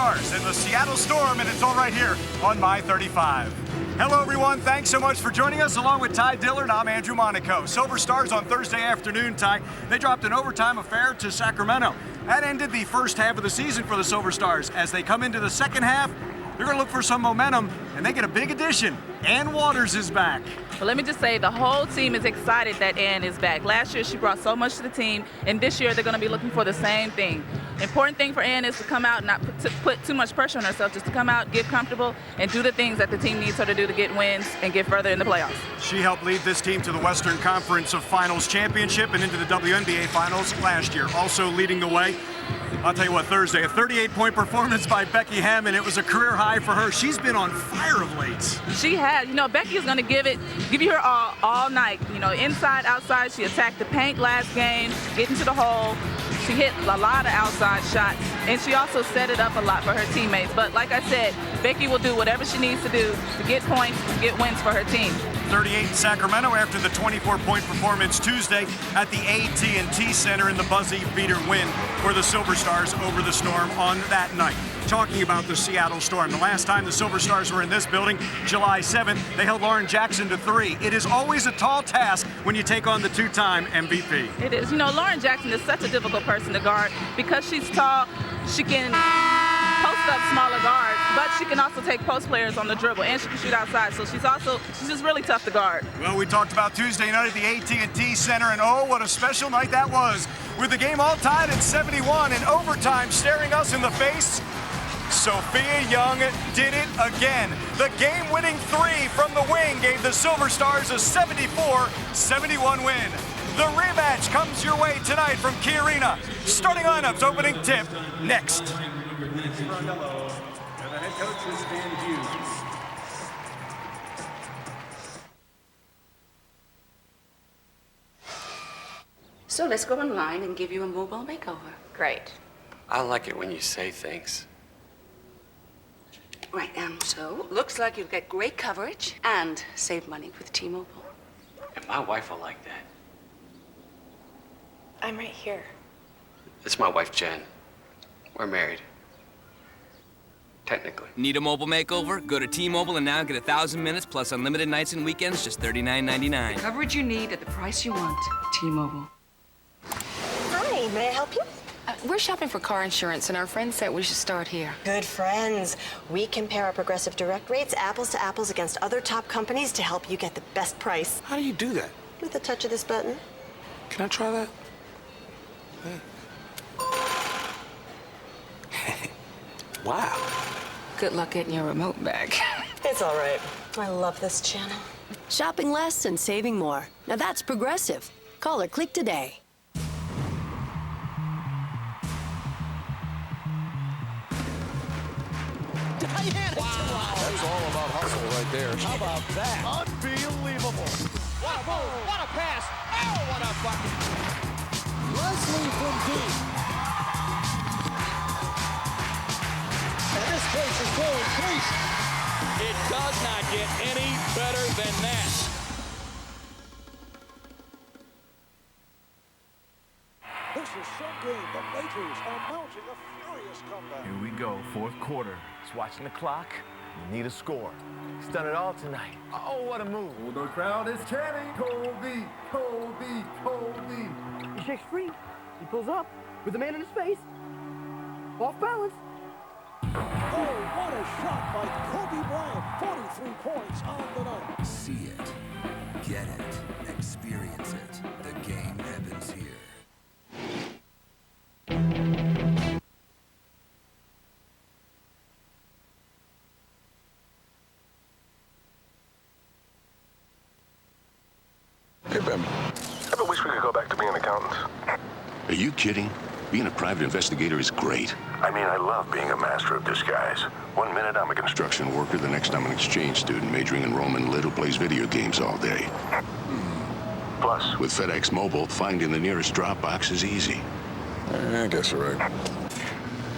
Stars in the Seattle Storm, and it's all right here on My 35. Hello, everyone. Thanks so much for joining us. Along with Ty Dillard, I'm Andrew Monaco. Silver Stars on Thursday afternoon, Ty. They dropped an overtime affair to Sacramento. That ended the first half of the season for the Silver Stars. As they come into the second half, they're going to look for some momentum, and they get a big addition. Ann Waters is back. Well, let me just say the whole team is excited that Ann is back. Last year, she brought so much to the team, and this year they're going to be looking for the same thing. The important thing for Ann is to come out and not put too much pressure on herself, just to come out, get comfortable, and do the things that the team needs her to do to get wins and get further in the playoffs. She helped lead this team to the Western Conference of Finals championship and into the WNBA Finals last year. Also leading the way, I'll tell you what, Thursday, a 38-point performance by Becky Hammond. It was a career high for her. She's been on fire of late. She has. You know, Becky is going to give you her all night. You know, inside, outside. She attacked the paint last game, getting to the hole. She hit a lot of outside shots, and she also set it up a lot for her teammates. But like I said, Becky will do whatever she needs to do to get points, to get wins for her team. 38 in Sacramento after the 24-point performance Tuesday at the AT&T Center in the buzzy beater win for the Silver Stars over the Storm on that night. Talking about the Seattle Storm, the last time the Silver Stars were in this building, July 7th, they held Lauren Jackson to 3. It is always a tall task when you take on the two-time MVP. It is. You know, Lauren Jackson is such a difficult person to guard because she's tall. She can post up smaller guards, but she can also take post players on the dribble, and she can shoot outside. So she's just really tough to guard. Well, we talked about Tuesday night at the AT&T Center, and oh, what a special night that was. With the game all tied at 71 and overtime staring us in the face, Sophia Young did it again. The game-winning three from the wing gave the Silver Stars a 74-71 win. The rematch comes your way tonight from Key Arena. Starting lineups, opening tip, next. So let's go online and give you a mobile makeover. Great. I like it when you say things. Right, so looks like you'll get great coverage and save money with T-Mobile. And my wife will like that. I'm right here. It's my wife, Jen. We're married. Technically. Need a mobile makeover? Go to T-Mobile and now get 1,000 minutes plus unlimited nights and weekends, just $39.99. Coverage you need at the price you want. T-Mobile. Hi, may I help you? We're shopping for car insurance, and our friend said we should start here. Good friends. We compare our Progressive Direct rates apples to apples against other top companies to help you get the best price. How do you do that? With a touch of this button. Can I try that? Wow. Good luck getting your remote back. It's all right. I love this channel. Shopping less and saving more. Now that's Progressive. Call or click today. Wow. That's all about hustle right there. How about that? Unbelievable. What a move. What a pass. Oh, what a bucket. Leslie from deep. And this place is going crazy. It does not get any better than that. This is some game. The Lakers are mounting a furious comeback. Here we go, fourth quarter. Just watching the clock. You need a score. He's done it all tonight. Oh, what a move. Oh, the crowd is chanting, Kobe, Kobe, Kobe. He shakes free. He pulls up with the man in his face. Off balance. Oh, what a shot by Kobe Bryant. 43 points on the night. See it, get it, experience it. The game happens here. Hey, Ben. Ever wish we could go back to being accountants? Are you kidding? Being a private investigator is great. I mean, I love being a master of disguise. One minute I'm a construction worker, the next I'm an exchange student majoring in Roman lit who plays video games all day. Plus, with FedEx Mobile, finding the nearest drop box is easy. I guess you're right.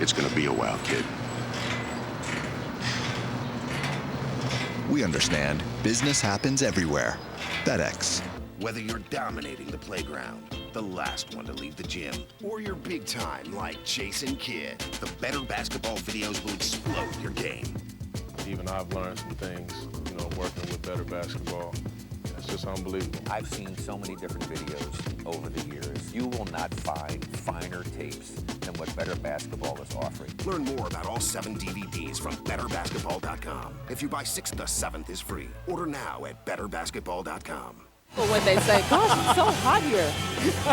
It's gonna be a while, kid. We understand business happens everywhere. FedEx. Whether you're dominating the playground the last one to leave the gym. Or you're big time, like Jason Kidd. The better basketball videos will explode your game. Even I've learned some things, you know, working with better basketball. It's just unbelievable. I've seen so many different videos over the years. You will not find finer tapes than what Better Basketball is offering. Learn more about all 7 DVDs from BetterBasketball.com. If you buy 6, the 7th is free. Order now at BetterBasketball.com. Well, when they say, gosh, it's so hot here.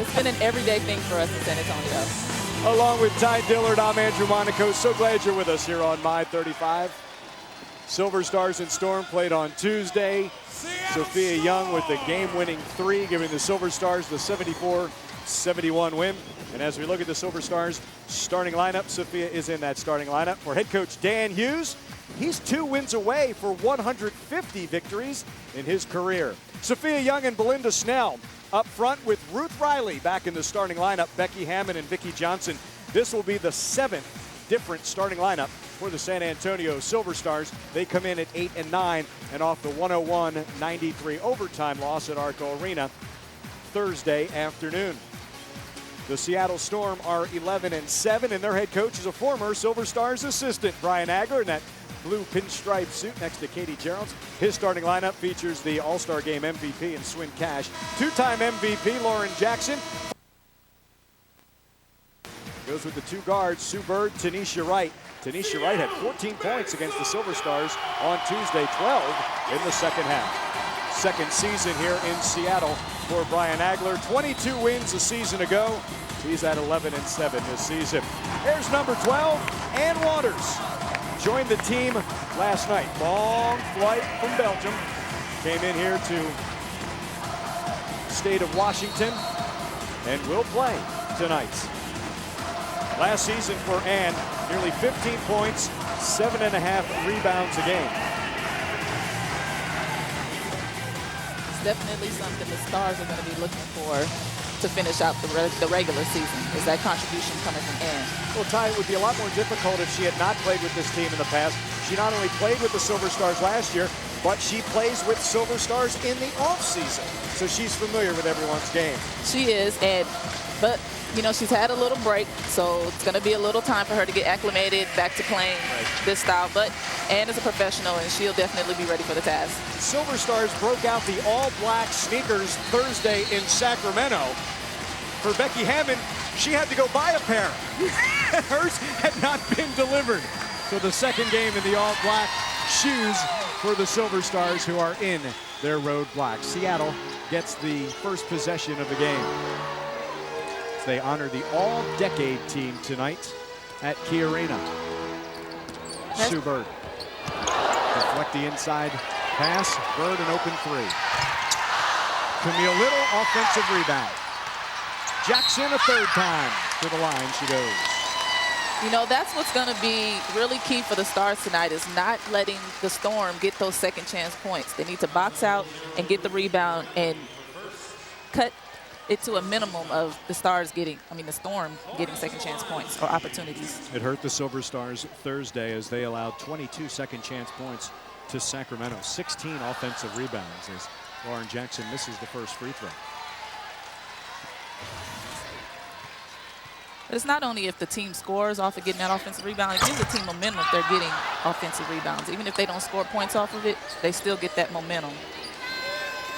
It's been an everyday thing for us in San Antonio. Along with Ty Dillard, I'm Andrew Monaco. So glad you're with us here on My 35. Silver Stars and Storm played on Tuesday. Sophia Young with the game-winning 3, giving the Silver Stars the 74-71 win. And as we look at the Silver Stars starting lineup, Sophia is in that starting lineup. For head coach Dan Hughes, he's 2 wins away for 150 victories in his career. Sophia Young and Belinda Snell up front with Ruth Riley back in the starting lineup, Becky Hammond and Vicki Johnson. This will be the 7th different starting lineup for the San Antonio Silver Stars. They come in at 8-9 and off the 101-93 overtime loss at Arco Arena Thursday afternoon. The Seattle Storm are 11-7, and their head coach is a former Silver Stars assistant, Brian Agler, in that blue pinstripe suit next to Katie Geralds. His starting lineup features the All-Star Game MVP and Swin Cash, 2-time MVP Lauren Jackson. Goes with the 2 guards, Sue Bird, Tanisha Wright. Tanisha Wright had 14 points against the Silver Stars on Tuesday, 12 in the second half. Second season here in Seattle for Brian Agler. 22 wins a season ago. He's at 11-7 this season. Here's number 12, Ann Waters. Joined the team last night. Long flight from Belgium. Came in here to state of Washington and will play tonight. Last season for Ann, nearly 15 points, 7.5 rebounds a game. It's definitely something the Stars are going to be looking for to finish out the regular season. Is that contribution coming from Ann? Well, Ty, it would be a lot more difficult if she had not played with this team in the past. She not only played with the Silver Stars last year, but she plays with Silver Stars in the offseason. So she's familiar with everyone's game. She is, but you know, she's had a little break, so it's going to be a little time for her to get acclimated back to playing this style. But Ann is a professional, and she'll definitely be ready for the task. Silver Stars broke out the all-black sneakers Thursday in Sacramento. For Becky Hammond, she had to go buy a pair. Hers had not been delivered. So the second game in the all-black shoes for the Silver Stars, who are in their road black. Seattle gets the first possession of the game. They honor the all-decade team tonight at Key Arena. Sue Bird. Deflect the inside pass. Bird an open 3. Camille Little, offensive rebound. Jackson a 3rd time. To the line she goes. You know, that's what's going to be really key for the Stars tonight, is not letting the Storm get those second chance points. They need to box out and get the rebound and cut it to a minimum of the Storm getting second chance points or opportunities. It hurt the Silver Stars Thursday as they allowed 22 second chance points to Sacramento. 16 offensive rebounds as Lauren Jackson misses the first free throw. But it's not only if the team scores off of getting that offensive rebound, it gives the team momentum if they're getting offensive rebounds. Even if they don't score points off of it, they still get that momentum.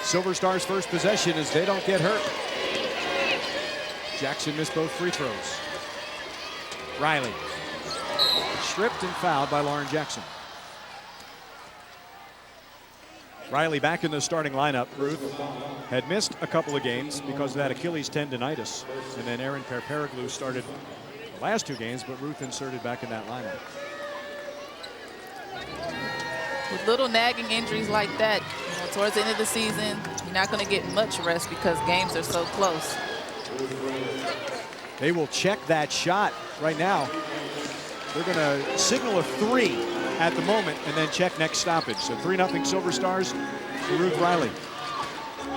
Silver Stars' first possession as they don't get hurt. Jackson missed both free throws. Riley stripped and fouled by Lauren Jackson. Riley back in the starting lineup. Ruth had missed a couple of games because of that Achilles tendonitis. And then Erin Perperoglu started the last 2 games, but Ruth inserted back in that lineup. With little nagging injuries like that, you know, towards the end of the season, you're not going to get much rest because games are so close. They will check that shot right now. They're going to signal a 3 at the moment and then check next stoppage. So 3-0 Silver Stars for Ruth Riley.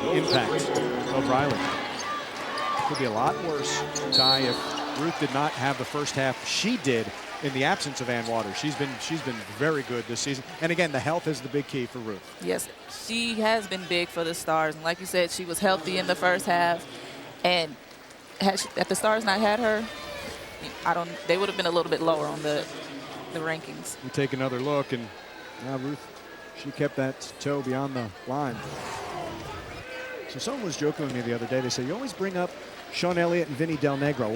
The impact of Riley could be a lot worse, Ty, if Ruth did not have the first half she did in the absence of Ann Waters. She's been very good this season. And again, the health is the big key for Ruth. Yes, she has been big for the Stars. And like you said, she was healthy in the first half. And at the Stars not had her, they would have been a little bit lower on the rankings. We take another look, and now Ruth, she kept that toe beyond the line. So someone was joking with me the other day. They said, you always bring up Sean Elliott and Vinny Del Negro.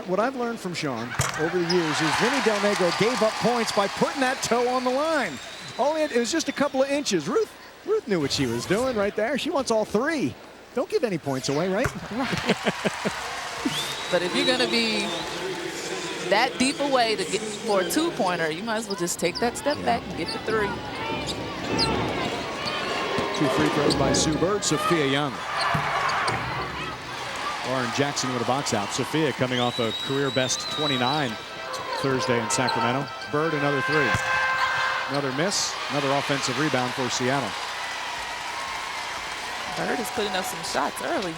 What I've learned from Sean over the years is Vinny Del Negro gave up points by putting that toe on the line. It was just a couple of inches. Ruth knew what she was doing right there. She wants all 3. Don't give any points away, right? But if you're going to be that deep away to get for a 2-pointer, you might as well just take that step back and get the 3. 2 free throws by Sue Bird, Sophia Young. Lauren Jackson with a box out. Sophia coming off a career best 29 Thursday in Sacramento. Bird another 3. Another miss, another offensive rebound for Seattle. Bird is putting up some shots early.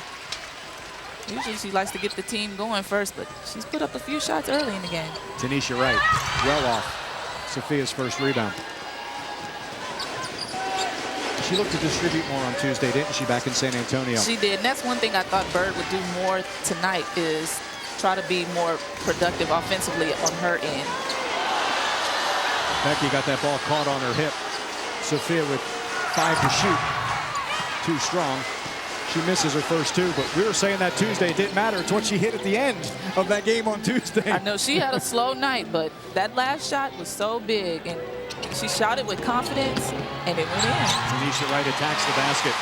Usually she likes to get the team going first, but she's put up a few shots early in the game. Tanisha Wright, well off Sophia's first rebound. She looked to distribute more on Tuesday, didn't she, back in San Antonio? She did, and that's one thing I thought Bird would do more tonight is try to be more productive offensively on her end. Becky got that ball caught on her hip. Sophia with 5 to shoot. Too strong. She misses her first 2, but we were saying that Tuesday it didn't matter. It's what she hit at the end of that game on Tuesday. I know she had a slow night, but that last shot was so big, and she shot it with confidence, and it went in. Tanisha Wright attacks the basket.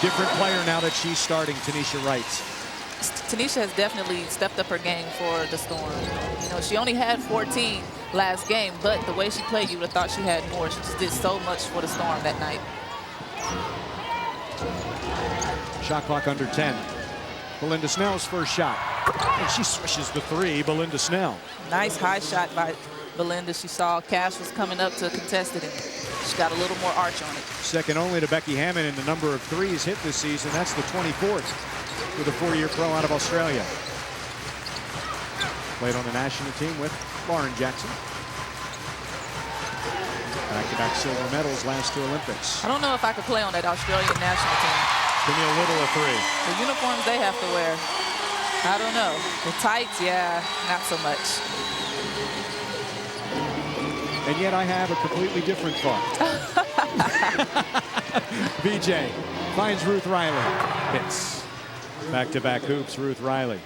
Different player now that she's starting, Tanisha Wright. Tanisha has definitely stepped up her game for the Storm. You know, she only had 14 last game, but the way she played, you would have thought she had more. She just did so much for the Storm that night. Shot clock under 10. Belinda Snell's first shot. And she swishes the 3, Belinda Snell. Nice high shot by Belinda. She saw Cash was coming up to contest it, and she got a little more arch on it. Second only to Becky Hammond in the number of 3s hit this season. That's the 24th with a 4-year pro out of Australia. Played on the national team with Lauren Jackson. Back-to-back silver medals last 2 Olympics. I don't know if I could play on that Australian national team. Give me a little of 3. The uniforms they have to wear, I don't know. The tights, yeah, not so much. And yet I have a completely different thought. BJ finds Ruth Riley. Hits. Back-to-back hoops, Ruth Riley.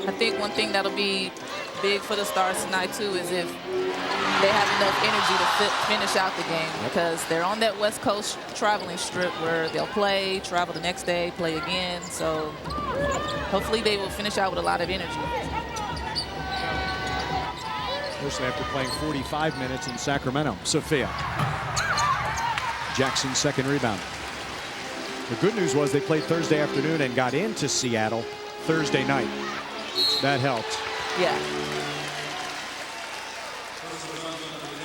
I think one thing that'll be big for the Stars tonight, too, is if they have enough energy to finish out the game, because they're on that West Coast traveling strip where they'll play, travel the next day, play again. So hopefully they will finish out with a lot of energy. Especially after playing 45 minutes in Sacramento. Sophia. Jackson's second rebound. The good news was they played Thursday afternoon and got into Seattle Thursday night. That helped. Yeah.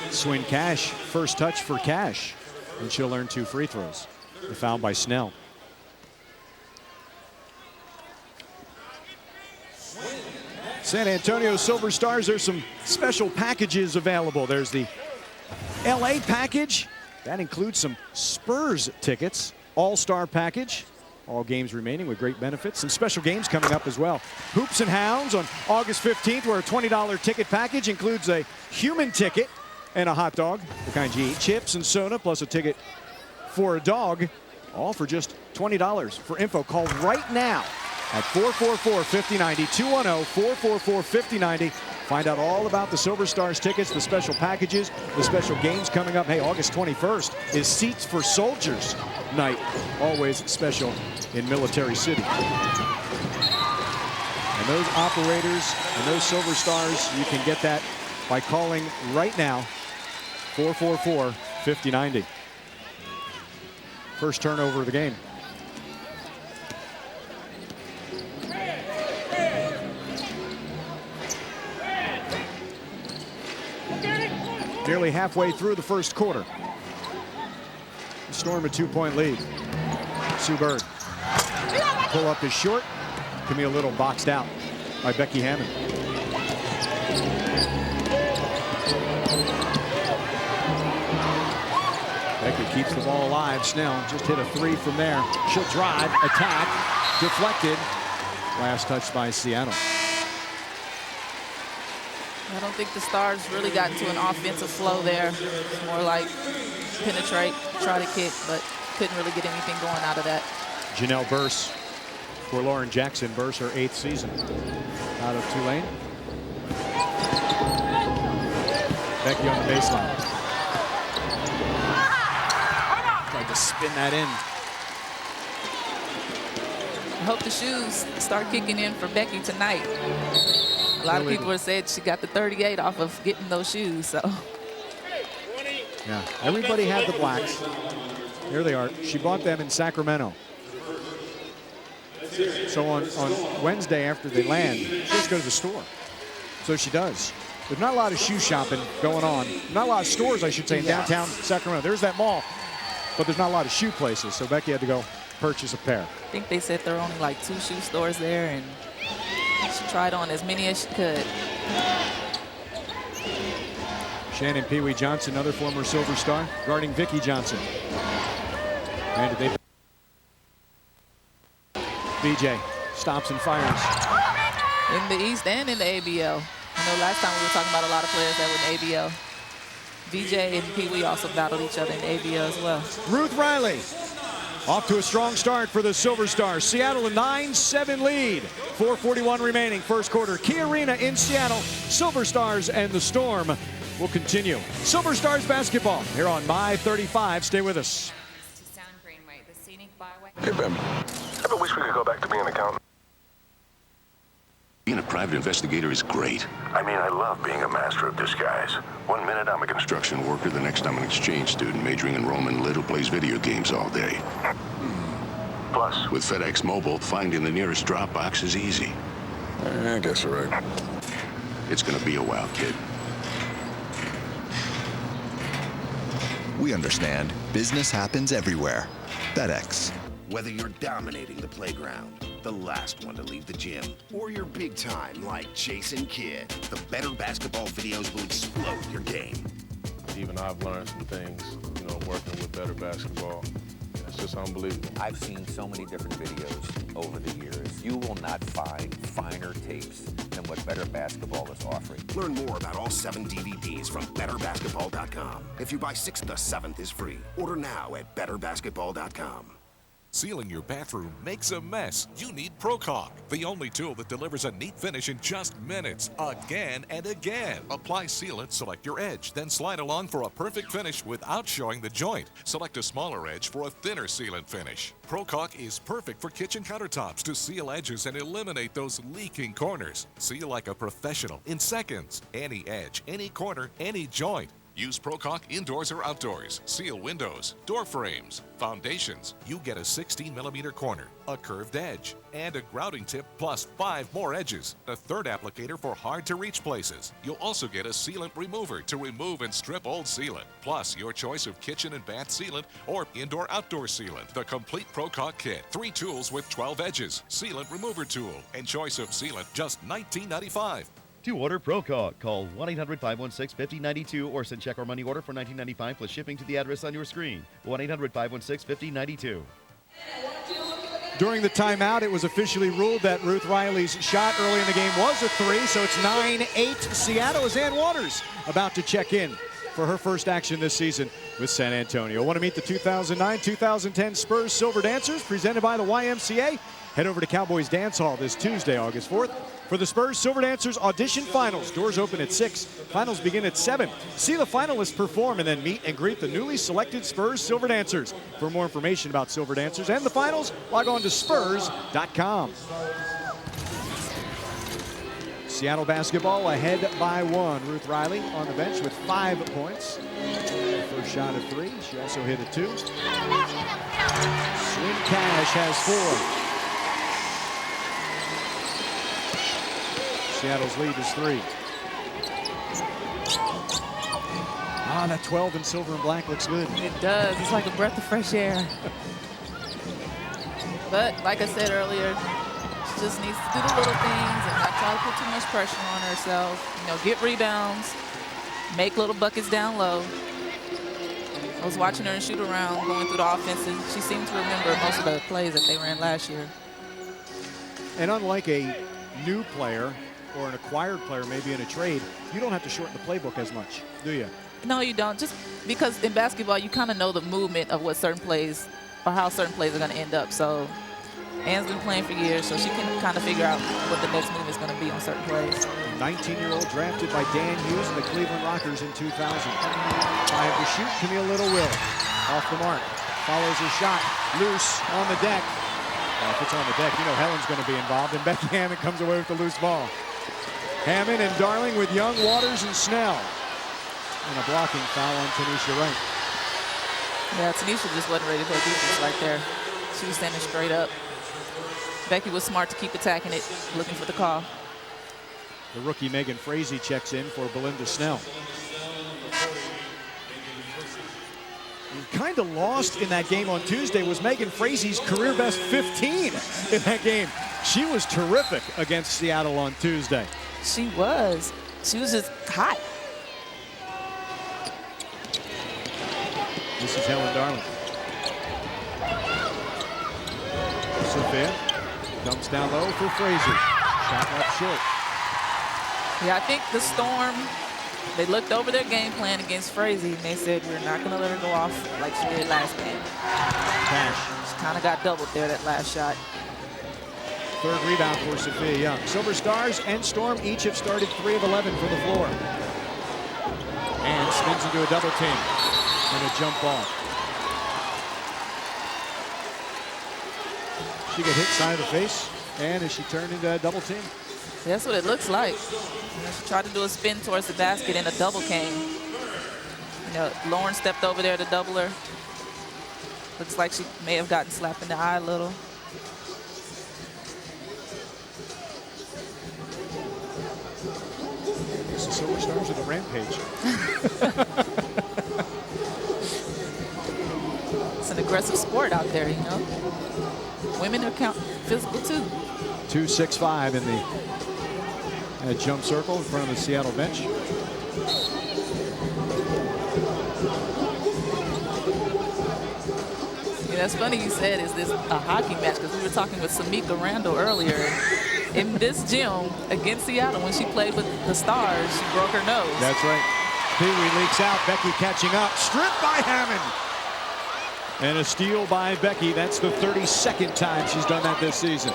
Swin Cash, first touch for Cash. And she'll earn 2 free throws. The foul by Snell. San Antonio Silver Stars, there's some special packages available. There's the LA package. That includes some Spurs tickets. All-Star package. All games remaining with great benefits. Some special games coming up as well. Hoops and Hounds on August 15th, where a $20 ticket package includes a human ticket and a hot dog, the kind you eat, chips and soda, plus a ticket for a dog, all for just $20. For info, call right now at 444-5090, 210-444-5090. Find out all about the Silver Stars tickets, the special packages, the special games coming up. Hey, August 21st is Seats for Soldiers night, always special in Military City. And those operators and those Silver Stars, you can get that by calling right now, 444-5090. First turnover of the game. Nearly halfway through the first quarter. Storm a 2-point lead. Sue Bird. Pull up is short. Camille Little boxed out by Becky Hammond. Becky keeps the ball alive. Snell just hit a 3 from there. She'll drive, attack, deflected. Last touch by Seattle. I don't think the Stars really got into an offensive flow there. It's more like penetrate, try to kick, but couldn't really get anything going out of that. Janelle Burse for Lauren Jackson. Burse, her 8th season out of Tulane. Becky on the baseline. Tried to spin that in. I hope the shoes start kicking in for Becky tonight. A lot of people have said she got the 38 off of getting those shoes, so. Yeah, everybody had the blacks. Here they are. She bought them in Sacramento. So on Wednesday after they land, she just go to the store. So she does. There's not a lot of shoe shopping going on. Not a lot of stores, I should say, in downtown Sacramento. There's that mall, but there's not a lot of shoe places. So Becky had to go purchase a pair. I think they said there were only like 2 shoe stores there, and she tried on as many as she could. Shannon Pee Wee Johnson, another former Silver Star, guarding Vicki Johnson. And they BJ stops and fires. In the East and in the ABL. I know last time we were talking about a lot of players that were in ABL. BJ and Pee Wee also battled each other in ABL as well. Ruth Riley off to a strong start for the Silver Stars. Seattle a 9-7 lead. 4:41 remaining, first quarter. Key Arena in Seattle. Silver Stars and the Storm will continue. Silver Stars basketball here on My 35. Stay with us. Hey, Ben. Ever wish we could go back to being an accountant? Being a private investigator is great. I mean, I love being a master of disguise. One minute I'm a Construction worker, the next I'm an exchange student majoring in Roman lit who plays video games all day. Plus, With FedEx Mobile, finding the nearest drop box is easy. I guess you're right. It's gonna be a while, kid. We understand. Business happens everywhere. FedEx. Whether you're dominating the playground, the last one to leave the gym, or you're big time like Jason Kidd, the better basketball videos will explode your game. Even I've learned some things, working with better basketball. It's just unbelievable. I've seen so many different videos over the years. You will not find finer tapes than what Better Basketball is offering. Learn more about all 7 DVDs from BetterBasketball.com. If you buy 6, the 7th is free. Order now at BetterBasketball.com. Sealing your bathroom makes a mess. You need Pro-Caulk, the only tool that delivers a neat finish in just minutes, again and again. Apply sealant, select your edge, then slide along for a perfect finish without showing the joint. Select a smaller edge for a thinner sealant finish. Pro-Caulk is perfect for kitchen countertops to seal edges and eliminate those leaking corners. Seal like a professional in seconds. Any edge, any corner, any joint. Use Pro-Caulk indoors or outdoors. Seal windows, door frames, foundations. You get a 16mm corner, a curved edge, and a grouting tip plus 5 more edges. A third applicator for hard-to-reach places. You'll also get a sealant remover to remove and strip old sealant. Plus, your choice of kitchen and bath sealant or indoor-outdoor sealant. The complete Pro-Caulk kit. 3 tools with 12 edges. Sealant remover tool. And choice of sealant, just $19.95. To order Pro-Caulk, call 1-800-516-5092 or send check or money order for $19.95 plus shipping to the address on your screen. 1-800-516-5092. During the timeout, it was officially ruled that Ruth Riley's shot early in the game was a 3, so it's 9-8 Seattle as Ann Waters about to check in for her first action this season with San Antonio. Want to meet the 2009-2010 Spurs Silver Dancers presented by the YMCA? Head over to Cowboys Dance Hall this Tuesday, August 4th, for the Spurs Silver Dancers Audition Finals. Doors open at 6. Finals begin at 7. See the finalists perform and then meet and greet the newly selected Spurs Silver Dancers. For more information about Silver Dancers and the finals, log on to spurs.com. Seattle basketball ahead by 1. Ruth Riley on the bench with 5 points. First shot of 3. She also hit a 2. Swin Cash has 4. Seattle's lead is 3. That 12 in silver and black looks good. It does. It's like a breath of fresh air. But like I said earlier, she just needs to do the little things and not try to put too much pressure on herself. Get rebounds, make little buckets down low. I was watching her in shoot around, going through the offense, and she seemed to remember most of the plays that they ran last year. And unlike a new player or an acquired player, maybe in a trade, you don't have to shorten the playbook as much, do you? No, you don't. Just because in basketball, you kind of know the movement of what certain plays or how certain plays are going to end up. So Ann's been playing for years, so she can kind of figure out what the next move is going to be on certain plays. 19-year-old drafted by Dan Hughes and the Cleveland Rockers in 2000. 5 to shoot, Camille Little-Will. Off the mark, follows her shot, loose on the deck. Well, if it's on the deck, you know Helen's going to be involved, and Becky Hammond comes away with the loose ball. Hammond and Darling with Young, Waters, and Snell. And a blocking foul on Tanisha Wright. Yeah, Tanisha just wasn't ready for defense right there. She was standing straight up. Becky was smart to keep attacking it, looking for the call. The rookie Megan Frazee checks in for Belinda Snell. Kind of lost in that game on Tuesday was Megan Frazee's career best 15 in that game. She was terrific against Seattle on Tuesday. She was. She was just hot. This is Helen Darling. Sophia comes down low for Frazee. Shot left short. Yeah, I think the Storm, they looked over their game plan against Frazee, and they said, we're not going to let her go off like she did last game. Cash. She kind of got doubled there, that last shot. Third rebound for Sophia Young. Silver Stars and Storm each have started 3 of 11 for the floor. And spins into a double team. And a jump ball. She got hit side of the face, and as she turned into a double team. That's what it looks like. You know, she tried to do a spin towards the basket, and a double came. You know, Lauren stepped over there to double her. Looks like she may have gotten slapped in the eye a little. This is Silver Stars with a rampage. It's an aggressive sport out there, you know. Women are physical too. 2-6-5 in the jump circle in front of the Seattle bench. Yeah, that's funny you said, is this a hockey match? Because we were talking with Samika Randall earlier. In this gym against Seattle, when she played with the Stars, she broke her nose. That's right. Pee-wee leaks out. Becky catching up. Stripped by Hammond. And a steal by Becky. That's the 32nd time she's done that this season.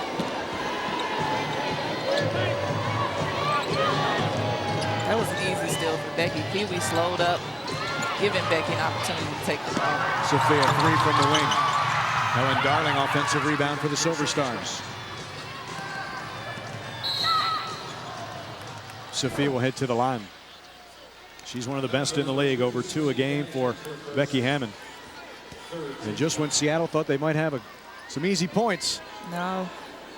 That was an easy steal for Becky. Pee-wee slowed up, giving Becky an opportunity to take the ball. Sophia, 3 from the wing. Helen Darling, offensive rebound for the Silver Stars. Sophia will head to the line. She's one of the best in the league, over 2 a game for Becky Hammond. And just when Seattle thought they might have some easy points. No.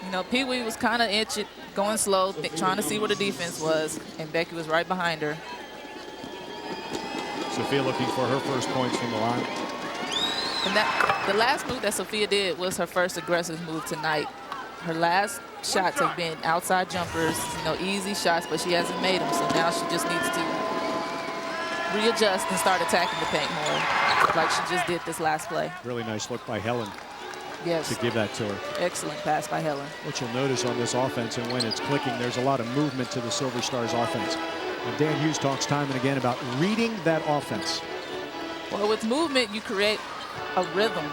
You know, Pee-wee was kind of itching, going slow, trying to see where the defense was, and Becky was right behind her. Sophia looking for her first points from the line. And the last move that Sophia did was her first aggressive move tonight. Her last shots have been outside jumpers, you know, easy shots, but she hasn't made them. So now she just needs to readjust and start attacking the paint more, like she just did this last play. Really nice look by Helen. Yes. To give that to her. Excellent pass by Helen. What you'll notice on this offense, and when it's clicking, there's a lot of movement to the Silver Stars offense. And Dan Hughes talks time and again about reading that offense. Well, with movement, you create a rhythm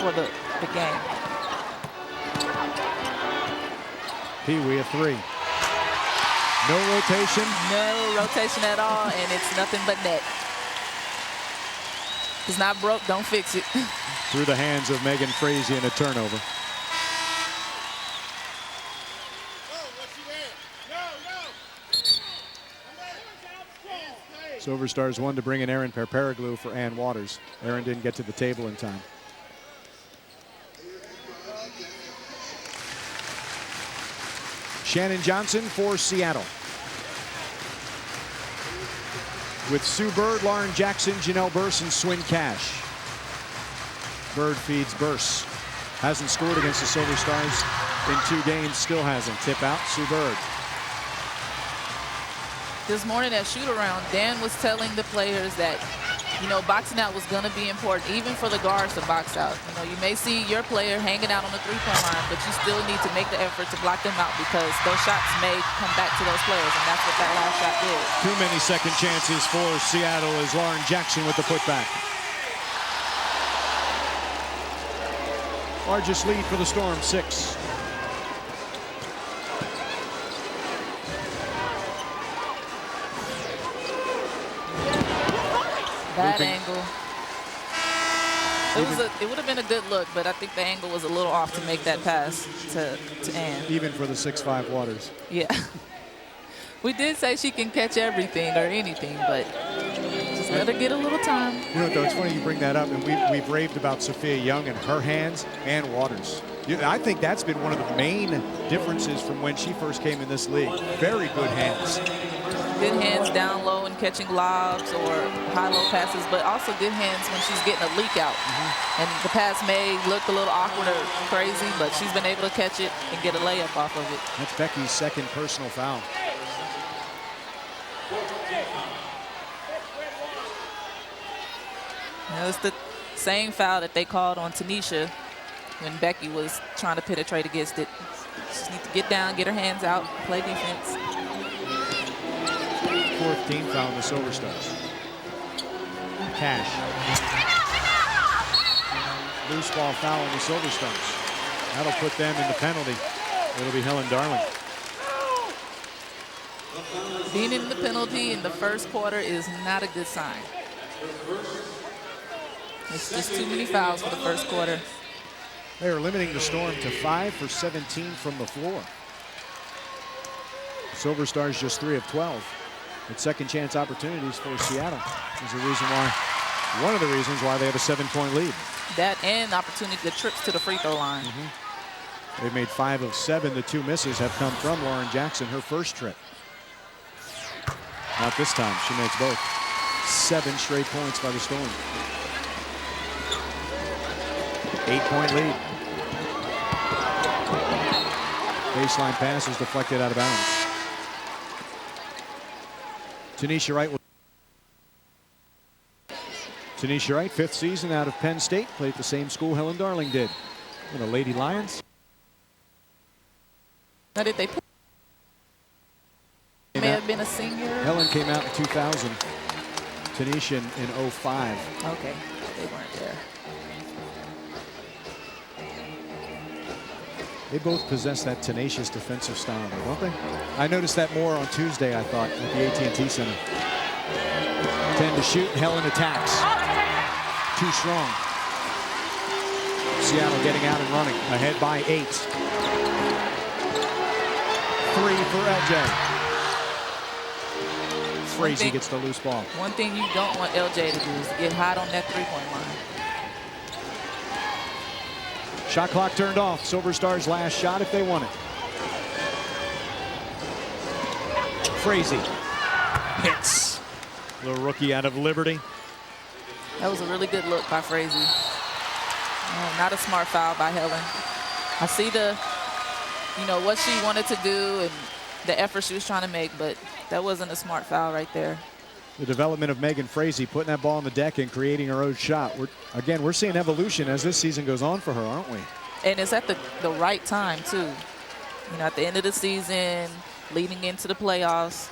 for the game. Pee-wee a 3. No rotation. No rotation at all, and it's nothing but net. If it's not broke, don't fix it. Through the hands of Megan Frazee and a turnover. Silver Stars won to bring in Erin Perperoglu for Ann Waters. Erin didn't get to the table in time. Shannon Johnson for Seattle. With Sue Bird, Lauren Jackson, Janelle Burse, and Swin Cash. Bird feeds Burse. Hasn't scored against the Silver Stars in 2 games, still hasn't. Tip out, Sue Bird. This morning at shoot-around, Dan was telling the players that you know, boxing out was going to be important, even for the guards to box out. You know, you may see your player hanging out on the three-point line, but you still need to make the effort to block them out because those shots may come back to those players, and that's what that last shot did. Too many second chances for Seattle as Lauren Jackson with the putback. Largest lead for the Storm, 6. Bad angle. It would have been a good look, but I think the angle was a little off to make that pass to Ann. Even for the 6'5" Waters. Yeah. We did say she can catch everything or anything, but just let her get a little time. You know, though, it's funny you bring that up, and we've raved about Sophia Young and her hands and Waters. I think that's been one of the main differences from when she first came in this league. Very good hands. Good hands down low and catching lobs or high-low passes, but also good hands when she's getting a leak out. And the pass may look a little awkward or crazy, but she's been able to catch it and get a layup off of it. That's Becky's second personal foul. Now, it's the same foul that they called on Tanisha when Becky was trying to penetrate against it. She just needs to get down, get her hands out, play defense. 4th team foul in the Silver Stars. Cash. Loose ball foul in the Silver Stars. That'll put them in the penalty. It'll be Helen Darling. Being in the penalty in the first quarter is not a good sign. It's just too many fouls for the first quarter. They are limiting the Storm to 5 for 17 from the floor. Silver Stars just 3 of 12. But second chance opportunities for Seattle is the reason why, one of the reasons why they have a 7-point lead. That and opportunity, the trips to the free throw line. They've made 5 of 7. The 2 misses have come from Lauren Jackson, her first trip. Not this time, she makes both. 7 straight points by the Storm. 8-point lead. Baseline pass is deflected out of bounds. Tanisha Wright, 5th season out of Penn State, played at the same school Helen Darling did. And the Lady Lions. Now, did they put? May have been a senior. Helen came out in 2000. Tanisha in 05. Okay, they weren't there. They both possess that tenacious defensive style, don't they? I noticed that more on Tuesday, I thought, at the AT&T Center. 10 to shoot, Helen attacks. Too strong. Seattle getting out and running, ahead by 8. 3 for LJ. Frazee gets the loose ball. One thing you don't want LJ to do is to get hot on that three-point line. Shot clock turned off. Silver Stars' last shot if they want it. Frazee hits. The rookie out of Liberty. That was a really good look by Frazee. Not a smart foul by Helen. I see what she wanted to do and the effort she was trying to make, but that wasn't a smart foul right there. The development of Megan Frazee, putting that ball on the deck and creating her own shot. We're seeing evolution as this season goes on for her, aren't we? And it's at the right time, too. At the end of the season, leading into the playoffs.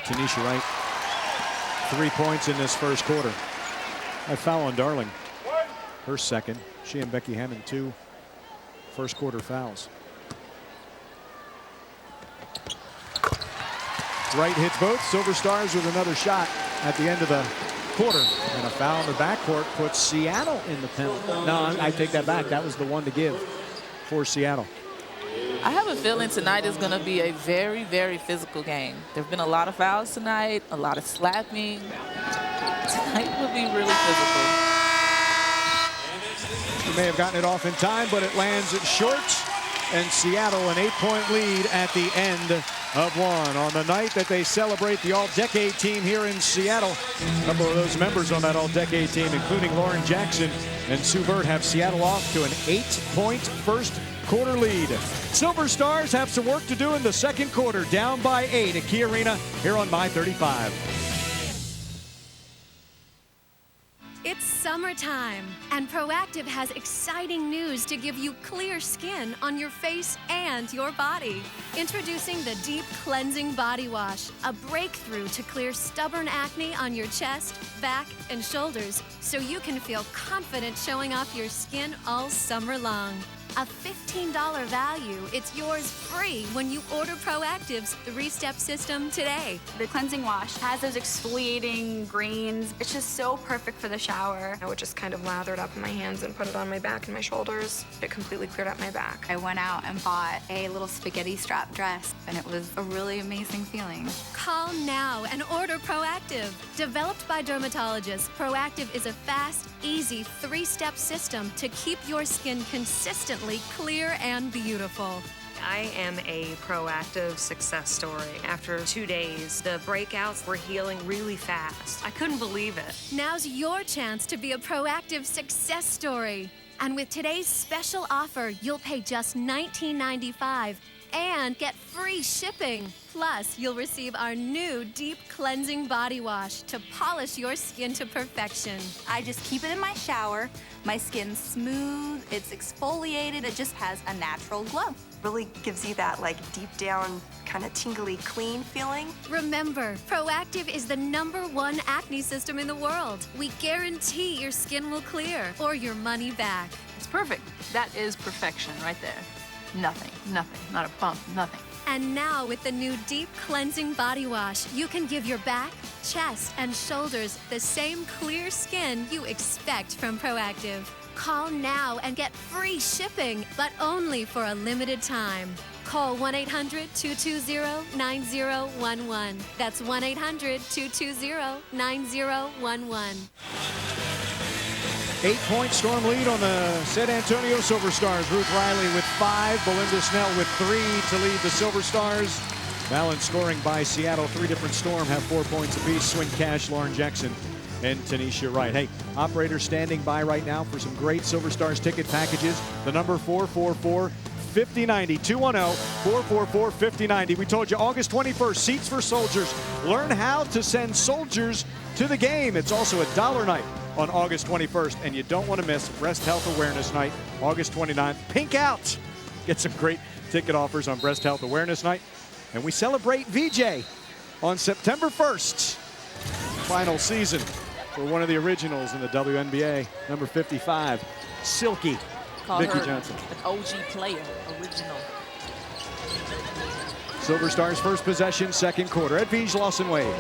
Tanisha Wright, 3 points in this first quarter. A foul on Darling. Her second. She and Becky Hammond, 2 first quarter fouls. Wright hits both. Silver Stars with another shot at the end of the quarter. And a foul in the backcourt puts Seattle in the penalty. No, I take that back. That was the one to give for Seattle. I have a feeling tonight is going to be a very, very physical game. There have been a lot of fouls tonight, a lot of slapping. Tonight will be really physical. They may have gotten it off in time, but it lands short. And Seattle an 8-point lead at the end of one on the night that they celebrate the All-Decade team here in Seattle. A couple of those members on that All-Decade team, including Lauren Jackson and Sue Bird, have Seattle off to an 8-point first quarter lead. Silver Stars have some work to do in the second quarter, down by 8 at Key Arena here on My 35. It's summertime, and Proactive has exciting news to give you clear skin on your face and your body. Introducing the Deep Cleansing Body Wash, a breakthrough to clear stubborn acne on your chest, back, and shoulders, so you can feel confident showing off your skin all summer long. A $15 value. It's yours free when you order Proactive's 3-step system today. The cleansing wash has those exfoliating grains. It's just so perfect for the shower. I would just kind of lather it up in my hands and put it on my back and my shoulders. It completely cleared up my back. I went out and bought a little spaghetti strap dress, and it was a really amazing feeling. Call now and order Proactive. Developed by dermatologists, Proactive is a fast, easy 3-step system to keep your skin consistently clear and beautiful. I am a Proactive success story. After 2 days, the breakouts were healing really fast. I couldn't believe it. Now's your chance to be a Proactive success story. And with today's special offer, you'll pay just $19.95 and get free shipping. Plus, you'll receive our new Deep Cleansing Body Wash to polish your skin to perfection. I just keep it in my shower. My skin's smooth, it's exfoliated, it just has a natural glow. Really gives you that deep down kind of tingly clean feeling. Remember, Proactive is the #1 acne system in the world. We guarantee your skin will clear or your money back. It's perfect. That is perfection right there. Nothing, not a bump, nothing. And now with the new Deep Cleansing Body Wash, you can give your back, chest, and shoulders the same clear skin you expect from Proactive. Call now and get free shipping, but only for a limited time. Call 1-800-220-9011. That's 1-800-220-9011. 8-point Storm lead on the San Antonio Silver Stars. Ruth Riley with 5, Belinda Snell with 3 to lead the Silver Stars. Balance scoring by Seattle. 3 different Storm have 4 points apiece. Swin Cash, Lauren Jackson, and Tanisha Wright. Hey, operators standing by right now for some great Silver Stars ticket packages. The number 444-5090, 210-444-5090. We told you August 21st, Seats for Soldiers. Learn how to send soldiers to the game. It's also a dollar night on August 21st, and you don't want to miss Breast Health Awareness Night, August 29th. Pink out! Get some great ticket offers on Breast Health Awareness Night. And we celebrate VJ on September 1st. Final season for one of the originals in the WNBA, number 55, Silky, Vicki Johnson. An OG player, original. Silver Stars first possession, second quarter. Edwige Lawson-Wade.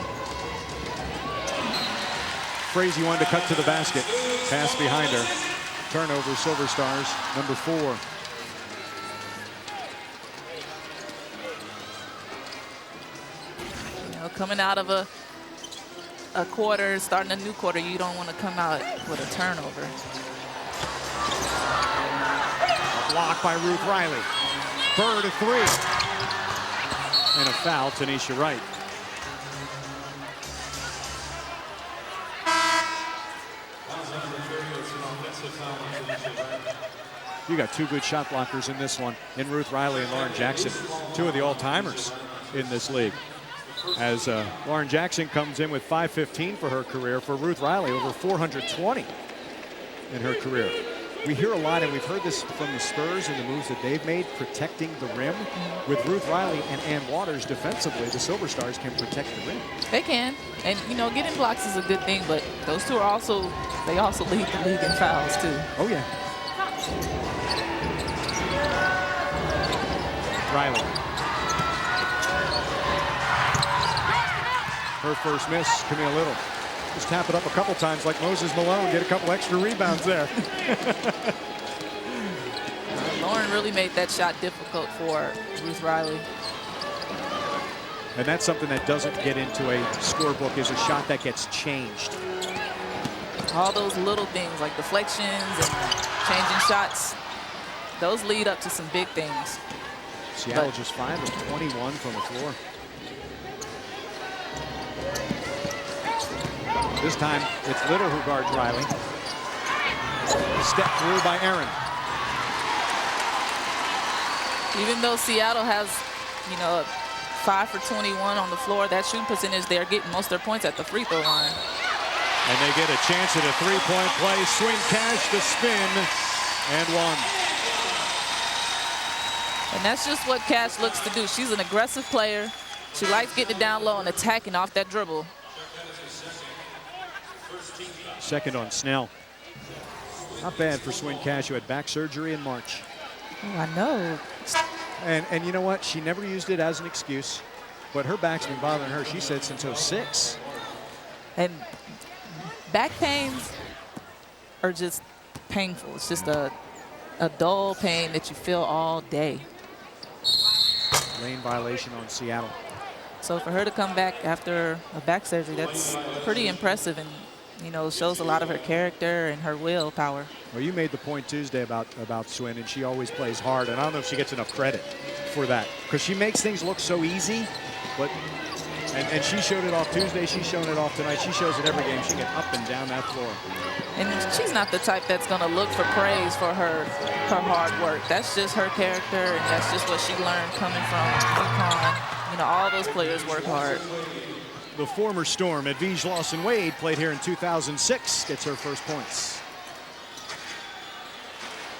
Frazee wanted to cut to the basket. Pass behind her. Turnover, Silver Stars, number 4. You know, coming out of a quarter, starting a new quarter, you don't want to come out with a turnover. A block by Ruth Riley. Bird a 3. And a foul, Tanisha Wright. You got 2 good shot blockers in this one, in Ruth Riley and Lauren Jackson, 2 of the all-timers in this league. As Lauren Jackson comes in with 515 for her career, for Ruth Riley over 420 in her career. We hear a lot, and we've heard this from the Spurs and the moves that they've made, protecting the rim. With Ruth Riley and Ann Waters defensively, the Silver Stars can protect the rim. They can. And, you know, getting blocks is a good thing, but those two are also, they also lead the league in fouls, too. Oh, yeah. Riley. Her first miss, Camille Little. Just tap it up a couple times like Moses Malone, get a couple extra rebounds there. Lauren really made that shot difficult for Ruth Riley. And that's something that doesn't get into a scorebook, is a shot that gets changed. All those little things like deflections and changing shots, those lead up to some big things. Seattle just 5 of 21 from the floor. This time, it's Little who guards Riley. Step through by Aaron. Even though Seattle has, 5 for 21 on the floor, that shooting percentage, they're getting most of their points at the free throw line. And they get a chance at a three-point play. Swing Cash, the spin, and one. And that's just what Cash looks to do. She's an aggressive player. She likes getting it down low and attacking off that dribble. Second on Snell. Not bad for Swin Cash, who had back surgery in March. Oh, I know. And you know what? She never used it as an excuse, but her back's been bothering her, she said, since 06. And back pains are just painful. It's just a dull pain that you feel all day. Lane violation on Seattle. So for her to come back after a back surgery, that's pretty impressive, and shows a lot of her character and her willpower. Well, you made the point Tuesday about Swin, and she always plays hard, and I don't know if she gets enough credit for that, because she makes things look so easy, but and she showed it off Tuesday, she's shown it off tonight, she shows it every game. She gets up and down that floor. And she's not the type that's going to look for praise for her hard work. That's just her character, and that's just what she learned coming from UConn. All those players work hard. The former Storm, Advige Lawson-Wade, played here in 2006, gets her first points.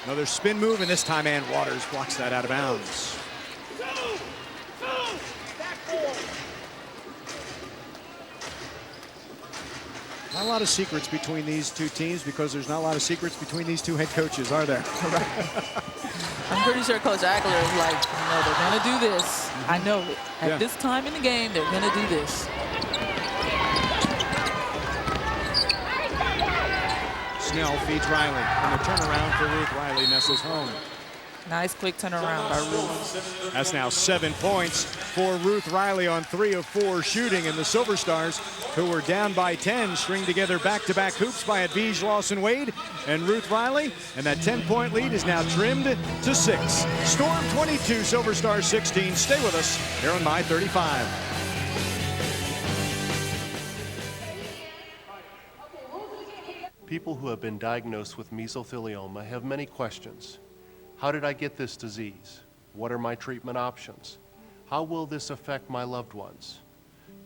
Another spin move, and this time Ann Waters blocks that out of bounds. Not a lot of secrets between these two teams, because there's not a lot of secrets between these two head coaches, are there? I'm pretty sure Coach Agler is like, they're going to do this. I know it. At this time in the game, they're going to do this. Snell feeds Riley, and the turnaround for Ruth Riley nestles home. Nice quick turnaround by Ruth. That's now 7 points for Ruth Riley on 3 of 4 shooting, and the Silver Stars, who were down by 10, string together back-to-back hoops by Advige Lawson-Wade and Ruth Riley, and that 10-point lead is now trimmed to 6. Storm 22, Silver Stars 16. Stay with us here on My 35. People who have been diagnosed with mesothelioma have many questions. How did I get this disease? What are my treatment options? How will this affect my loved ones?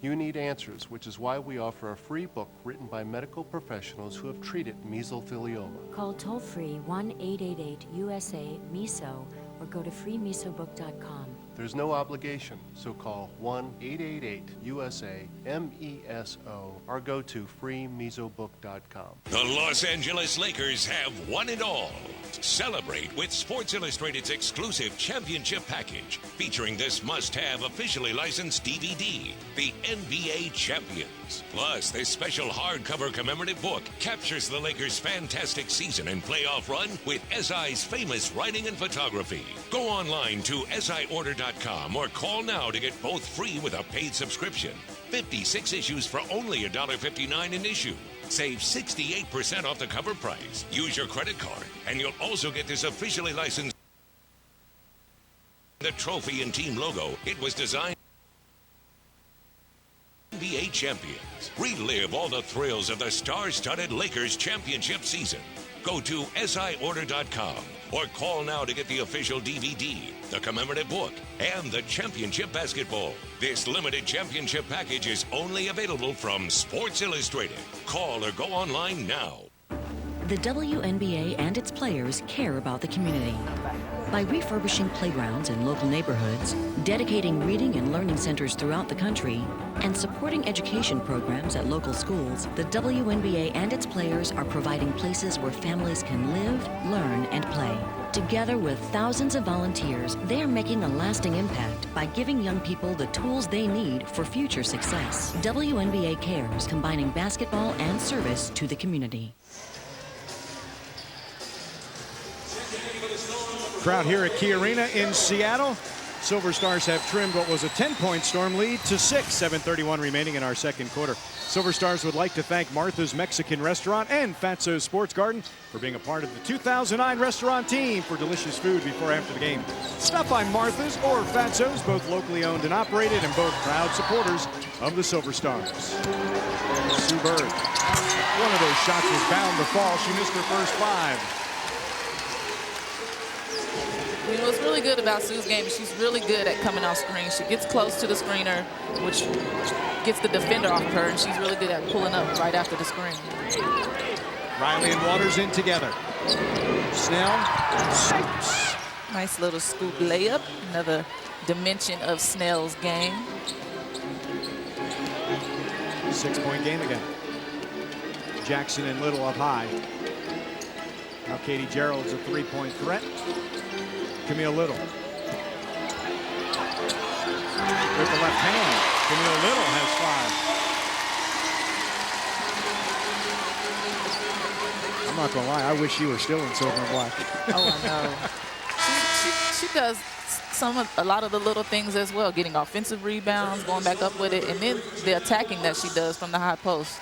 You need answers, which is why we offer a free book written by medical professionals who have treated mesothelioma. Call toll-free 1-888-USA-MESO or go to freemesobook.com. There's no obligation, so call 1-888-USA-MESO or go to freemesobook.com. The Los Angeles Lakers have won it all. Celebrate with Sports Illustrated's exclusive championship package, featuring this must-have officially licensed DVD, The NBA Champions. Plus, this special hardcover commemorative book captures the Lakers' fantastic season and playoff run with SI's famous writing and photography. Go online to siorder.com or call now to get both free with a paid subscription. 56 issues for only $1.59 an issue. Save 68% off the cover price. Use your credit card, and you'll also get this officially licensed the trophy and team logo. It was designed NBA Champions. Relive all the thrills of the star-studded Lakers championship season. Go to siorder.com or call now to get the official DVD, the commemorative book, and the championship basketball. This limited championship package is only available from Sports Illustrated. Call or go online now. The WNBA and its players care about the community. By refurbishing playgrounds in local neighborhoods, dedicating reading and learning centers throughout the country, and supporting education programs at local schools, the WNBA and its players are providing places where families can live, learn, and play. Together with thousands of volunteers, they are making a lasting impact by giving young people the tools they need for future success. WNBA Cares, combining basketball and service to the community. Crowd here at Key Arena in Seattle. Silver Stars have trimmed what was a 10-point Storm lead to 6. 7:31 remaining in our second quarter. Silver Stars would like to thank Martha's Mexican Restaurant and Fatso's Sports Garden for being a part of the 2009 restaurant team for delicious food before and after the game. Stop by Martha's or Fatso's, both locally owned and operated and both proud supporters of the Silver Stars. Sue Bird. One of those shots was bound to fall. She missed her first 5. You know, what's really good about Sue's game is she's really good at coming off screen. She gets close to the screener, which gets the defender off of her, and she's really good at pulling up right after the screen. Riley and Waters in together. Snell scoops. Nice little scoop layup. Another dimension of Snell's game. 6-point game again. Jackson and Little up high. Now Katie Gerald's a 3-point threat. Camille Little. With the left hand, Camille Little has 5. I'm not gonna lie, I wish she were still in silver and black. Oh, I know. She does a lot of the little things as well, getting offensive rebounds, going back up with it, and then the attacking that she does from the high post.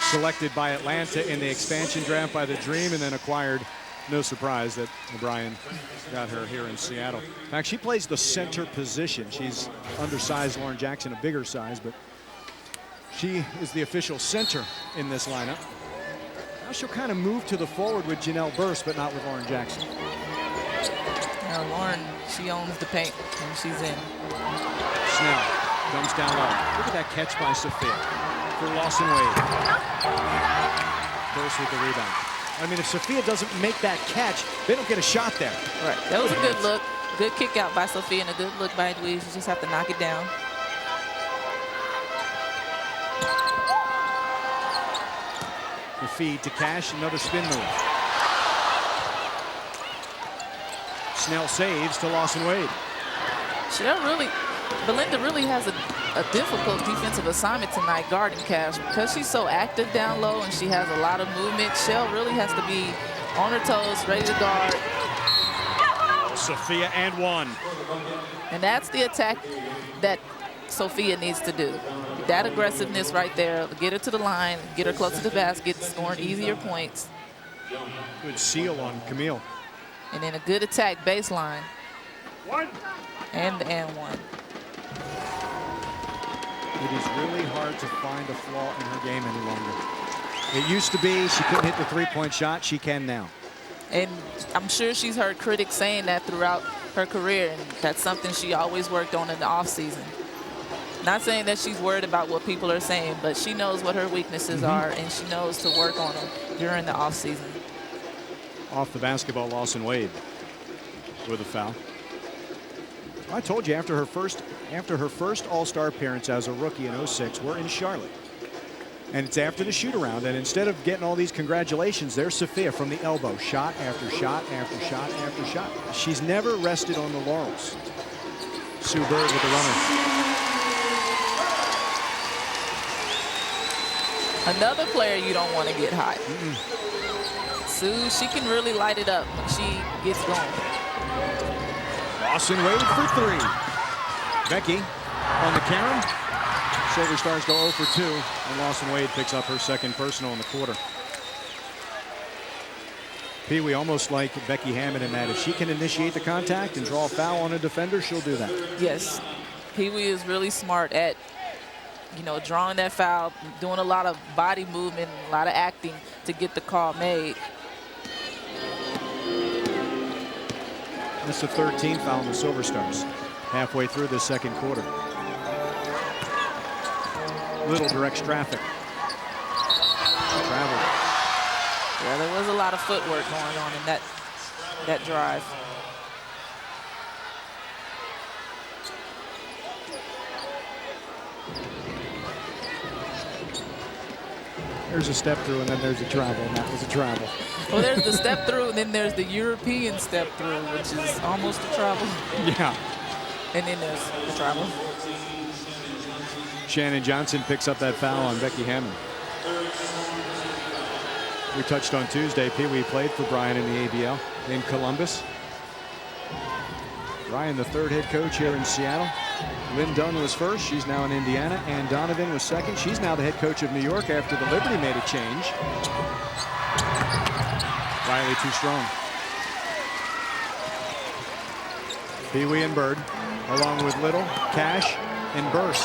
Selected by Atlanta in the expansion draft by the Dream, and then acquired. No surprise that O'Brien got her here in Seattle. In fact, she plays the center position. She's undersized Lauren Jackson, a bigger size, but she is the official center in this lineup. Now she'll kind of move to the forward with Janelle Burst, but not with Lauren Jackson. Now Lauren, she owns the paint when she's in. Snell comes down low. Look at that catch by Sophia for Lawson Wade. Burst with the rebound. I mean, if Sophia doesn't make that catch, they don't get a shot there. Right. That was a good look. Good kick out by Sophia and a good look by Louise. You just have to knock it down. The feed to Cash, another spin move. Snell saves to Lawson Wade. Belinda really has a difficult defensive assignment tonight guarding Cash because she's so active down low and she has a lot of movement. Shell really has to be on her toes, ready to guard. Sophia and 1. And that's the attack that Sophia needs to do. That aggressiveness right there, get her to the line, get her close to the basket, scoring easier points. Good seal on Camille. And then a good attack baseline. 1. And 1. It is really hard to find a flaw in her game any longer. It used to be she couldn't hit the 3-point shot. She can now. And I'm sure she's heard critics saying that throughout her career, and that's something she always worked on in the offseason. Not saying that she's worried about what people are saying, but she knows what her weaknesses are, and she knows to work on them during the offseason. Off the basketball, Lawson Wade with a foul. I told you after her first All-Star appearance as a rookie in '06, we're in Charlotte. And it's after the shoot-around, and instead of getting all these congratulations, there's Sophia from the elbow. Shot after shot after shot after shot. She's never rested on the laurels. Sue Bird with the runner. Another player you don't want to get hot. Sue, she can really light it up when she gets going. Lawson Wade for 3. Becky on the carom. Silver Stars go 0 for 2, and Lawson Wade picks up her second personal in the quarter. Pee Wee almost like Becky Hammond in that if she can initiate the contact and draw a foul on a defender, she'll do that. Yes, Pee Wee is really smart at, drawing that foul, doing a lot of body movement, a lot of acting to get the call made. That's the 13th foul on the Silver Stars halfway through the second quarter. Little directs traffic. Travel. Yeah, there was a lot of footwork going on in that drive. There's a step through, and then there's a travel, and that was a travel. Well, there's the step through, and then there's the European step through, which is almost a travel. Yeah. And then there's the travel. Shannon Johnson picks up that foul on Becky Hammond. We touched on Tuesday, Pee Wee played for Brian in the ABL in Columbus. Ryan, the third head coach here in Seattle. Lynn Dunn was first. She's now in Indiana. Ann Donovan was second. She's now the head coach of New York after the Liberty made a change. Riley too strong. Pee Wee and Bird, along with Little, Cash, and Burse.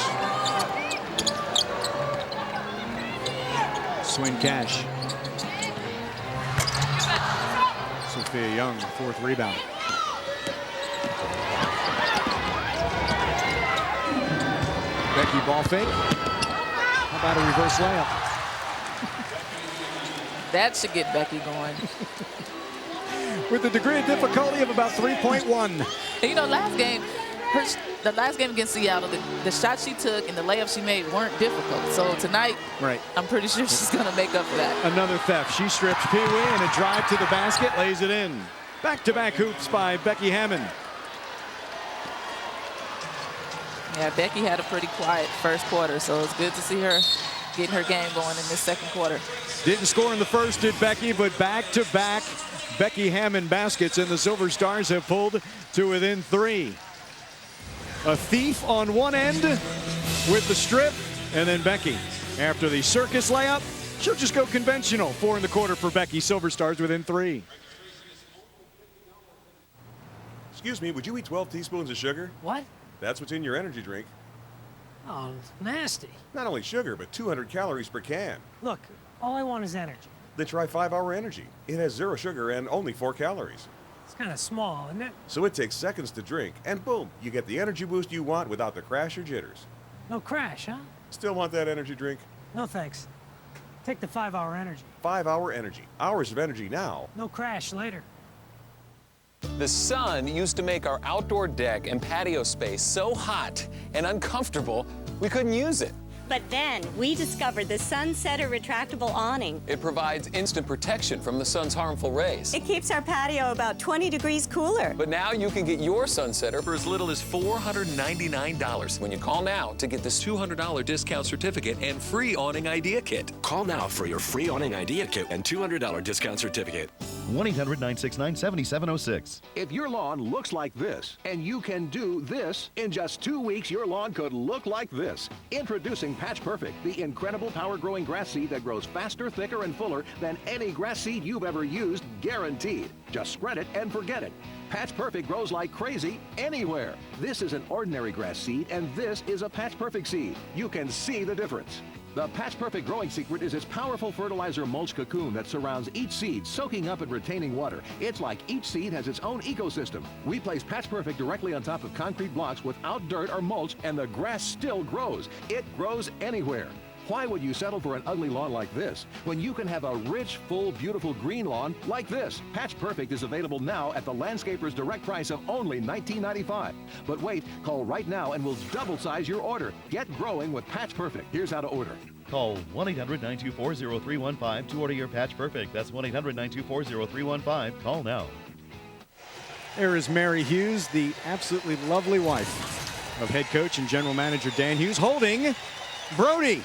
Swing Cash. Sophia Young, fourth rebound. Becky ball fake. How about a reverse layup? That should get Becky going. With a degree of difficulty of about 3.1. You know, last game, the last game against Seattle, the shot she took and the layups she made weren't difficult. So tonight, right, I'm pretty sure she's going to make up for that. Another theft. She strips Pee Wee and a drive to the basket, lays it in. Back-to-back hoops by Becky Hammond. Yeah, Becky had a pretty quiet first quarter, so it's good to see her getting her game going in this second quarter. Didn't score in the first, did Becky, but back-to-back Becky Hammond baskets, and the Silver Stars have pulled to within 3. A thief on one end with the strip, and then Becky. After the circus layup, she'll just go conventional. 4 in the quarter for Becky. Silver Stars within 3. Excuse me, would you eat 12 teaspoons of sugar? What? That's what's in your energy drink. Oh, it's nasty. Not only sugar, but 200 calories per can. Look, all I want is energy. Then try 5-Hour Energy. It has 0 sugar and only 4 calories. It's kind of small, isn't it? So it takes seconds to drink, and boom, you get the energy boost you want without the crash or jitters. No crash, huh? Still want that energy drink? No thanks. Take the 5-Hour Energy. 5-Hour Energy. Hours of energy now. No crash later. The sun used to make our outdoor deck and patio space so hot and uncomfortable, we couldn't use it. But then we discovered the Sunsetter retractable awning. It provides instant protection from the sun's harmful rays. It keeps our patio about 20 degrees cooler. But now you can get your Sunsetter for as little as $499 when you call now to get this $200 discount certificate and free awning idea kit. Call now for your free awning idea kit and $200 discount certificate. 1-800-969-7706. If your lawn looks like this, and you can do this, in just 2 weeks, your lawn could look like this. Introducing Patch Perfect, the incredible power-growing grass seed that grows faster, thicker, and fuller than any grass seed you've ever used, guaranteed. Just spread it and forget it. Patch Perfect grows like crazy anywhere. This is an ordinary grass seed, and this is a Patch Perfect seed. You can see the difference. The Patch Perfect growing secret is its powerful fertilizer mulch cocoon that surrounds each seed, soaking up and retaining water. It's like each seed has its own ecosystem. We place Patch Perfect directly on top of concrete blocks without dirt or mulch, and the grass still grows. It grows anywhere. Why would you settle for an ugly lawn like this when you can have a rich, full, beautiful green lawn like this? Patch Perfect is available now at the landscaper's direct price of only $19.95. But wait, call right now and we'll double size your order. Get growing with Patch Perfect. Here's how to order. Call 1-800-924-0315 to order your Patch Perfect. That's 1-800-924-0315. Call now. There is Mary Hughes, the absolutely lovely wife of head coach and general manager Dan Hughes, holding Brody.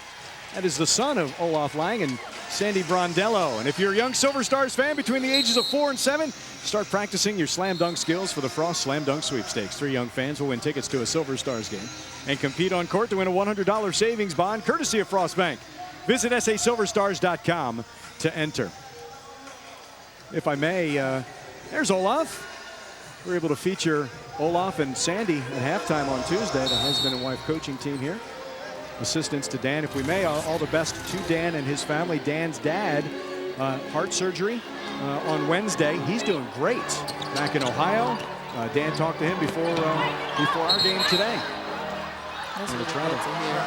That is the son of Olaf Lang and Sandy Brondello. And if you're a young Silver Stars fan between the ages of 4 and 7, start practicing your slam dunk skills for the Frost Slam Dunk Sweepstakes. 3 young fans will win tickets to a Silver Stars game and compete on court to win a $100 savings bond courtesy of Frost Bank. Visit sasilverstars.com to enter. If I may, there's Olaf. We're able to feature Olaf and Sandy at halftime on Tuesday, the husband and wife coaching team here. Assistance to Dan, if we may. All the best to Dan and his family. Dan's dad, heart surgery on Wednesday. He's doing great back in Ohio. Dan talked to him before our game today. That's really good to hear.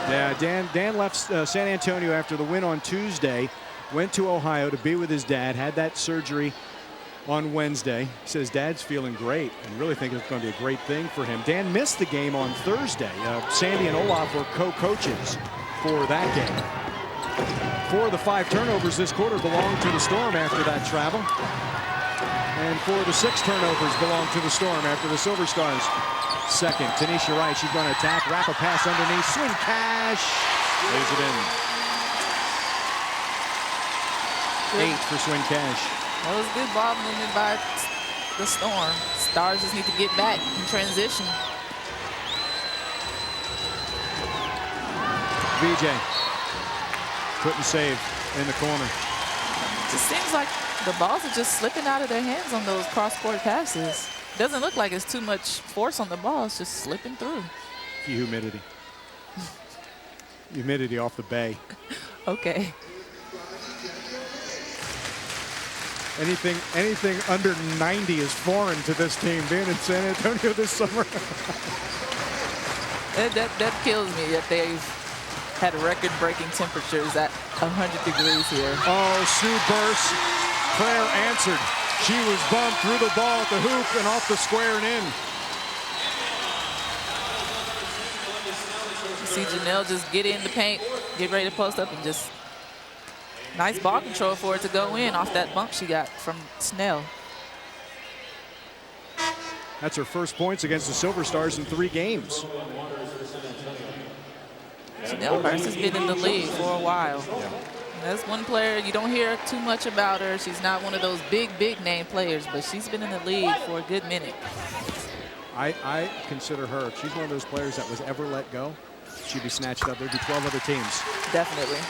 Yeah, Dan left San Antonio after the win on Tuesday, went to Ohio to be with his dad, had that surgery on Wednesday. He says dad's feeling great and really think it's going to be a great thing for him. Dan missed the game on Thursday. Sandy and Olaf were co-coaches for that game. 4 of the 5 turnovers this quarter belong to the Storm after that travel. And 4 of the 6 turnovers belong to the Storm after the Silver Stars. Second, Tanisha Wright, she's going to attack, wrap a pass underneath, swing Cash, lays it in. 8 for Swing Cash. That was good ball movement by the storm. Stars just need to get back in transition. VJ couldn't save in the corner. It just seems like the balls are just slipping out of their hands on those cross-court passes. Doesn't look like it's too much force on the ball. It's just slipping through. Humidity. Humidity off the bay. Okay. Anything under 90 is foreign to this team. Being in San Antonio this summer. that kills me that they've had record-breaking temperatures at 100 degrees here. Oh, Sue Burse. Claire answered. She was bumped, threw the ball at the hoop and off the square and in. You see Janelle just get in the paint, get ready to post up, and just nice ball control for it to go in off that bump she got from Snell. That's her first points against the Silver Stars in 3 games. Janelle Burse has been in the league for a while. That's one player you don't hear too much about her. She's not one of those big name players, but she's been in the league for a good minute. I consider her, if she's one of those players that was ever let go, she'd be snatched up. There'd be 12 other teams. Definitely.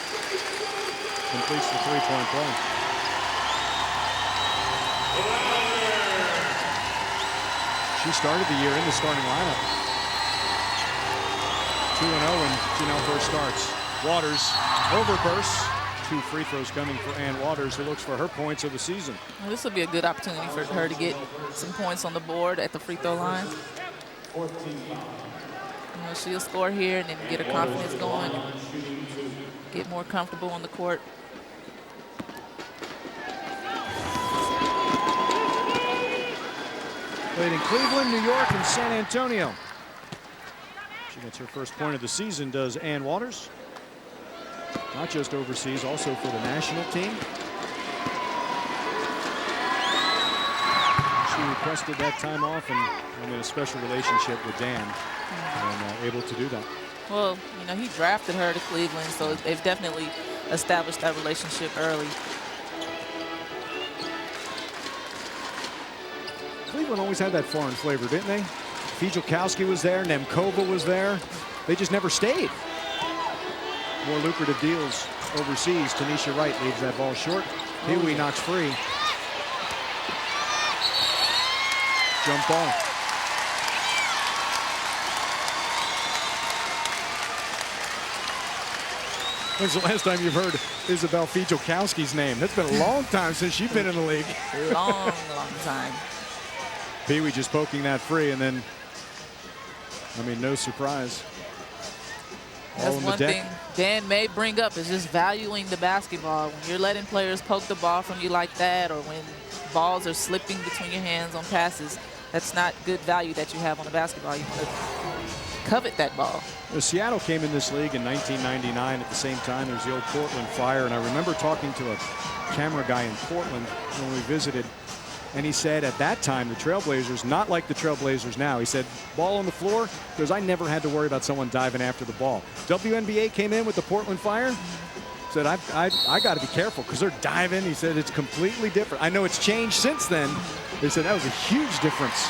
Completes the 3-point play. She started the year in the starting lineup. 2-0 when Janelle first starts. Waters over Burse. 2 free throws coming for Ann Waters, who looks for her points of the season. Well, this will be a good opportunity for her to get some points on the board at the free throw line. You know, she'll score here and then get her confidence going and get more comfortable on the court. Played in Cleveland, New York, and San Antonio. She gets her first point of the season, does Ann Waters. Not just overseas, also for the national team. She requested that time off and I'm in a special relationship with Dan and able to do that. Well, you know, he drafted her to Cleveland, so they've definitely established that relationship early. Cleveland always had that foreign flavor, didn't they? Fijalkowski was there, Nemkova was there. They just never stayed. More lucrative deals overseas. Tanisha Wright leaves that ball short. Pee-wee knocks free. Jump ball. When's the last time you've heard Isabel Fijalkowski's name? That's been a long time since she's been in the league. Long time. Pee-wee just poking that free, and then, I mean, no surprise. That's one thing Dan may bring up is just valuing the basketball. When you're letting players poke the ball from you like that, or when balls are slipping between your hands on passes, that's not good value that you have on the basketball. You want to covet that ball. Seattle came in this league in 1999 at the same time. There's the old Portland Fire, and I remember talking to a camera guy in Portland when we visited, and he said at that time the Trailblazers, not like the Trailblazers now, he said ball on the floor because I never had to worry about someone diving after the ball. WNBA came in with the Portland Fire, said I got to be careful because they're diving. He said it's completely different. I know it's changed since then. They said that was a huge difference.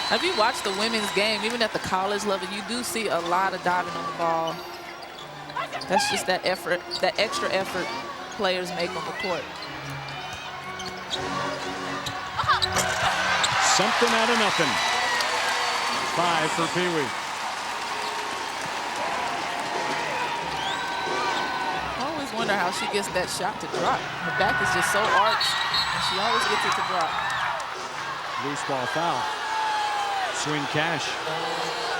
Have you watched the women's game, even at the college level, you do see a lot of diving on the ball. That's just that effort, that extra effort players make on the court. Something out of nothing. 5 for Pee-wee. I always wonder how she gets that shot to drop. Her back is just so arched, and she always gets it to drop. Loose ball foul. Swing Cash,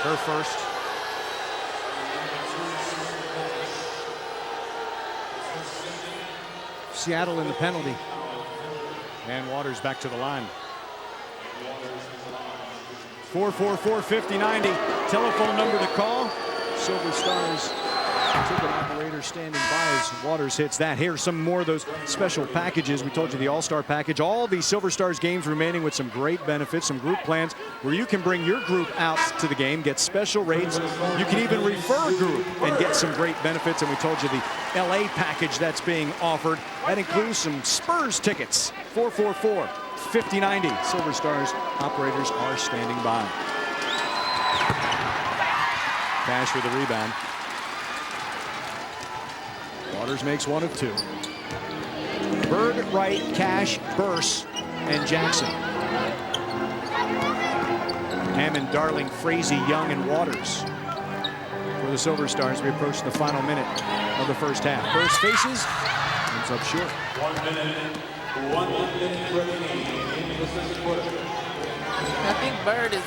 her first. Seattle in the penalty. And Waters back to the line. 444-5090. Telephone number to call. Silver Stars ticket operator standing by as Waters hits that. Here's some more of those special packages. We told you the All-Star package. All the Silver Stars games remaining with some great benefits, some group plans where you can bring your group out to the game, get special rates. You can even refer a group and get some great benefits. And we told you the LA package that's being offered. That includes some Spurs tickets. 444-5090. 50-90. Silver Stars operators are standing by. Cash with the rebound. Waters makes one of two. Bird, Wright, Cash, Burse, and Jackson. Hammond, Darling, Frazee, Young, and Waters. For the Silver Stars, we approach the final minute of the first half. Burse faces, ends up short. 1 minute remaining in the second quarter. I think Bird is,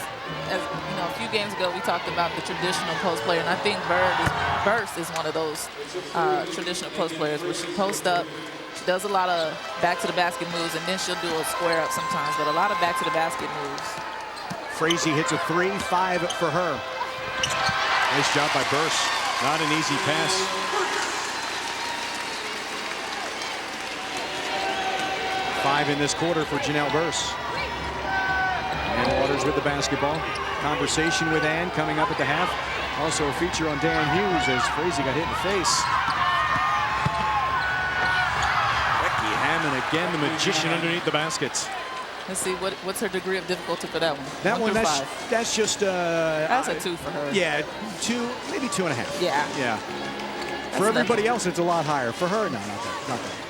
as you know, a few games ago we talked about the traditional post player, and I think Burse is one of those traditional post players where she posts up, she does a lot of back to the basket moves, and then she'll do a square up sometimes, but a lot of back to the basket moves. Frazee hits a 3, 5 for her. Nice job by Burse. Not an easy pass. Five in this quarter for Janelle Burse. And Waters with the basketball. Conversation with Ann coming up at the half. Also a feature on Dan Hughes as Frazee got hit in the face. Becky Hammond again, the magician underneath the baskets. Let's see, what's her degree of difficulty for that one? That one, that's just... that's a 2 for her. Yeah, 2, maybe 2.5. Yeah. Yeah. That's For everybody else, it's a lot higher. For her, no, not that.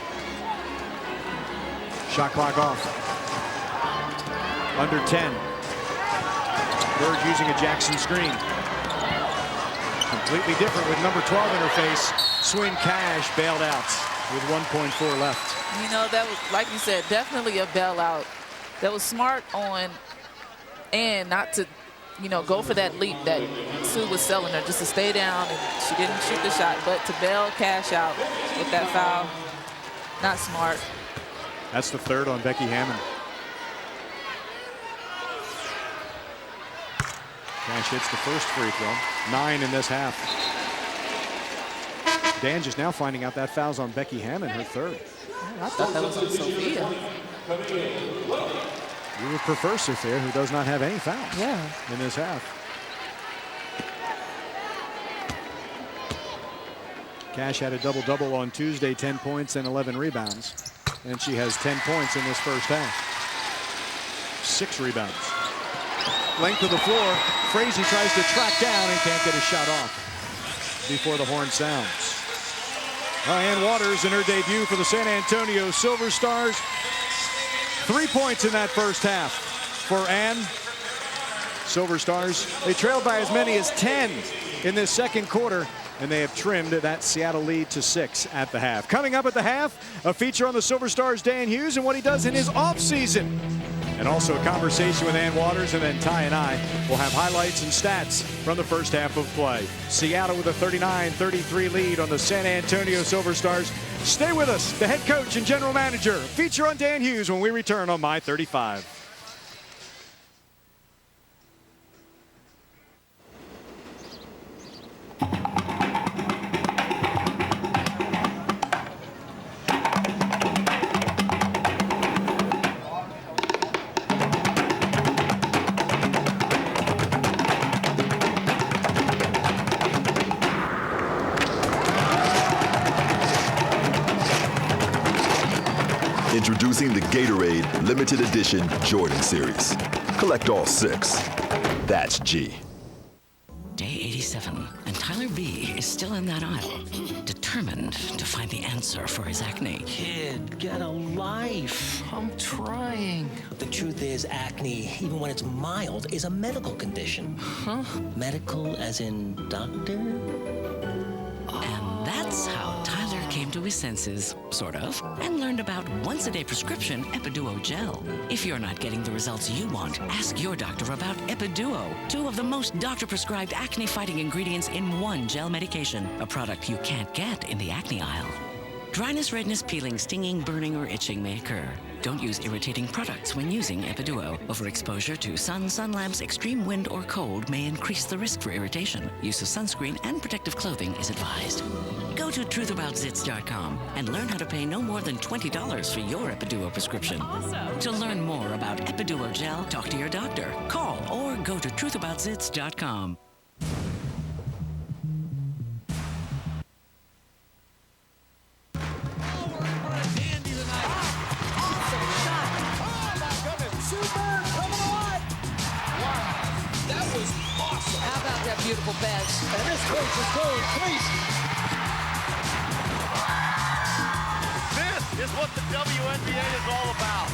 Shot clock off. Under 10. Bird using a Jackson screen. Completely different with number 12 in her face. Swin Cash bailed out with 1.4 left. You know, that was, like you said, definitely a bailout. That was smart on Ann not to, you know, go for that leap that Sue was selling her, just to stay down, and she didn't shoot the shot, but to bail Cash out with that foul, not smart. That's the third on Becky Hammond. Cash hits the first free throw. 9 in this half. Dan just now finding out that foul's on Becky Hammond, her third. I thought that was on Sophia. You would prefer Sophia, who does not have any fouls in this half. Cash had a double-double on Tuesday, 10 points and 11 rebounds. And she has 10 points in this first half. 6 rebounds. Length of the floor. Frazee tries to track down and can't get a shot off before the horn sounds. Ann Waters in her debut for the San Antonio Silver Stars. 3 points in that first half for Ann. Silver Stars, they trailed by as many as 10 in this second quarter, and they have trimmed that Seattle lead to 6 at the half. Coming up at the half, a feature on the Silver Stars' Dan Hughes and what he does in his offseason. And also a conversation with Ann Waters, and then Ty and I will have highlights and stats from the first half of play. Seattle with a 39-33 lead on the San Antonio Silver Stars. Stay with us, the head coach and general manager. Feature on Dan Hughes when we return on My 35. Introducing the Gatorade Limited Edition Jordan Series. Collect all 6. That's G. Day 87, and Tyler B is still in that aisle, determined to find the answer for his acne. Kid, get a life. I'm trying. The truth is, acne, even when it's mild, is a medical condition. Huh? Medical as in doctor? And that's how Tyler came to his senses, sort of, and learned about once-a-day prescription Epiduo Gel. If you're not getting the results you want, ask your doctor about Epiduo, 2 of the most doctor-prescribed acne-fighting ingredients in one gel medication, a product you can't get in the acne aisle. Dryness, redness, peeling, stinging, burning, or itching may occur. Don't use irritating products when using Epiduo. Overexposure to sun lamps, extreme wind, or cold may increase the risk for irritation. Use of sunscreen and protective clothing is advised. Go to truthaboutzits.com and learn how to pay no more than $20 for your Epiduo prescription. Awesome. To learn more about Epiduo Gel, talk to your doctor, call, or go to truthaboutzits.com. beautiful pass. And this coach is going crazy. This is what the WNBA is all about.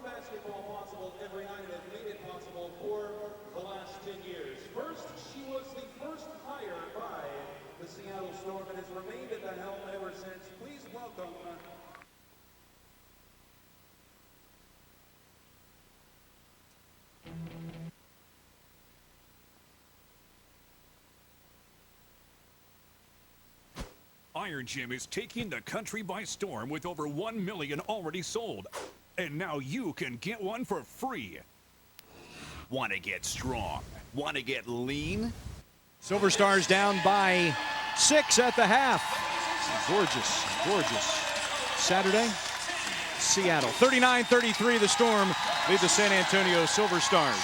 Basketball possible every night and has made it possible for the last 10 years. First, she was the first hire by the Seattle Storm and has remained at the helm ever since. Please welcome Iron Gym is taking the country by storm with over 1 million already sold. And now you can get one for free. Want to get strong? Want to get lean? Silver Stars down by 6 at the half. Gorgeous, gorgeous Saturday. Seattle, 39-33, the Storm lead the San Antonio Silver Stars.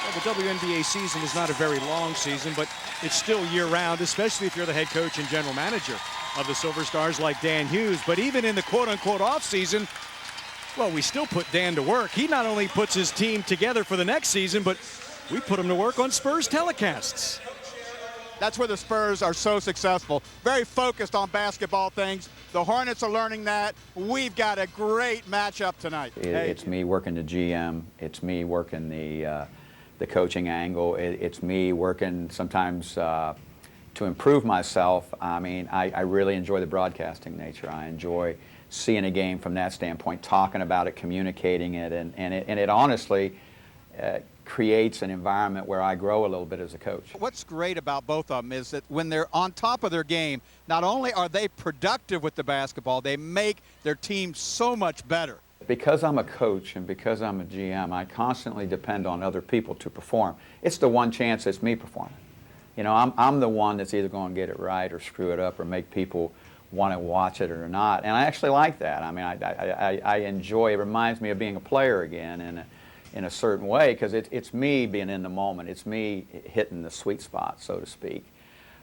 Well, the WNBA season is not a very long season, but it's still year-round, especially if you're the head coach and general manager of the Silver Stars like Dan Hughes. But even in the quote-unquote off-season, well, we still put Dan to work. He not only puts his team together for the next season, but we put him to work on Spurs telecasts. That's where the Spurs are so successful. Very focused on basketball things. The Hornets are learning that. We've got a great matchup tonight. It's me working the GM. It's me working the coaching angle. It's me working sometimes to improve myself. I mean, I really enjoy the broadcasting nature. I enjoy seeing a game from that standpoint, talking about it, communicating it, and it honestly creates an environment where I grow a little bit as a coach. What's great about both of them is that when they're on top of their game, not only are they productive with the basketball, they make their team so much better. Because I'm a coach and because I'm a GM, I constantly depend on other people to perform. It's the one chance it's me performing. You know, I'm the one that's either going to get it right or screw it up or make people want to watch it or not. And I actually like that. I mean, I enjoy it. It reminds me of being a player again in a certain way, because it's me being in the moment. It's me hitting the sweet spot, so to speak.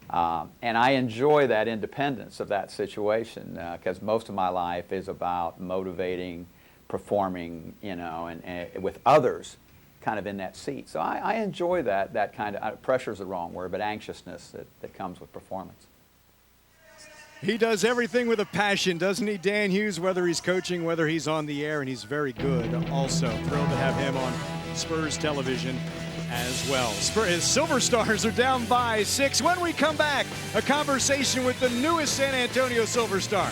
And I enjoy that independence of that situation, because most of my life is about motivating, performing, you know, and with others kind of in that seat. So I enjoy that kind of, pressure is the wrong word, but anxiousness that comes with performance. He does everything with a passion, doesn't he, Dan Hughes, whether he's coaching, whether he's on the air, and he's very good also. Thrilled to have him on Spurs television as well. Silver Stars are down by 6. When we come back, a conversation with the newest San Antonio Silver Star.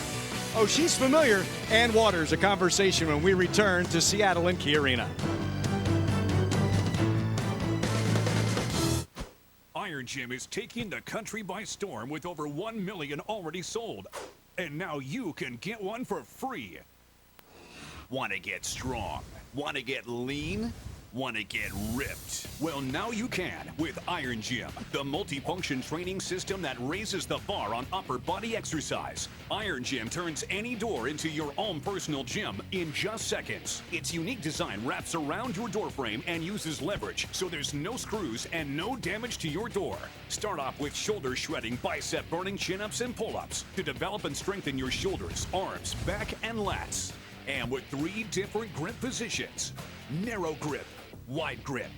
Oh, she's familiar. Ann Waters, a conversation when we return to Seattle and Key Arena. Iron Gym is taking the country by storm with over 1 million already sold. And now you can get one for free. Want to get strong? Want to get lean? Want to get ripped? Well, now you can with Iron Gym, the multifunction training system that raises the bar on upper body exercise. Iron Gym turns any door into your own personal gym in just seconds. Its unique design wraps around your door frame and uses leverage, so there's no screws and no damage to your door. Start off with shoulder shredding, bicep burning chin-ups and pull-ups to develop and strengthen your shoulders, arms, back, and lats. And with 3 different grip positions: narrow grip, wide grip,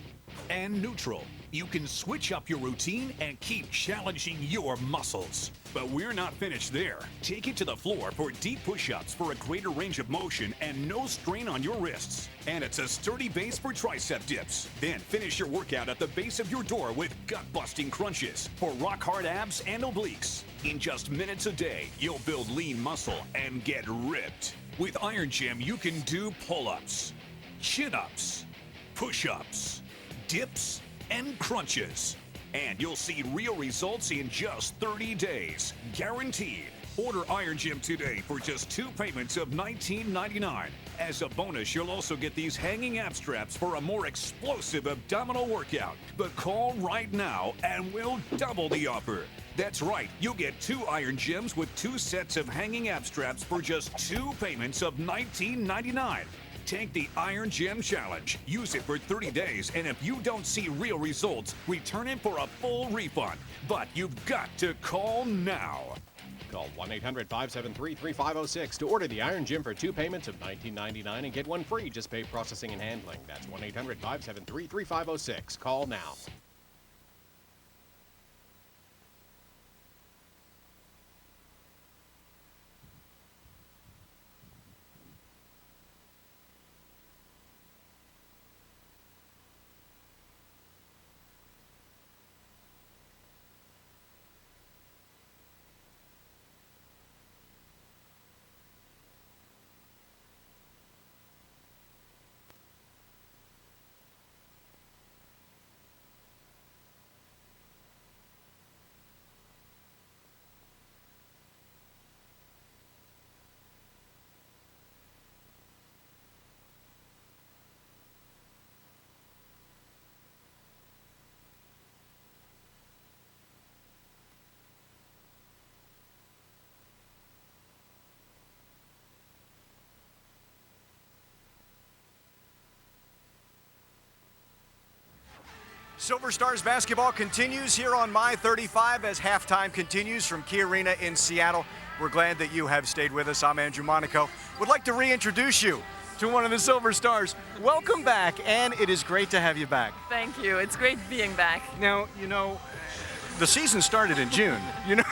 and neutral. You can switch up your routine and keep challenging your muscles. But we're not finished there. Take it to the floor for deep push-ups for a greater range of motion and no strain on your wrists. And it's a sturdy base for tricep dips. Then finish your workout at the base of your door with gut-busting crunches for rock-hard abs and obliques. In just minutes a day, you'll build lean muscle and get ripped. With Iron Gym, you can do pull-ups, chin-ups, push-ups, dips, and crunches. And you'll see real results in just 30 days, guaranteed. Order Iron Gym today for just 2 payments of $19.99. As a bonus, you'll also get these hanging ab straps for a more explosive abdominal workout. But call right now and we'll double the offer. That's right, you'll get 2 Iron Gyms with 2 sets of hanging ab straps for just 2 payments of $19.99. Take the Iron Gym Challenge. Use it for 30 days, and if you don't see real results, return it for a full refund. But you've got to call now. Call 1-800-573-3506 to order the Iron Gym for 2 payments of $19.99 and get one free. Just pay processing and handling. That's 1-800-573-3506. Call now. Silver Stars basketball continues here on My 35 as halftime continues from Key Arena in Seattle. We're glad that you have stayed with us. I'm Andrew Monaco. Would like to reintroduce you to one of the Silver Stars. Welcome back, and it is great to have you back. Thank you. It's great being back. Now, you know, the season started in June. You know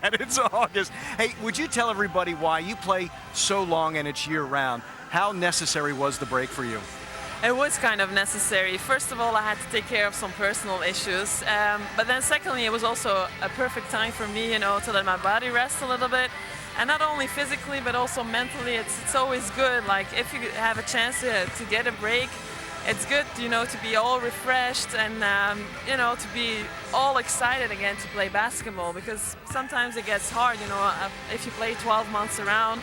that it's August. Hey, would you tell everybody why you play so long and it's year-round? How necessary was the break for you? It was kind of necessary. First of all, I had to take care of some personal issues. But then secondly, it was also a perfect time for me, to let my body rest a little bit. And not only physically, but also mentally. It's always good. Like, if you have a chance to get a break, it's good, to be all refreshed and, to be all excited again to play basketball. Because sometimes it gets hard, if you play 12 months around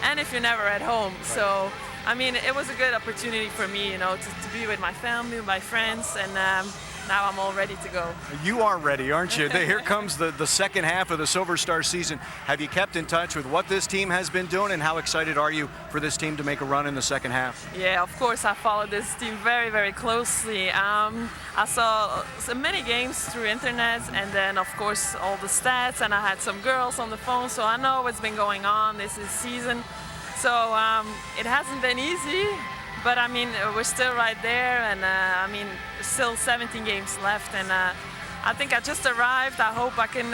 and if you're never at home. Right. So, I mean, it was a good opportunity for me, to be with my family, my friends, and now I'm all ready to go. You are ready, aren't you? Here comes the second half of the Silver Star season. Have you kept in touch with what this team has been doing, and how excited are you for this team to make a run in the second half? Yeah, of course, I followed this team very, very closely. I saw so many games through internet, and then, of course, all the stats, and I had some girls on the phone, so I know what's been going on this season. So it hasn't been easy, but I mean, we're still right there, and I mean, still 17 games left, and I think I just arrived. I hope I can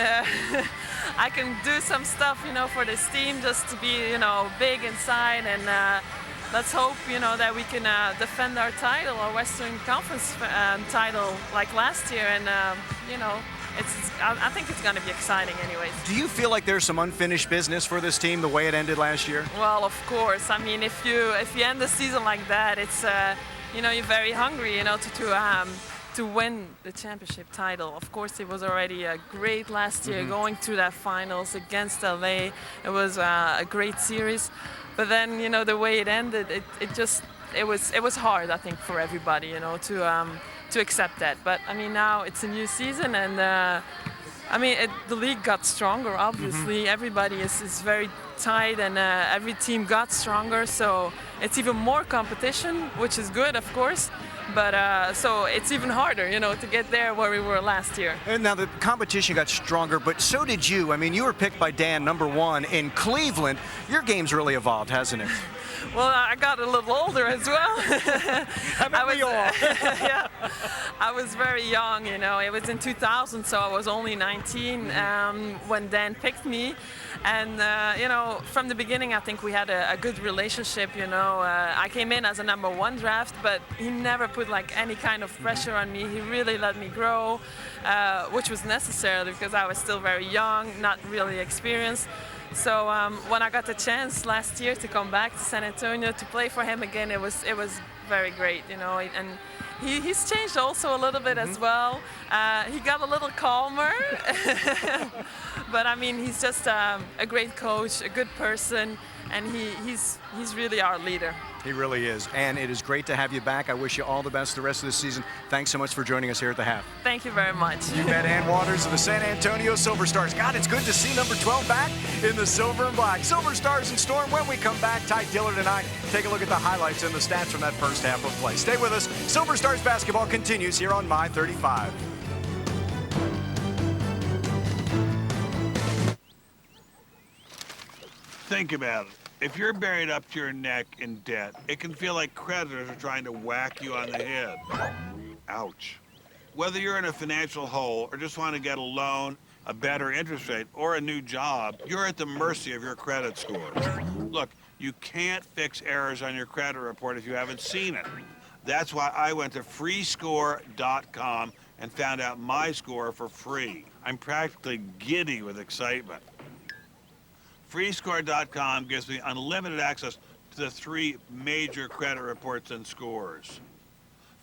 I can do some stuff, for this team, just to be, big inside, and let's hope, that we can defend our title, our Western Conference title, like last year, and I think it's going to be exciting anyways. Do you feel like there's some unfinished business for this team the way it ended last year? Well, of course. I mean, if you end the season like that, it's you're very hungry, to win the championship title. Of course, it was already great last year, going to that finals against LA. It was a great series, but then the way it ended, it was hard, I think, for everybody, to accept that. But I mean, now it's a new season, and I mean, the league got stronger, obviously. Everybody is very tight, and every team got stronger, so it's even more competition, which is good, of course. But so it's even harder, to get there where we were last year. And now the competition got stronger, but so did you. I mean, you were picked by Dan #1 in Cleveland. Your game's really evolved, hasn't it? Well, I got a little older as well. Yeah, I was very young, It was in 2000, so I was only 19 when Dan picked me. And, from the beginning, I think we had a good relationship, I came in as a #1 draft, but he never put any kind of pressure on me. He really let me grow, which was necessary because I was still very young, not really experienced. So when I got the chance last year to come back to San Antonio to play for him again, it was very great, and he's changed also a little bit as well. He got a little calmer, but I mean, he's just a great coach, a good person, and he's really our leader. He really is, and it is great to have you back. I wish you all the best the rest of the season. Thanks so much for joining us here at the half. Thank you very much. You bet. Ann Waters of the San Antonio Silver Stars. God, it's good to see number 12 back in the silver and black. Silver Stars and Storm. When we come back, Ty Dillard and I take a look at the highlights and the stats from that first half of play. Stay with us. Silver Stars basketball continues here on My 35. Think about it. If you're buried up to your neck in debt, it can feel like creditors are trying to whack you on the head. Ouch. Whether you're in a financial hole or just want to get a loan, a better interest rate, or a new job, you're at the mercy of your credit score. Look, you can't fix errors on your credit report if you haven't seen it. That's why I went to freescore.com and found out my score for free. I'm practically giddy with excitement. Freescore.com gives me unlimited access to the 3 major credit reports and scores.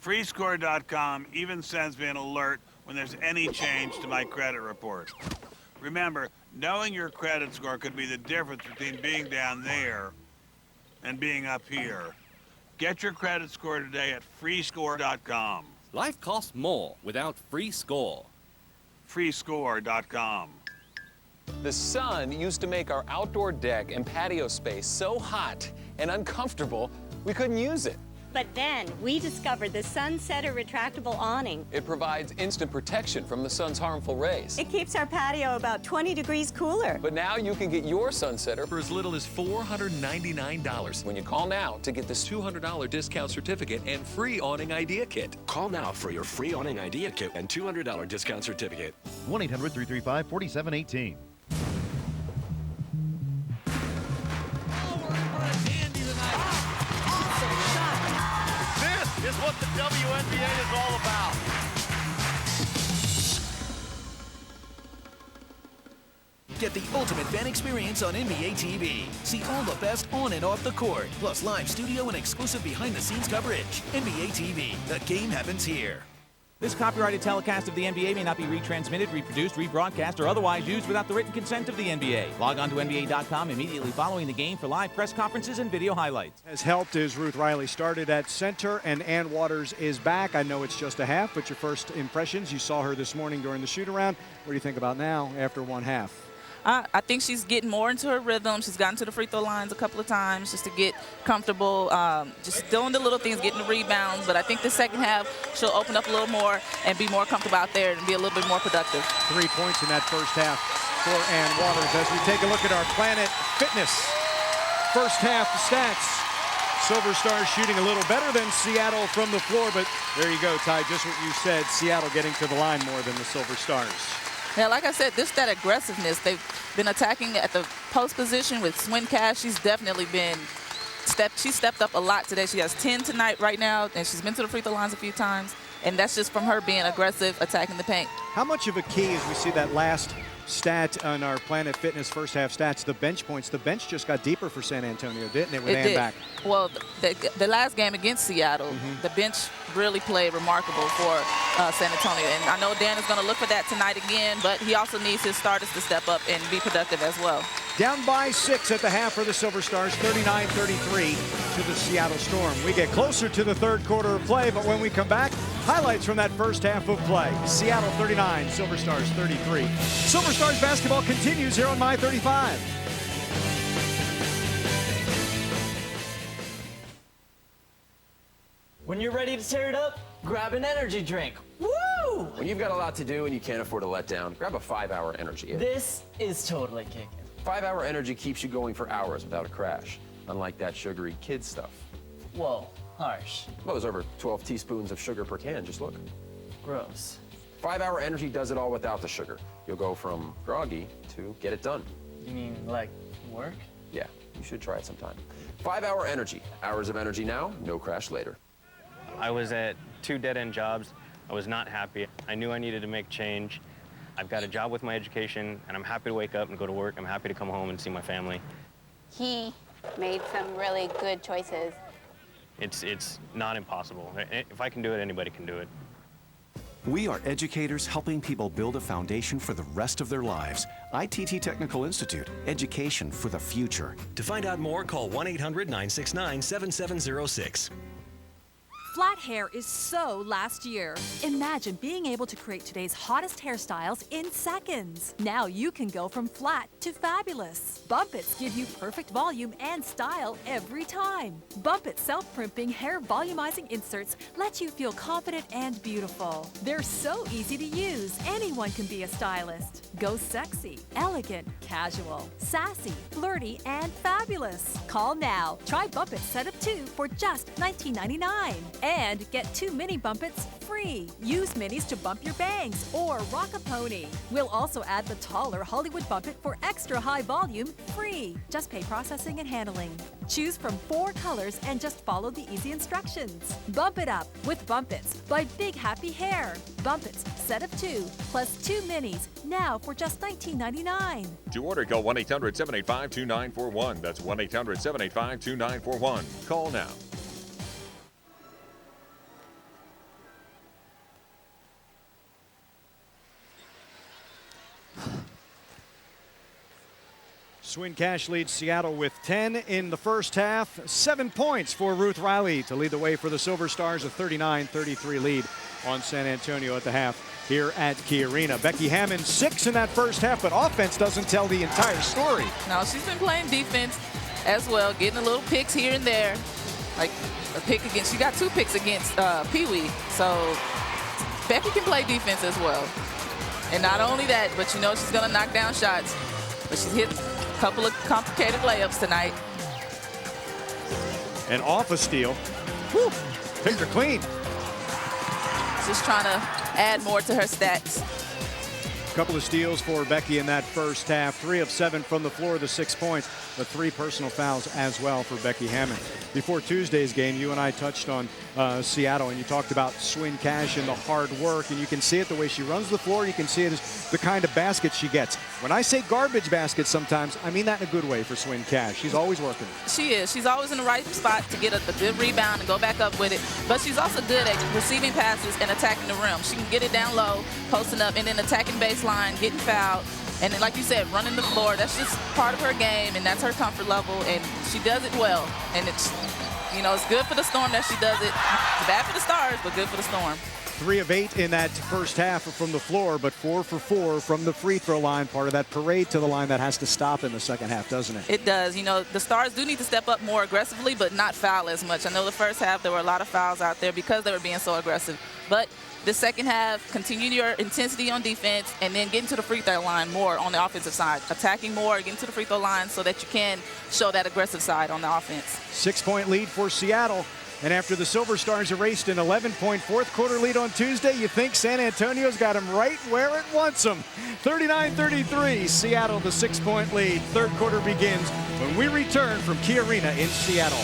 Freescore.com even sends me an alert when there's any change to my credit report. Remember, knowing your credit score could be the difference between being down there and being up here. Get your credit score today at freescore.com. Life costs more without Free Score. Freescore.com. The sun used to make our outdoor deck and patio space so hot and uncomfortable, we couldn't use it. But then we discovered the Sunsetter retractable awning. It provides instant protection from the sun's harmful rays. It keeps our patio about 20 degrees cooler. But now you can get your Sunsetter for as little as $499 when you call now to get this $200 discount certificate and free awning idea kit. Call now for your free awning idea kit and $200 discount certificate. 1-800-335-4718. Is what the WNBA is all about. Get the ultimate fan experience on NBA TV. See all the best on and off the court, plus live studio and exclusive behind-the-scenes coverage. NBA TV, the game happens here. This copyrighted telecast of the NBA may not be retransmitted, reproduced, rebroadcast, or otherwise used without the written consent of the NBA. Log on to NBA.com immediately following the game for live press conferences and video highlights. Has helped is Ruth Riley started at center, and Ann Waters is back. I know it's just a half, but your first impressions, you saw her this morning during the shoot-around. What do you think about now after one half? I think she's getting more into her rhythm. She's gotten to the free throw lines a couple of times just to get comfortable, just doing the little things, getting the rebounds. But I think the second half, she'll open up a little more and be more comfortable out there and be a little bit more productive. 3 points in that first half for Ann Waters. As we take a look at our Planet Fitness first half stats, Silver Stars shooting a little better than Seattle from the floor, but there you go, Ty, just what you said, Seattle getting to the line more than the Silver Stars. Yeah, like I said, this that aggressiveness. They've been attacking at the post position with Swin Cash. She's definitely been she stepped up a lot today. She has 10 tonight right now, and she's been to the free throw lines a few times. And that's just from her being aggressive, attacking the paint. How much of a key, as we see that last stat on our Planet Fitness first half stats, the bench points? The bench just got deeper for San Antonio, didn't it, with Ann back? Well, the last game against Seattle, the bench really played remarkable for San Antonio. And I know Dan is going to look for that tonight again, but he also needs his starters to step up and be productive as well. Down by 6 at the half for the Silver Stars, 39-33 to the Seattle Storm. We get closer to the third quarter of play, but when we come back, highlights from that first half of play. Seattle 39, Silver Stars 33. Silver Stars basketball continues here on My 35. When you're ready to tear it up, grab an energy drink. Woo! When you've got a lot to do and you can't afford to let down, grab a 5-Hour Energy. This is totally kicking. 5-Hour Energy keeps you going for hours without a crash, unlike that sugary kid stuff. Whoa, harsh. Well, there's over 12 teaspoons of sugar per can, just look. Gross. 5-Hour Energy does it all without the sugar. You'll go from groggy to get it done. You mean like work? Yeah, you should try it sometime. 5-Hour Energy. Hours of energy now, no crash later. I was at 2 dead-end jobs. I was not happy. I knew I needed to make change. I've got a job with my education, and I'm happy to wake up and go to work. I'm happy to come home and see my family. He made some really good choices. It's not impossible. If I can do it, anybody can do it. We are educators helping people build a foundation for the rest of their lives. ITT Technical Institute, education for the future. To find out more, call 1-800-969-7706. Flat hair is so last year. Imagine being able to create today's hottest hairstyles in seconds. Now you can go from flat to fabulous. Bump Its give you perfect volume and style every time. Bump Its self-primping hair volumizing inserts let you feel confident and beautiful. They're so easy to use. Anyone can be a stylist. Go sexy, elegant, casual, sassy, flirty, and fabulous. Call now. Try Bump Its Setup 2 for just $19.99. And get 2 mini Bump Its free. Use minis to bump your bangs or rock a pony. We'll also add the taller Hollywood Bump It for extra high volume free. Just pay processing and handling. Choose from 4 colors and just follow the easy instructions. Bump it up with Bump Its by Big Happy Hair. Bump Its set of 2 plus 2 minis now for just $19.99. To order, call 1-800-785-2941. That's 1-800-785-2941. Call now. Swin Cash leads Seattle with 10 in the first half. 7 points for Ruth Riley to lead the way for the Silver Stars, a 39-33 lead on San Antonio at the half here at Key Arena. Becky Hammond 6 in that first half, but offense doesn't tell the entire story. No, she's been playing defense as well, getting a little picks here and there. Like a pick against, she got 2 picks against Pee Wee. So Becky can play defense as well. And not only that, but you know she's going to knock down shots. But she's hit a couple of complicated layups tonight. And off a steal. Whew, picked her clean. Just trying to add more to her stats. A couple of steals for Becky in that first half. 3 of 7 from the floor, the 6 points, but 3 personal fouls as well for Becky Hammond. Before Tuesday's game, you and I touched on Seattle, and you talked about Swin Cash and the hard work, and you can see it the way she runs the floor. You can see it as the kind of basket she gets. When I say garbage baskets sometimes, I mean that in a good way for Swin Cash. She's always working. She is. She's always in the right spot to get a good rebound and go back up with it. But she's also good at receiving passes and attacking the rim. She can get it down low, posting up, and then attacking baseline, getting fouled. And then, like you said, running the floor, that's just part of her game, and that's her comfort level, and she does it well. And it's, you know, it's good for the Storm that she does it. It's bad for the Stars, but good for the Storm. 3 of 8 in that first half from the floor, but 4 for 4 from the free throw line. Part of that parade to the line that has to stop in the second half, doesn't it? It does. You know, the Stars do need to step up more aggressively, but not foul as much. I know the first half there were a lot of fouls out there because they were being so aggressive. But the second half, continue your intensity on defense and then get into the free throw line more on the offensive side. Attacking more, get into the free throw line so that you can show that aggressive side on the offense. 6-point lead for Seattle. And after the Silver Stars erased an 11-point fourth quarter lead on Tuesday, you think San Antonio's got them right where it wants them. 39-33, Seattle the 6-point lead. Third quarter begins when we return from Key Arena in Seattle.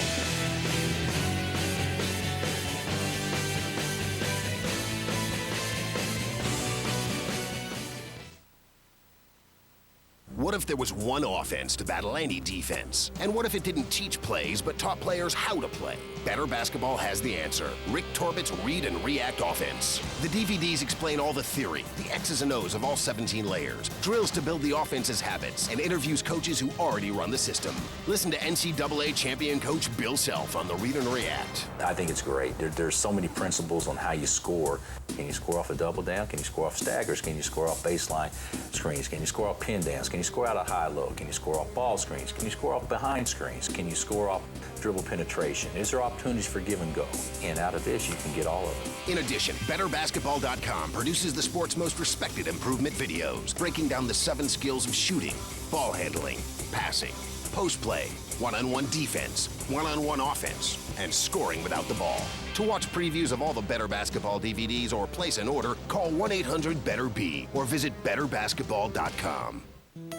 What if there was one offense to battle any defense? And what if it didn't teach plays but taught players how to play? Better Basketball has the answer. Rick Torbett's Read and React Offense. The DVDs explain all the theory, the X's and O's of all 17 layers, drills to build the offense's habits, and interviews coaches who already run the system. Listen to NCAA champion coach Bill Self on the Read and React. I think it's great. There's so many principles on how you score. Can you score off a double down? Can you score off staggers? Can you score off baseline screens? Can you score off pin downs? Can you score out of high-low? Can you score off ball screens? Can you score off behind screens? Can you score off dribble penetration? Is there opportunities for give and go? And out of this, you can get all of it. In addition, BetterBasketball.com produces the sport's most respected improvement videos, breaking down the 7 skills of shooting, ball handling, passing, post play, one-on-one defense, one-on-one offense, and scoring without the ball. To watch previews of all the Better Basketball DVDs or place an order, call 1-800-BETTER-B or visit BetterBasketball.com.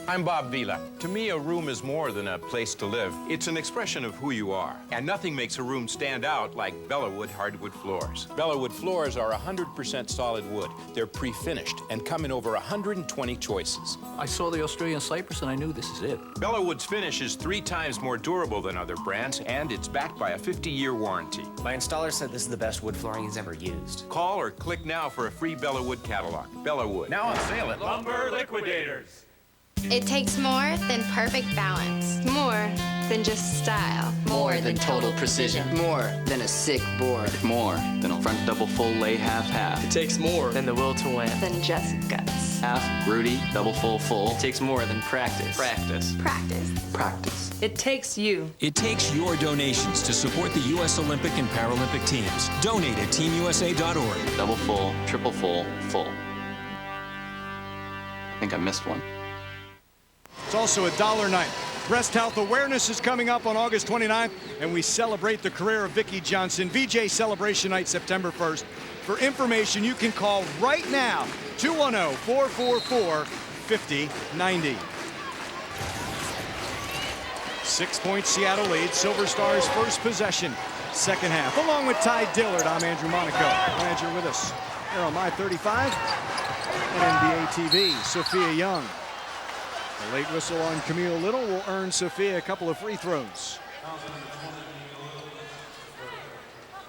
I'm Bob Vila. To me, a room is more than a place to live. It's an expression of who you are. And nothing makes a room stand out like Bellawood hardwood floors. Bellawood floors are 100% solid wood. They're pre-finished and come in over 120 choices. I saw the Australian cypress and I knew this is it. Bellawood's finish is 3 times more durable than other brands, and it's backed by a 50-year warranty. My installer said this is the best wood flooring he's ever used. Call or click now for a free Bellawood catalog. Bellawood. Now on sale at Lumber Liquidators. It takes more than perfect balance. More than just style. More than total precision. More than a sick board. More than a front double full lay half-half. It takes more than the will to win. Than just guts. Half, Rudy, double full, full. It takes more than practice. Practice. Practice. Practice. It takes you. It takes your donations to support the U.S. Olympic and Paralympic teams. Donate at teamusa.org. Double full, triple full, full. I think I missed one. It's also a dollar night. Breast Health Awareness is coming up on August 29th, and we celebrate the career of Vicki Johnson. VJ Celebration Night, September 1st. For information, you can call right now, 210-444-5090. 6-point Seattle lead. Silver Stars first possession, second half. Along with Ty Dillard, I'm Andrew Monaco. Glad you're with us here on My 35 and NBA TV. Sophia Young. The late whistle on Camille Little will earn Sophia a couple of free throws.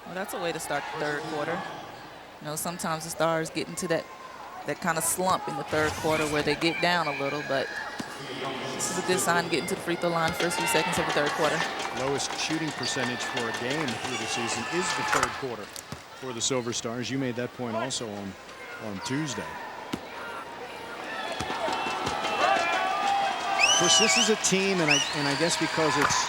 Well, that's a way to start the third quarter. You know, sometimes the Stars get into that kind of slump in the third quarter where they get down a little, but this is a good sign getting to the free throw line first few seconds of the third quarter. Lowest shooting percentage for a game through the season is the third quarter for the Silver Stars. You made that point also on Tuesday. Of course, this is a team, and I guess because it's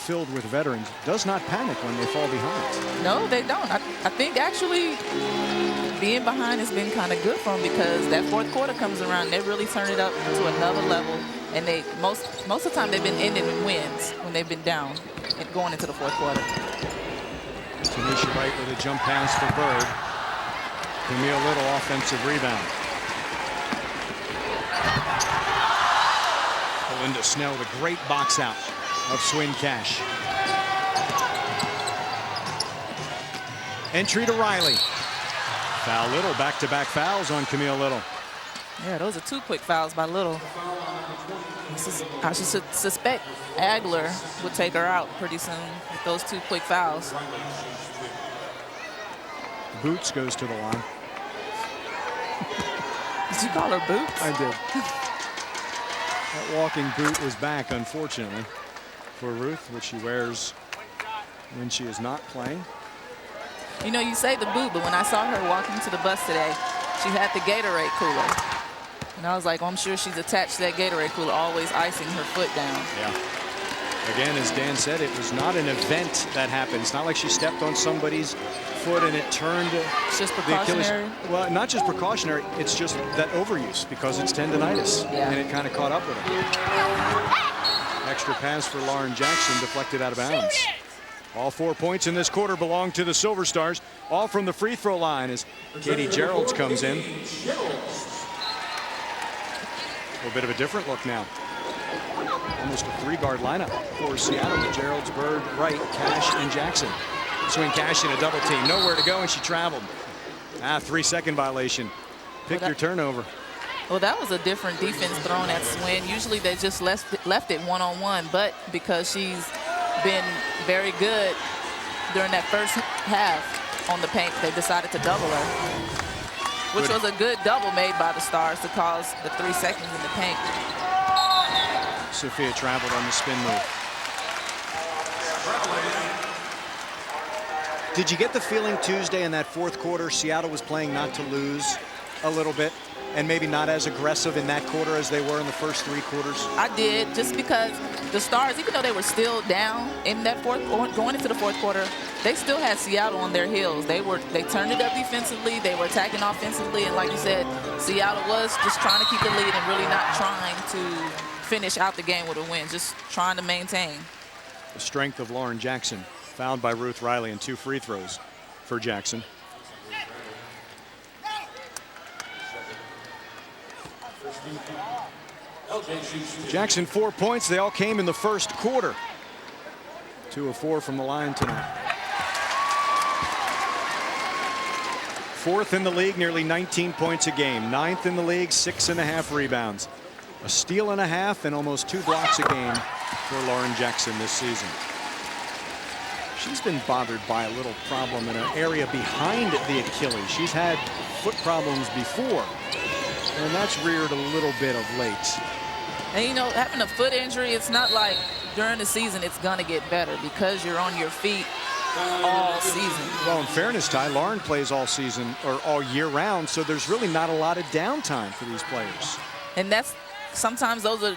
filled with veterans, does not panic when they fall behind. No, they don't. I think actually being behind has been kind of good for them because that fourth quarter comes around, they really turn it up to another level, and they most of the time they've been ending in wins when they've been down and going into the fourth quarter. Tanisha Wright with a jump pass for Bird. Camille Little offensive rebound. Belinda Snell, the great box out of Swin Cash. Entry to Riley. Foul Little, back-to-back fouls on Camille Little. Yeah, those are two quick fouls by Little. I should suspect Agler would take her out pretty soon with those two quick fouls. Boots goes to the line. Did you call her Boots? I did. That walking boot was back, unfortunately, for Ruth, which she wears when she is not playing. You know, you say the boot, but when I saw her walking to the bus today, she had the Gatorade cooler. And I was like, well, I'm sure she's attached to that Gatorade cooler, always icing her foot down. Yeah. Again, as Dan said, it was not an event that happened. It's not like she stepped on somebody's foot and it turned it's just precautionary. Well, not just precautionary, it's just that overuse because it's tendonitis. Yeah. And it kind of caught up with her. Extra pass for Lauren Jackson, deflected out of bounds. All 4 points in this quarter belong to the Silver Stars, all from the free throw line as Katie Geralds comes in. A little bit of a different look now. Almost a three-guard lineup for Seattle with Geralds, Bird, Wright, Cash, and Jackson. Swing Cash in a double team. Nowhere to go, and she traveled. 3-second violation. Pick your turnover. Well, that was a different defense thrown at Swin. Usually they just left it one-on-one, but because she's been very good during that first half on the paint, they decided to double her, which was a good double made by the Stars to cause the 3 seconds in the paint. Sophia traveled on the spin move. Did you get the feeling Tuesday in that fourth quarter Seattle was playing not to lose a little bit and maybe not as aggressive in that quarter as they were in the first three quarters? I did, just because the Stars, even though they were still down in that going into the fourth quarter, they still had Seattle on their heels. They turned it up defensively, they were attacking offensively, and like you said, Seattle was just trying to keep the lead and really not trying to finish out the game with a win, just trying to maintain. The strength of Lauren Jackson, fouled by Ruth Riley, and 2 free throws for Jackson. Jackson 4 points. They all came in the first quarter. 2 of 4 from the line tonight. 4th in the league, nearly 19 points a game. 9th in the league, 6.5 rebounds. A steal and a half and almost 2 blocks a game for Lauren Jackson this season. She's been bothered by a little problem in an area behind the Achilles. She's had foot problems before, and that's reared a little bit of late. And, you know, having a foot injury, it's not like during the season it's going to get better because you're on your feet all season. Well, in fairness, Ty, Lauren plays all season or all year round, so there's really not a lot of downtime for these players. And that's sometimes those are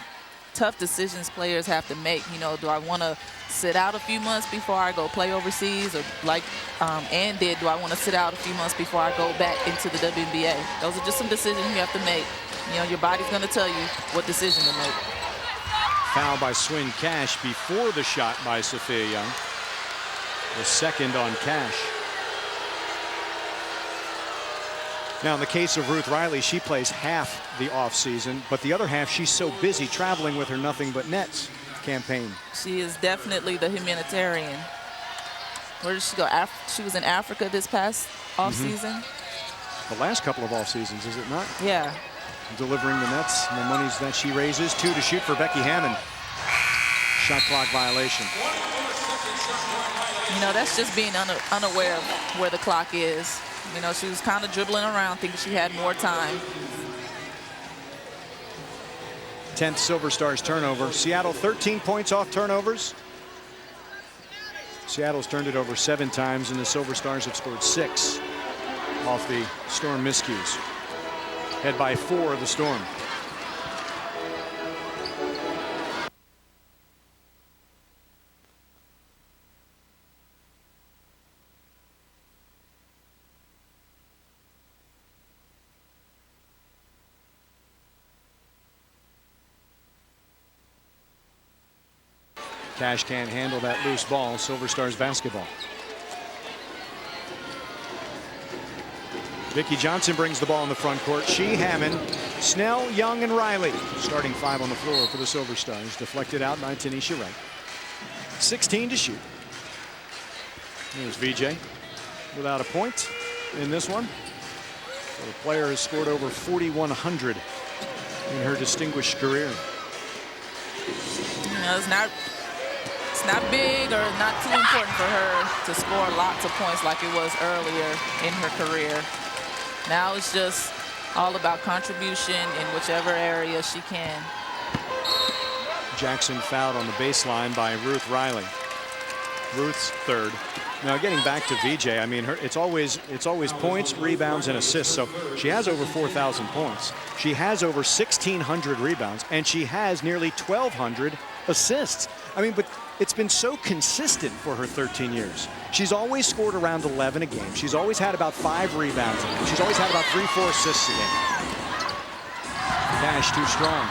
tough decisions players have to make. You know, do I want to sit out a few months before I go play overseas, or like Ann did, do I want to sit out a few months before I go back into the WNBA? Those are just some decisions you have to make. You know, your body's going to tell you what decision to make. Foul by Swin Cash before the shot by Sophia Young. The second on Cash. Now, in the case of Ruth Riley, she plays half the offseason, but the other half, she's so busy traveling with her Nothing But Nets campaign. She is definitely the humanitarian. Where did she go? She was in Africa this past offseason. The last couple of off seasons, is it not? Yeah. Delivering the nets and the monies that she raises. 2 to shoot for Becky Hammond. Shot clock violation. You know, that's just being unaware of where the clock is. You know, she was kind of dribbling around, thinking she had more time. 10th Silver Stars turnover. Seattle 13 points off turnovers. Seattle's turned it over 7 times, and the Silver Stars have scored 6 off the Storm miscues. Head by 4 of the Storm. Cash can't handle that loose ball. Silver Stars basketball. Vicki Johnson brings the ball in the front court. She, Hammond, Snell, Young, and Riley. Starting 5 on the floor for the Silver Stars. Deflected out by Tanisha Wright. 16 to shoot. Here's VJ without a point in this one. So the player has scored over 4,100 in her distinguished career. You know, it's not big or not too important for her to score lots of points like it was earlier in her career. Now it's just all about contribution in whichever area she can. Jackson fouled on the baseline by Ruth Riley. Ruth's third. Now getting back to VJ, I mean, it's always points, rebounds, and assists. So she has over 4,000 points. She has over 1,600 rebounds, and she has nearly 1,200 assists. I mean, but it's been so consistent for her 13 years. She's always scored around 11 a game. She's always had about 5 rebounds a game. She's always had about 3-4 assists a game. Cash too strong.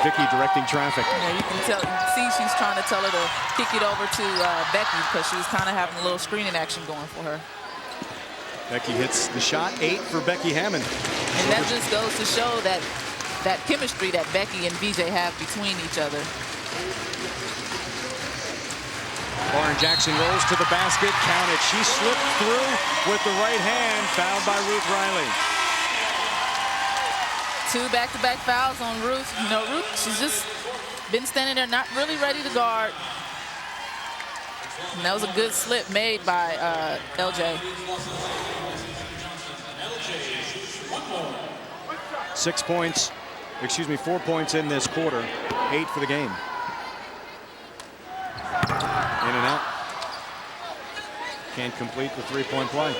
Vicki directing traffic. Yeah, you can see she's trying to tell her to kick it over to Becky because she was kind of having a little screening action going for her. Becky hits the shot. 8 for Becky Hammond. And that just goes to show that chemistry that Becky and VJ have between each other. Lauren Jackson rolls to the basket. Count it. She slipped through with the right hand. Fouled by Ruth Riley. 2 back-to-back fouls on Ruth. You know, Ruth, she's just been standing there not really ready to guard. And that was a good slip made by LJ. 6 points, 4 points in this quarter. 8 for the game. In and out. Can't complete the 3-point play.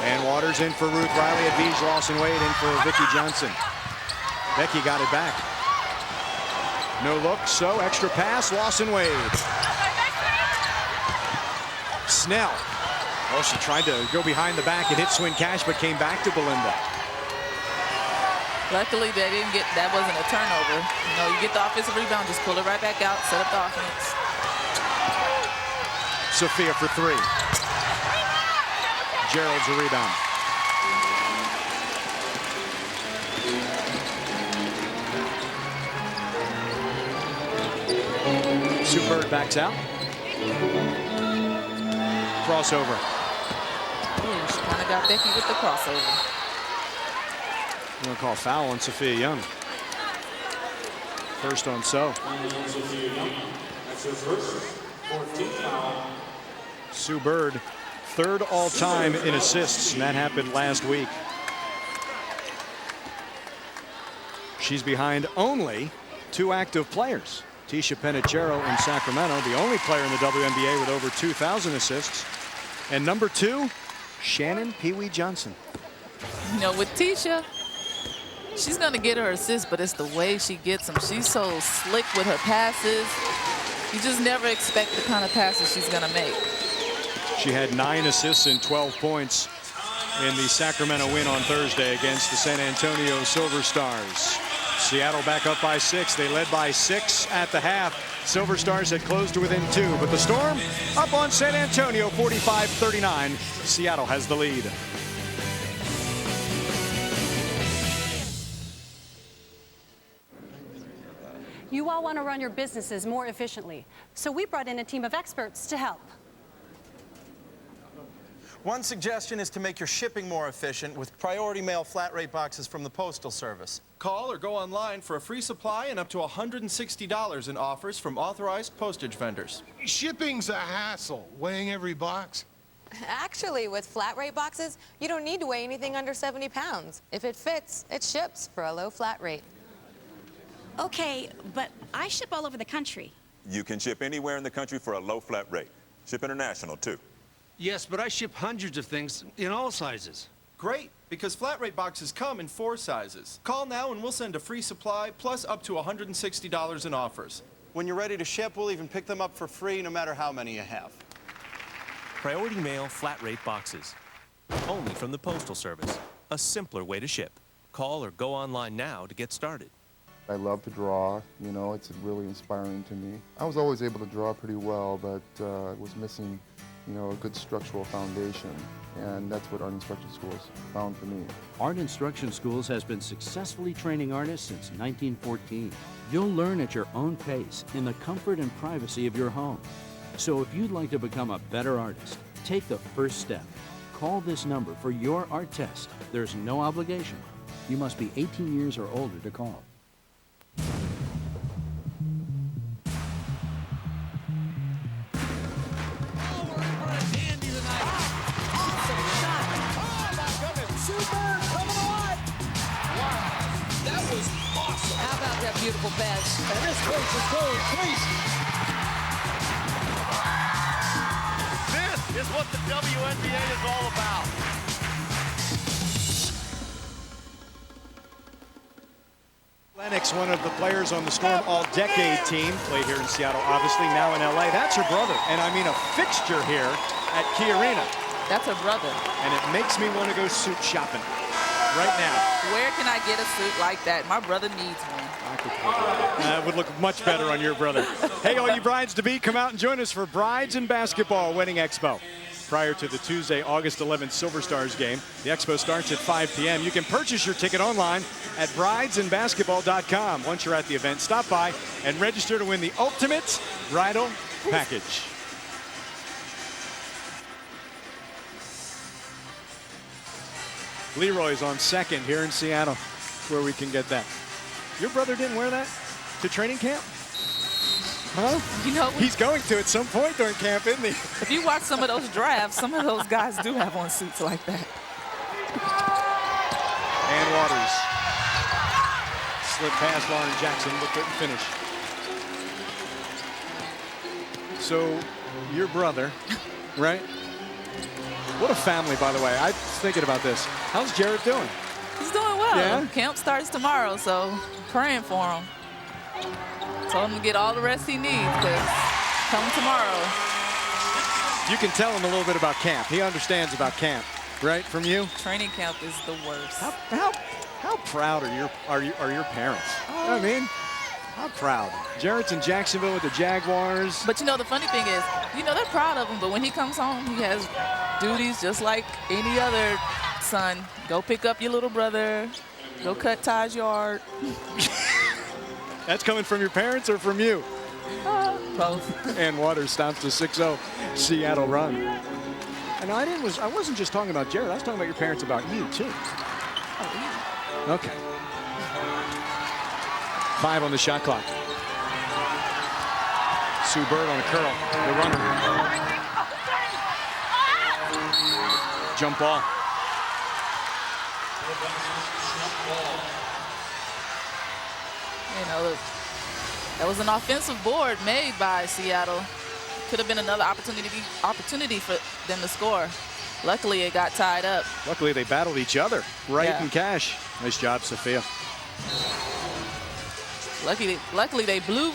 And Waters in for Ruth Riley. Advige Lawson-Wade in for Vicki Johnson. Becky got it back. No look, so extra pass, Lawson-Wade. Snell. Oh, she tried to go behind the back and hit Swin Cash, but came back to Belinda. Luckily, they didn't get, that wasn't a turnover. You know, you get the offensive rebound, just pull it right back out, set up the offense. Sophia for 3. Gerald's a rebound. Sue Bird backs out. Crossover. Ooh, she kind of got Becky with the crossover. I'm going to call foul on Sophia Young. First on So. Sue Bird 3rd all-time in assists, and that happened last week. She's behind only 2 active players. Tisha Penicheiro in Sacramento, the only player in the WNBA with over 2,000 assists. And number 2, Shannon Pee Wee Johnson. You know, with Tisha, she's going to get her assists, but it's the way she gets them. She's so slick with her passes. You just never expect the kind of passes she's going to make. She had 9 assists and 12 points in the Sacramento win on Thursday against the San Antonio Silver Stars. Seattle back up by 6. They led by 6 at the half. Silver Stars had closed to within 2, but the Storm up on San Antonio 45-39. Seattle has the lead. You all want to run your businesses more efficiently, so we brought in a team of experts to help. One suggestion is to make your shipping more efficient with priority mail flat rate boxes from the Postal Service. Call or go online for a free supply and up to $160 in offers from authorized postage vendors. Shipping's a hassle, weighing every box. Actually, with flat rate boxes, you don't need to weigh anything under 70 pounds. If it fits, it ships for a low flat rate. Okay, but I ship all over the country. You can ship anywhere in the country for a low flat rate. Ship international, too. Yes, but I ship hundreds of things in all sizes. Great, because flat rate boxes come in 4 sizes. Call now and we'll send a free supply plus up to $160 in offers. When you're ready to ship, we'll even pick them up for free no matter how many you have. Priority mail flat rate boxes. Only from the Postal Service. A simpler way to ship. Call or go online now to get started. I love to draw, you know, it's really inspiring to me. I was always able to draw pretty well, but I was missing, you know, a good structural foundation, and that's what Art Instruction Schools found for me. Art Instruction Schools has been successfully training artists since 1914. You'll learn at your own pace in the comfort and privacy of your home. So if you'd like to become a better artist, take the first step. Call this number for your art test. There's no obligation. You must be 18 years or older to call. How about that beautiful bench? And this coach is going crazy. This is what the WNBA is all about. Lennox, one of the players on the Storm All-Decade team, played here in Seattle, obviously now in LA. That's her brother, and I mean a fixture here at Key Arena. That's her brother. And it makes me want to go suit shopping right now. Where can I get a suit like that? My brother needs one. That would look much better on your brother. Hey, all you brides-to-be, come out and join us for Brides in Basketball Wedding Expo. Prior to the Tuesday, August 11th Silver Stars game, the expo starts at 5 p.m. You can purchase your ticket online at bridesandbasketball.com. Once you're at the event, stop by and register to win the ultimate bridal package. Leroy's on second here in Seattle, where we can get that. Your brother didn't wear that to training camp? Huh? You know, he's going to at some point during camp, isn't he? If you watch some of those drafts, some of those guys do have on suits like that. And Waters. Slip past Lauren Jackson, but couldn't finish. So, your brother, right? What a family, by the way. I was thinking about this. How's Jared doing? He's doing well. Yeah? Camp starts tomorrow, so praying for him. Told him to get all the rest he needs, because come tomorrow. You can tell him a little bit about camp. He understands about camp, right? From you? Training camp is the worst. How proud are your parents? I mean, how proud. Jared's in Jacksonville with the Jaguars. But you know, the funny thing is, you know, they're proud of him, but when he comes home, he has duties just like any other son. Go pick up your little brother. Go cut Ty's yard. That's coming from your parents or from you? Both. And Waters stops the 6-0 Seattle run. And I wasn't just talking about Jared. I was talking about your parents about you, too. Okay. 5 on the shot clock. Sue Bird on a curl. The runner. jump ball. You know, that was an offensive board made by Seattle. Could have been another opportunity for them to score. Luckily, it got tied up. Luckily, they battled each other. Wright Yeah. and Cash. Nice job, Sophia. Luckily, they blew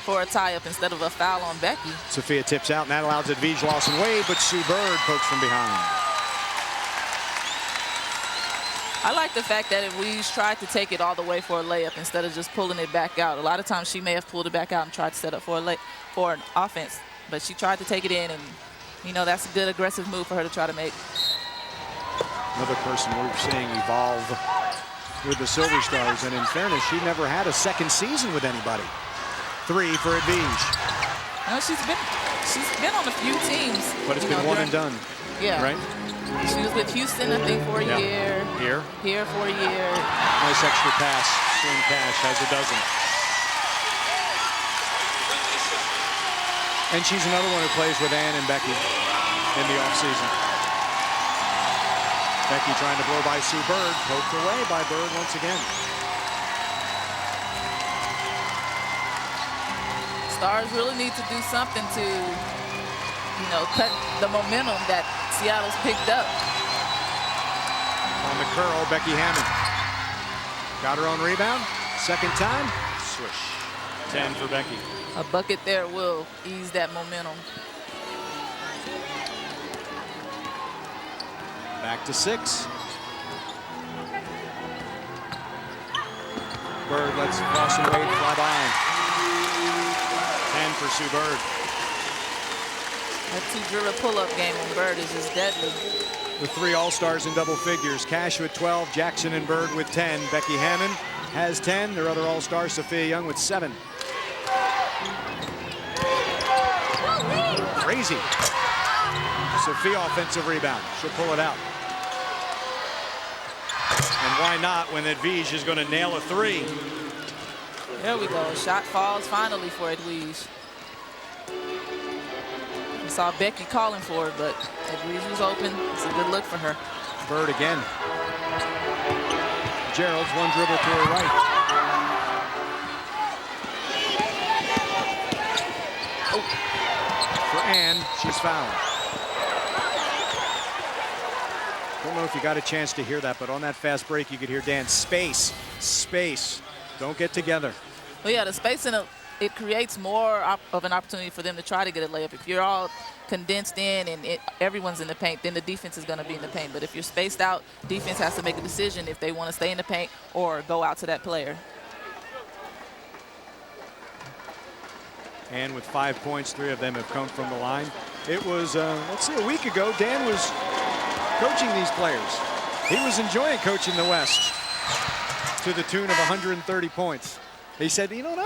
for a tie-up instead of a foul on Becky. Sophia tips out, and that allows Edwige Lawson-Wade, but Sue Bird pokes from behind. I like the fact that Edwige tried to take it all the way for a layup instead of just pulling it back out. A lot of times she may have pulled it back out and tried to set up for an offense, but she tried to take it in, and you know that's a good aggressive move for her to try to make. Another person we're seeing evolve with the Silver Stars, and in fairness, she never had a second season with anybody. 3 for Edwige. No, she's been on a few teams, But it's been one and done. Yeah. Right? She was with Houston, I think, for a year. Here for a year. Nice extra pass. Swing Cash has a dozen. And she's another one who plays with Ann and Becky in the offseason. Becky trying to blow by Sue Bird. Poked away by Bird once again. Stars really need to do something to, you know, cut the momentum that Seattle's picked up. On the curl, Becky Hammond. Got her own rebound. Second time, swish. 10 for Becky. A bucket there will ease that momentum. Back to 6. Bird lets Lawson-Wade fly by. 10 for Sue Bird. That 2-dribble pull-up game on Bird is just deadly. The 3 All-Stars in double figures. Cash with 12, Jackson and Bird with 10. Becky Hammond has 10. Their other All-Star, Sophia Young, with 7. Crazy. Sophia offensive rebound. She'll pull it out. And why not when Edwige is going to nail a 3? There we go. Shot falls finally for Edwige. I saw Becky calling for it, but Edwige was open. It's a good look for her. Bird again. Gerald's one dribble to her right. Oh. For Ann, she's fouled. Don't know if you got a chance to hear that, but on that fast break, you could hear Dan, space, space. Don't get together. Well, yeah, the space it creates more of an opportunity for them to try to get a layup. If you're all condensed in and everyone's in the paint, then the defense is going to be in the paint. But if you're spaced out, defense has to make a decision if they want to stay in the paint or go out to that player. And with 5 points, 3 of them have come from the line. It was, let's see, a week ago, Dan was coaching these players. He was enjoying coaching the West to the tune of 130 points. He said, you know,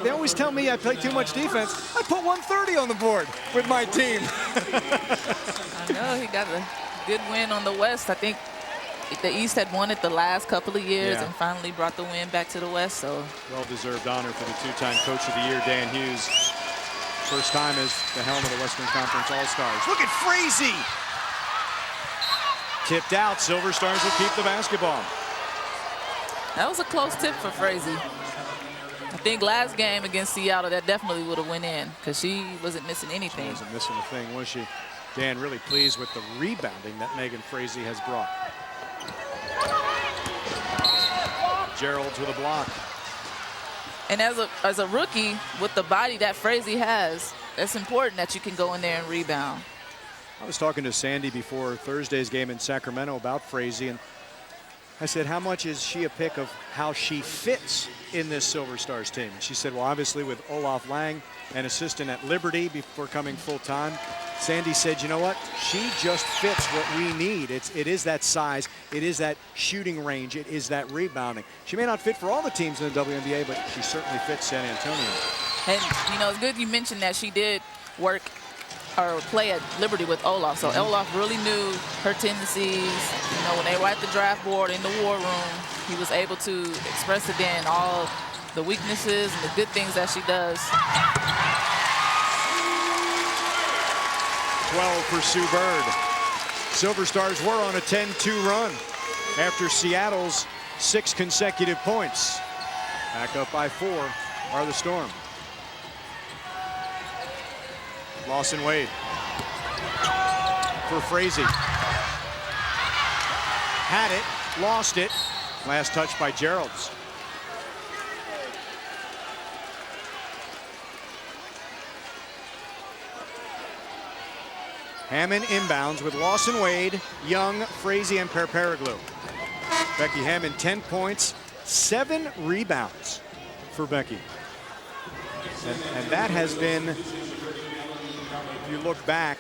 they always tell me I play too much defense. I put 130 on the board with my team. I know, he got a good win on the West. I think the East had won it the last couple of years and finally brought the win back to the West. So well-deserved honor for the 2-time Coach of the Year, Dan Hughes. First time as the helm of the Western Conference All-Stars. Look at Frazee! Tipped out, Silver Stars will keep the basketball. That was a close tip for Frazee. I think last game against Seattle, that definitely would have went in because she wasn't missing anything. She wasn't missing a thing, was she? Dan really pleased with the rebounding that Megan Frazee has brought. Gerald's with a block. And as a rookie with the body that Frazee has, it's important that you can go in there and rebound. I was talking to Sandy before Thursday's game in Sacramento about Frazee, and I said, how much is she a pick of how she fits in this Silver Stars team? And she said, well, obviously with Olaf Lang, an assistant at Liberty before coming full-time, Sandy said, you know what? She just fits what we need. It is that size. It is that shooting range. It is that rebounding. She may not fit for all the teams in the WNBA, but she certainly fits San Antonio. And, you know, it's good you mentioned that she did work or play at Liberty with Olaf. So Olaf really knew her tendencies. You know, when they were at the draft board in the war room, he was able to express to Dan all the weaknesses and the good things that she does. 12 for Sue Bird. Silver Stars were on a 10-2 run after Seattle's 6 consecutive points. Back up by 4 are the Storm. Lawson Wade for Frazee. Had it, lost it. Last touch by Geralds. Hammond inbounds with Lawson Wade, Young, Frazee, and Perperoglu. Becky Hammond, 10 points, 7 rebounds for Becky. And that has been, if you look back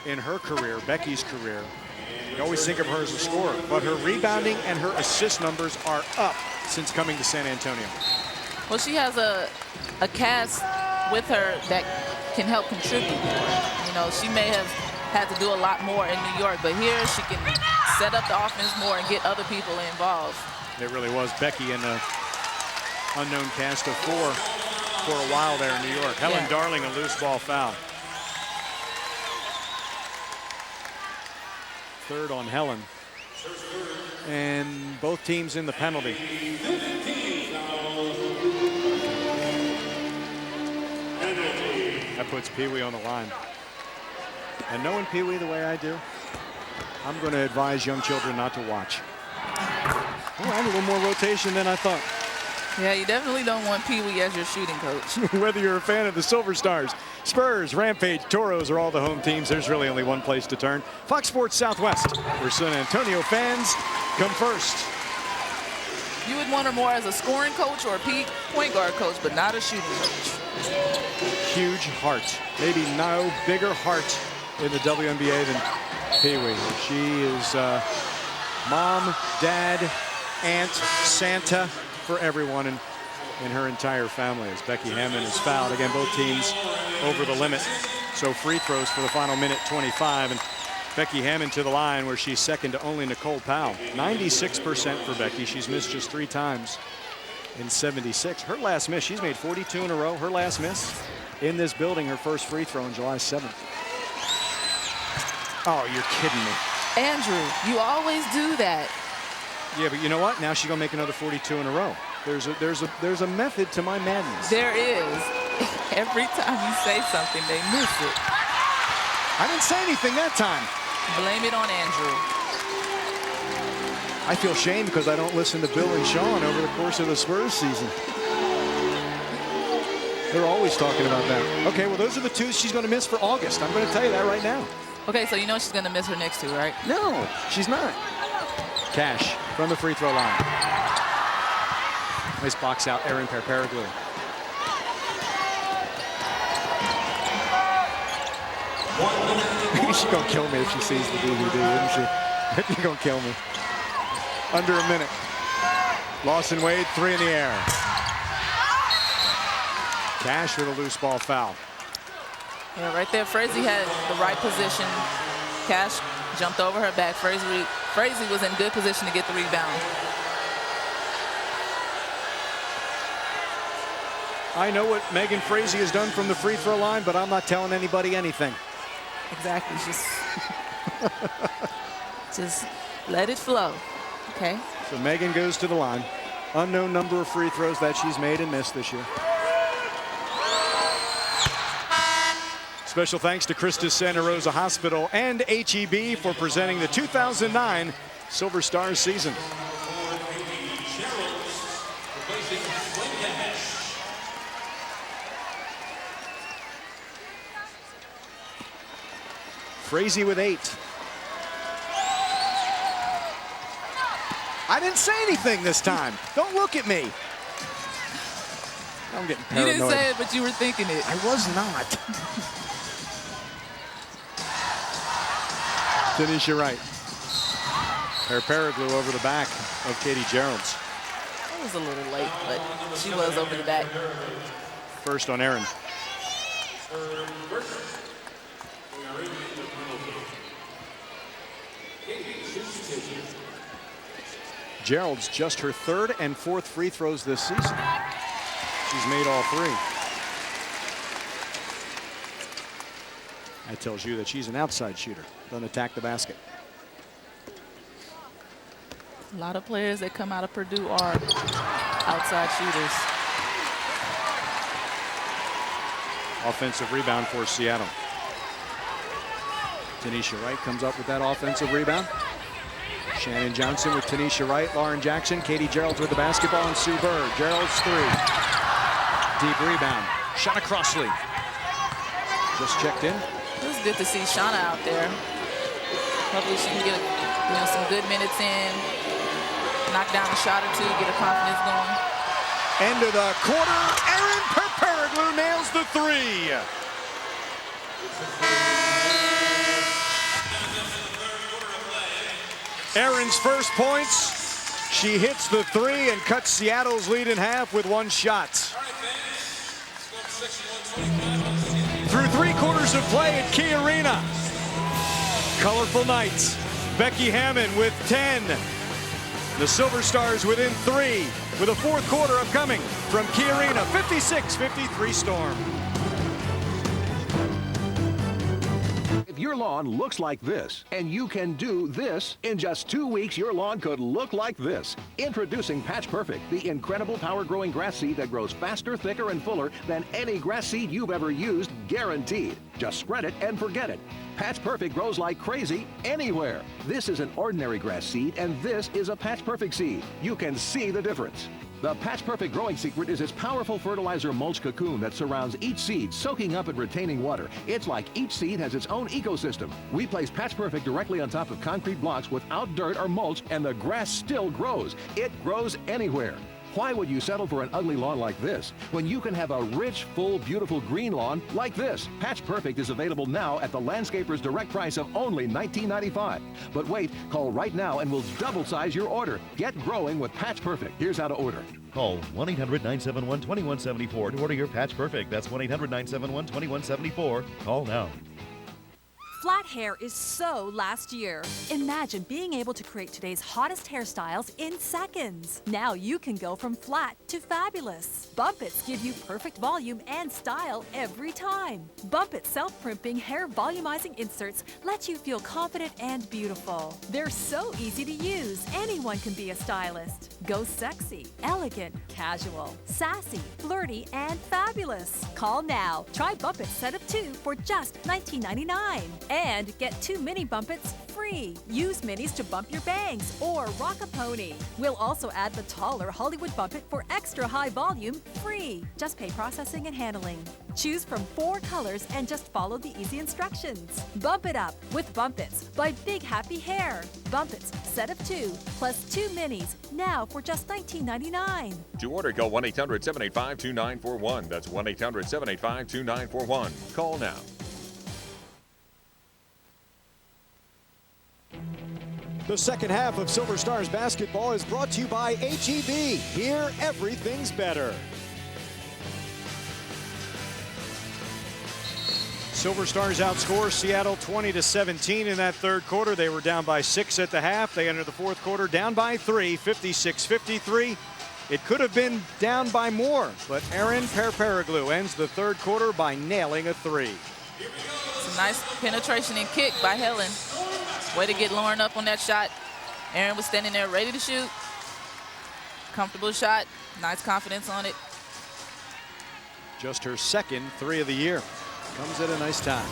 in her career, Becky's career, you always think of her as a scorer, but her rebounding and her assist numbers are up since coming to San Antonio. Well, she has a cast with her that can help contribute more. You know, she may have had to do a lot more in New York, but here she can set up the offense more and get other people involved. It really was Becky and an unknown cast of 4 for a while there in New York. Helen Darling, a loose ball foul. Third on Helen. And both teams in the penalty. That puts Pee Wee on the line. And knowing Pee Wee the way I do, I'm going to advise young children not to watch. Oh, I had a little more rotation than I thought. Yeah, you definitely don't want Pee Wee as your shooting coach. Whether you're a fan of the Silver Stars, Spurs, Rampage, Toros are all the home teams. There's really only one place to turn. Fox Sports Southwest, where San Antonio fans come first. You would want her more as a scoring coach or a point guard coach, but not a shooting coach. Huge heart. Maybe no bigger heart in the WNBA than Pee Wee. She is mom, dad, aunt, Santa for everyone in her entire family, as Becky Hammond is fouled. Again, both teams over the limit. So free throws for the final minute 25. And Becky Hammond to the line, where she's second to only Nicole Powell. 96% for Becky. She's missed just 3 times in 76. Her last miss, she's made 42 in a row. Her last miss in this building, her first free throw on July 7th. Oh, you're kidding me. Andrew, you always do that. Yeah, but you know what? Now she's gonna make another 42 in a row. There's a method to my madness. There is. Every time you say something, they miss it. I didn't say anything that time. Blame it on Andrew. I feel shame because I don't listen to Bill and Sean over the course of the Spurs season. They're always talking about that. Okay, well, those are the 2 she's going to miss for August. I'm going to tell you that right now. Okay, so you know she's going to miss her next 2, right? No, she's not. Cash from the free throw line. Nice box out, Erin Perperoglu. She's going to kill me if she sees the DVD, isn't she? She's going to kill me. Under a minute. Lawson Wade, 3 in the air. Cash with a loose ball foul. Yeah, right there, Frazee had the right position. Cash jumped over her back. Frazee was in good position to get the rebound. I know what Megan Frazee has done from the free throw line, but I'm not telling anybody anything. Exactly. Just let it flow. Okay. So Megan goes to the line. Unknown number of free throws that she's made and missed this year. Special thanks to Christus Santa Rosa Hospital and HEB for presenting the 2009 Silver Stars season. Frazee with 8. I didn't say anything this time. Don't look at me. I'm getting paranoid. You didn't say it, but you were thinking it. I was not. Tanisha Wright. Perperoglu over the back of Katie Geralds. That was a little late, but she was over the back. First on Erin. Gerald's just her 3rd and 4th free throws this season. She's made all 3. That tells you that she's an outside shooter. Doesn't attack the basket. A lot of players that come out of Purdue are outside shooters. Offensive rebound for Seattle. Tanisha Wright comes up with that offensive rebound. Shannon Johnson with Tanisha Wright, Lauren Jackson, Katie Geralds with the basketball, and Sue Bird. Geralds three. Deep rebound. Shot across Lee. Just checked in. It was good to see Shauna out there. Hopefully she can get some good minutes in, knock down a shot or two, get her confidence going. End of the quarter. Erin Perperoglu nails the three. Erin's first points. She hits the three and cuts Seattle's lead in half with one shot. Through 3 quarters of play at Key Arena. Colorful nights. Becky Hammond with 10. The Silver Stars within 3 with a 4th quarter upcoming from Key Arena. 56-53 Storm. If your lawn looks like this, and you can do this, in just 2 weeks, your lawn could look like this. Introducing Patch Perfect, the incredible power-growing grass seed that grows faster, thicker, and fuller than any grass seed you've ever used, guaranteed. Just spread it and forget it. Patch Perfect grows like crazy anywhere. This is an ordinary grass seed, and this is a Patch Perfect seed. You can see the difference. The Patch Perfect growing secret is its powerful fertilizer mulch cocoon that surrounds each seed, soaking up and retaining water. It's like each seed has its own ecosystem. We place Patch Perfect directly on top of concrete blocks without dirt or mulch, and the grass still grows. It grows anywhere. Why would you settle for an ugly lawn like this when you can have a rich, full, beautiful green lawn like this? Patch Perfect is available now at the landscaper's direct price of only $19.95. But wait, call right now and we'll double size your order. Get growing with Patch Perfect. Here's how to order. Call 1-800-971-2174 to order your Patch Perfect. That's 1-800-971-2174. Call now. Flat hair is so last year. Imagine being able to create today's hottest hairstyles in seconds. Now you can go from flat to fabulous. Bump Its give you perfect volume and style every time. Bump Its self-primping hair volumizing inserts let you feel confident and beautiful. They're so easy to use. Anyone can be a stylist. Go sexy, elegant, casual, sassy, flirty, and fabulous. Call now. Try Bump Its set of 2 for just $19.99. And get 2 mini Bump Its free. Use minis to bump your bangs or rock a pony. We'll also add the taller Hollywood Bump It for extra high volume free. Just pay processing and handling. Choose from 4 colors and just follow the easy instructions. Bump it up with Bump Its by Big Happy Hair. Bump Its set of 2 plus 2 minis now for just $19.99. To order, call 1-800-785-2941. That's 1-800-785-2941. Call now. The second half of Silver Stars basketball is brought to you by H-E-B. Here, everything's better. Silver Stars outscore Seattle 20-17 in that third quarter. They were down by 6 at the half. They entered the fourth quarter down by 3, 56-53. It could have been down by more, but Erin Perperoglu ends the third quarter by nailing a 3. Some nice penetration and kick by Helen. Way to get Lauren up on that shot. Erin was standing there ready to shoot. Comfortable shot. Nice confidence on it. Just her second 3 of the year. Comes at a nice time.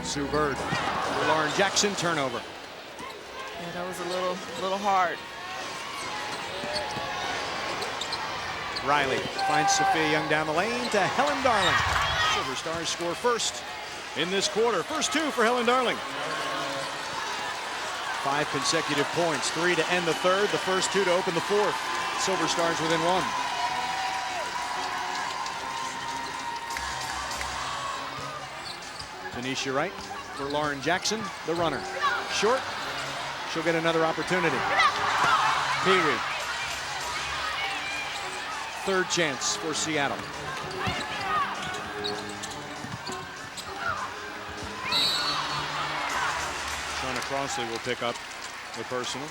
Sue Bird. Lauren Jackson turnover. Yeah, that was a little hard. Riley finds Sophia Young down the lane to Helen Darling. Silver Stars score first in this quarter. First 2 for Helen Darling. 5 consecutive points, 3 to end the third, the first 2 to open the fourth. Silver Stars within 1. Tanisha Wright for Lauren Jackson, the runner. Short, she'll get another opportunity. Peary. Third chance for Seattle. Shauna Crossley will pick up the personal.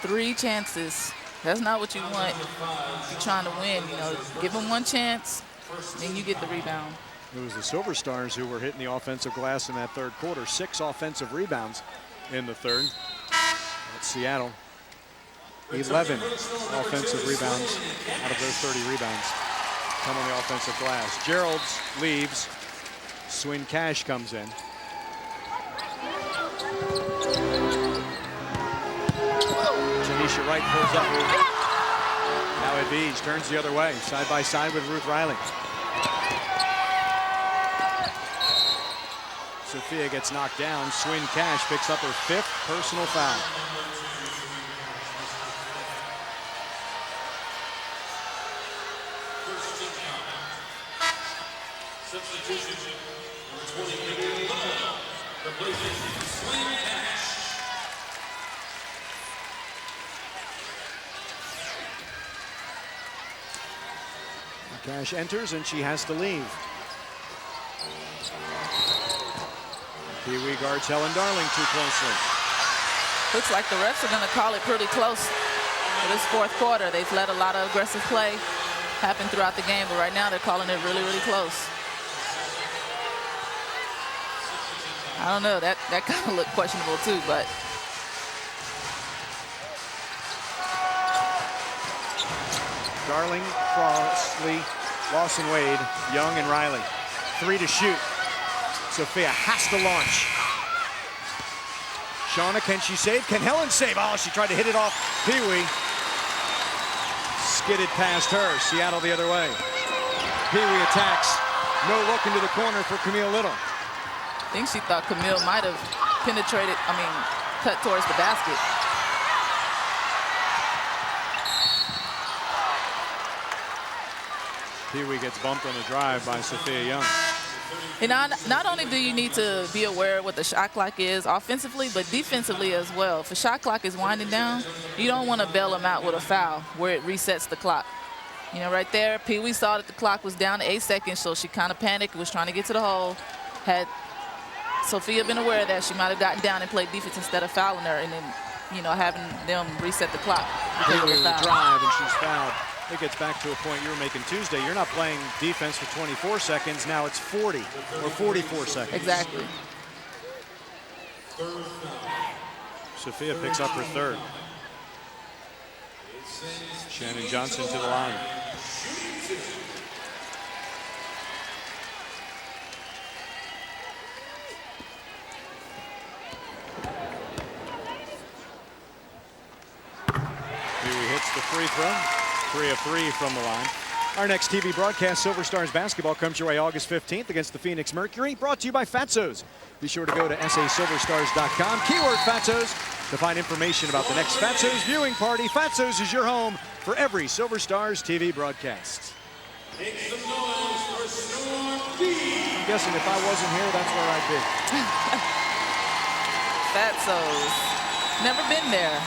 3 chances. That's not what you want if you're trying to win. You know, give them 1 chance, then you get the rebound. It was the Silver Stars who were hitting the offensive glass in that third quarter. 6 offensive rebounds in the third. That's Seattle. 11 offensive rebounds out of those 30 rebounds come on the offensive glass. Gerald's leaves. Swin Cash comes in. Janisha Wright pulls up. Now Edvige turns the other way, side by side with Ruth Riley. Sophia gets knocked down. Swin Cash picks up her 5th personal foul. Substitution, number 28, replacing Swin Cash. Cash enters and she has to leave. Pee Wee guards Helen Darling too closely. Looks like the refs are going to call it pretty close for this fourth quarter. They've let a lot of aggressive play happen throughout the game, but right now they're calling it really, really close. I don't know, that kind of looked questionable too, but. Darling, Crossley, Lawson Wade, Young, and Riley. 3 to shoot. Sophia has to launch. Shauna, can she save? Can Helen save? Oh, she tried to hit it off Pee Wee. Skidded past her. Seattle the other way. Pee Wee attacks. No look into the corner for Camille Little. I think she thought Camille might have penetrated, cut towards the basket. Pee Wee gets bumped on the drive by Sophia Young. And not only do you need to be aware of what the shot clock is offensively, but defensively as well. If the shot clock is winding down, you don't want to bail them out with a foul where it resets the clock. You know, right there, Pee Wee saw that the clock was down to 8 seconds, so she kind of panicked, was trying to get to the hole. Had Sophia been aware of that, she might have gotten down and played defense instead of fouling her, and then, you know, having them reset the clock. Pee Wee with a drive, and she's fouled. It gets back to a point you were making Tuesday. You're not playing defense for 24 seconds. Now it's 40 or 44 seconds. Exactly. Sophia picks up her 3rd. Shannon Johnson to the line. Pee Wee hits the free throw. 3 of 3 from the line. Our next TV broadcast, Silver Stars basketball, comes your way August 15th against the Phoenix Mercury, brought to you by Fatso's. Be sure to go to sasilverstars.com, keyword Fatso's, to find information about the next Fatso's viewing party. Fatso's is your home for every Silver Stars TV broadcast. Make some noise for Storm D. I'm guessing if I wasn't here, that's where I'd be. Fatso's. Never been there.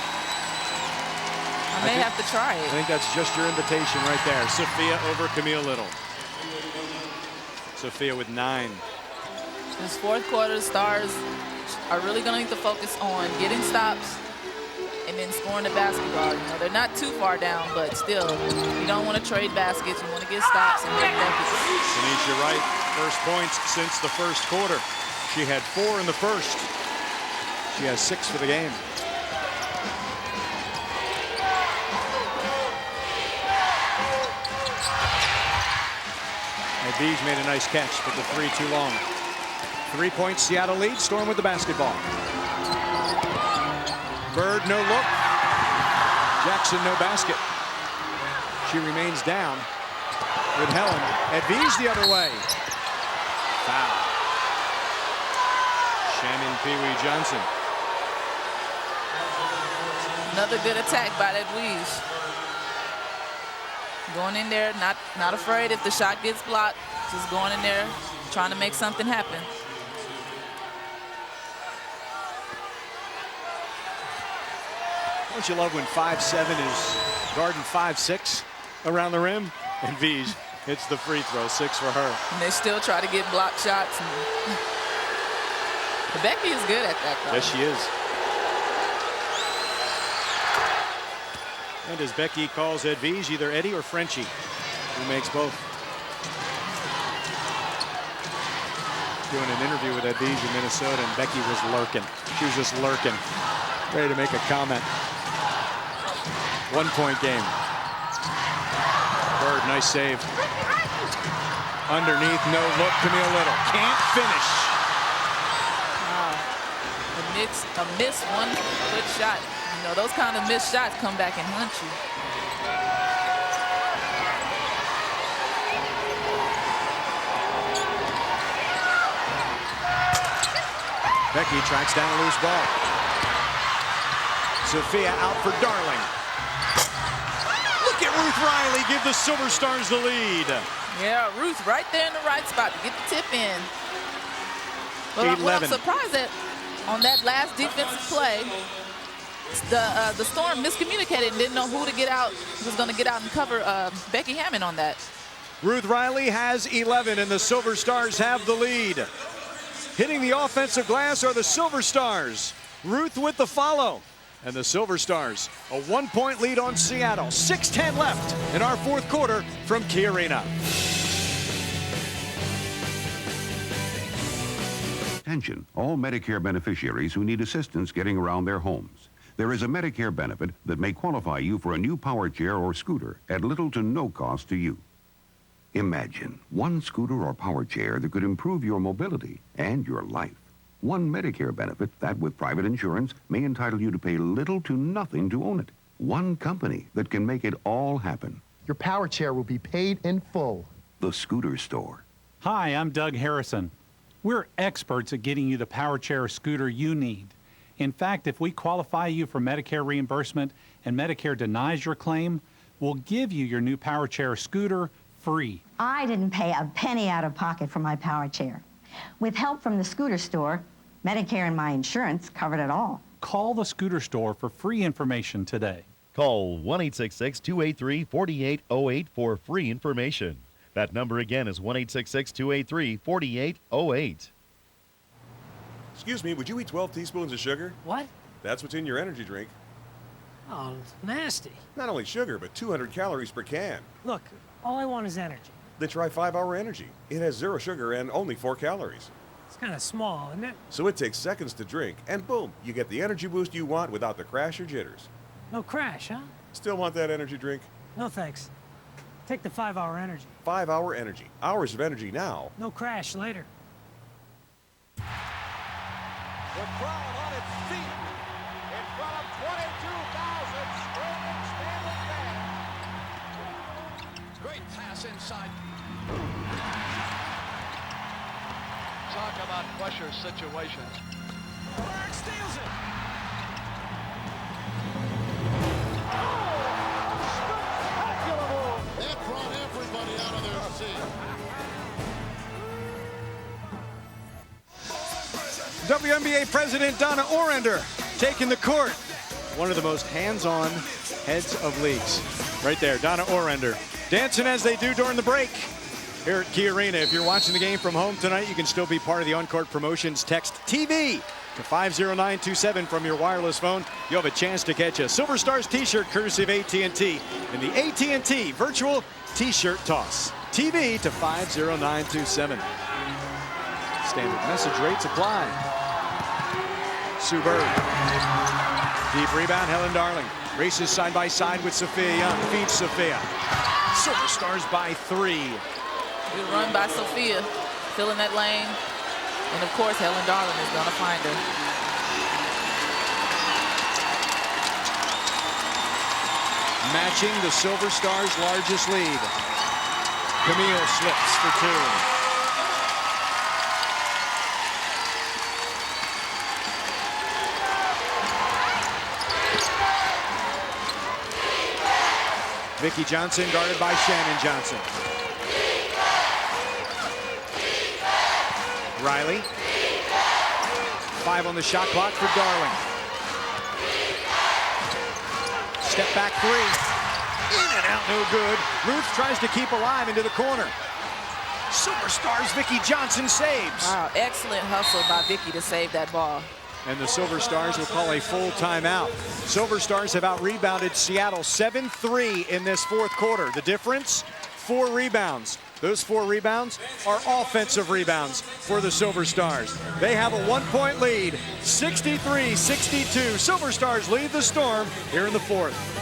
I may have to try it. I think that's just your invitation right there. Sophia over Camille Little. Sophia with 9. This fourth quarter, Stars are really going to need to focus on getting stops and then scoring the basketball. You know, they're not too far down, but still, you don't want to trade baskets. You want to get stops and make buckets. Janisha Wright, first points since the first quarter. She had 4 in the first. She has 6 for the game. Edvige made a nice catch, but the 3 too long. 3 points, Seattle lead. Storm with the basketball. Bird, no look. Jackson, no basket. She remains down with Helen. Edvige the other way. Foul. Shannon Pee Wee Johnson. Another good attack by Edvige. Going in there, not afraid if the shot gets blocked. Just going in there, trying to make something happen. Don't you love when 5'7" is guarding 5'6" around the rim? And Edvige hits the free throw, 6 for her. And they still try to get block shots. But Becky is good at that. Yes, she is. And as Becky calls Edvige, either Eddie or Frenchie, who makes both. doing an interview with Adija, Minnesota, and Becky was lurking. She was just lurking, ready to make a comment. 1-point game. Bird, nice save. Underneath, no look, Camille Little. Can't finish. A missed 1-foot shot. You know, those kind of missed shots come back and hunt you. Becky tracks down a loose ball. Sophia out for Darling. Look at Ruth Riley give the Silver Stars the lead. Yeah, Ruth right there in the right spot to get the tip in. Well, I'm surprised that on that last defensive play, the Storm miscommunicated and didn't know who to get out, who was going to get out and cover Becky Hammond on that. Ruth Riley has 11, and the Silver Stars have the lead. Hitting the offensive glass are the Silver Stars. Ruth with the follow. And the Silver Stars, a 1-point lead on Seattle. 6:10 left in our fourth quarter from Key Arena. Attention, all Medicare beneficiaries who need assistance getting around their homes. There is a Medicare benefit that may qualify you for a new power chair or scooter at little to no cost to you. Imagine one scooter or power chair that could improve your mobility and your life. One Medicare benefit that, with private insurance, may entitle you to pay little to nothing to own it. One company that can make it all happen. Your power chair will be paid in full. The Scooter Store. Hi, I'm Doug Harrison. We're experts at getting you the power chair or scooter you need. In fact, if we qualify you for Medicare reimbursement and Medicare denies your claim, we'll give you your new power chair or scooter free. I didn't pay a penny out of pocket for my power chair. With help from the Scooter Store, Medicare and my insurance covered it all. Call the Scooter Store for free information today. Call 1-866-283-4808 for free information. That number again is 1-866-283-4808. Excuse me, would you eat 12 teaspoons of sugar? What? That's what's in your energy drink. Oh, nasty. Not only sugar, but 200 calories per can. Look, all I want is energy. Then try 5-Hour Energy. It has 0 sugar and only 4 calories. It's kind of small, isn't it? So it takes seconds to drink, and boom, you get the energy boost you want without the crash or jitters. No crash, huh? Still want that energy drink? No thanks. Take the 5-Hour Energy. 5-Hour Energy. Hours of energy now. No crash later. The crowd on its feet in front of 22,000 screaming, standing fans. Great pass inside. Talk about pressure situations. Berg steals it. Spectacular move. That brought everybody out of their seat. WNBA President Donna Orender taking the court. One of the most hands-on heads of leagues. Right there, Donna Orender. Dancing as they do during the break. Here at Key Arena, if you're watching the game from home tonight, you can still be part of the on-court promotions. Text TV to 50927 from your wireless phone. You'll have a chance to catch a Silver Stars t-shirt courtesy of AT&T in the AT&T Virtual T-Shirt Toss. TV to 50927. Standard message rates apply. Sue Bird. Deep rebound, Helen Darling. Races side by side with Sophia Young. Feeds Sophia. Silver Stars by 3. Good run by Sophia, filling that lane. And of course, Helen Darling is going to find her. Matching the Silver Stars' largest lead. Camille slips for 2. Vicki Johnson guarded by Shannon Johnson. Riley. 5 on the shot clock for Darling. Step back 3. In and out, no good. Ruth tries to keep alive into the corner. Silver Stars Vicki Johnson saves. Wow, excellent hustle by Vicki to save that ball. And the Silver Stars will call a full timeout. Silver Stars have out-rebounded Seattle 7-3 in this fourth quarter. The difference, 4 rebounds. Those 4 rebounds are offensive rebounds for the Silver Stars. They have a 1-point lead, 63-62. Silver Stars lead the Storm here in the 4th.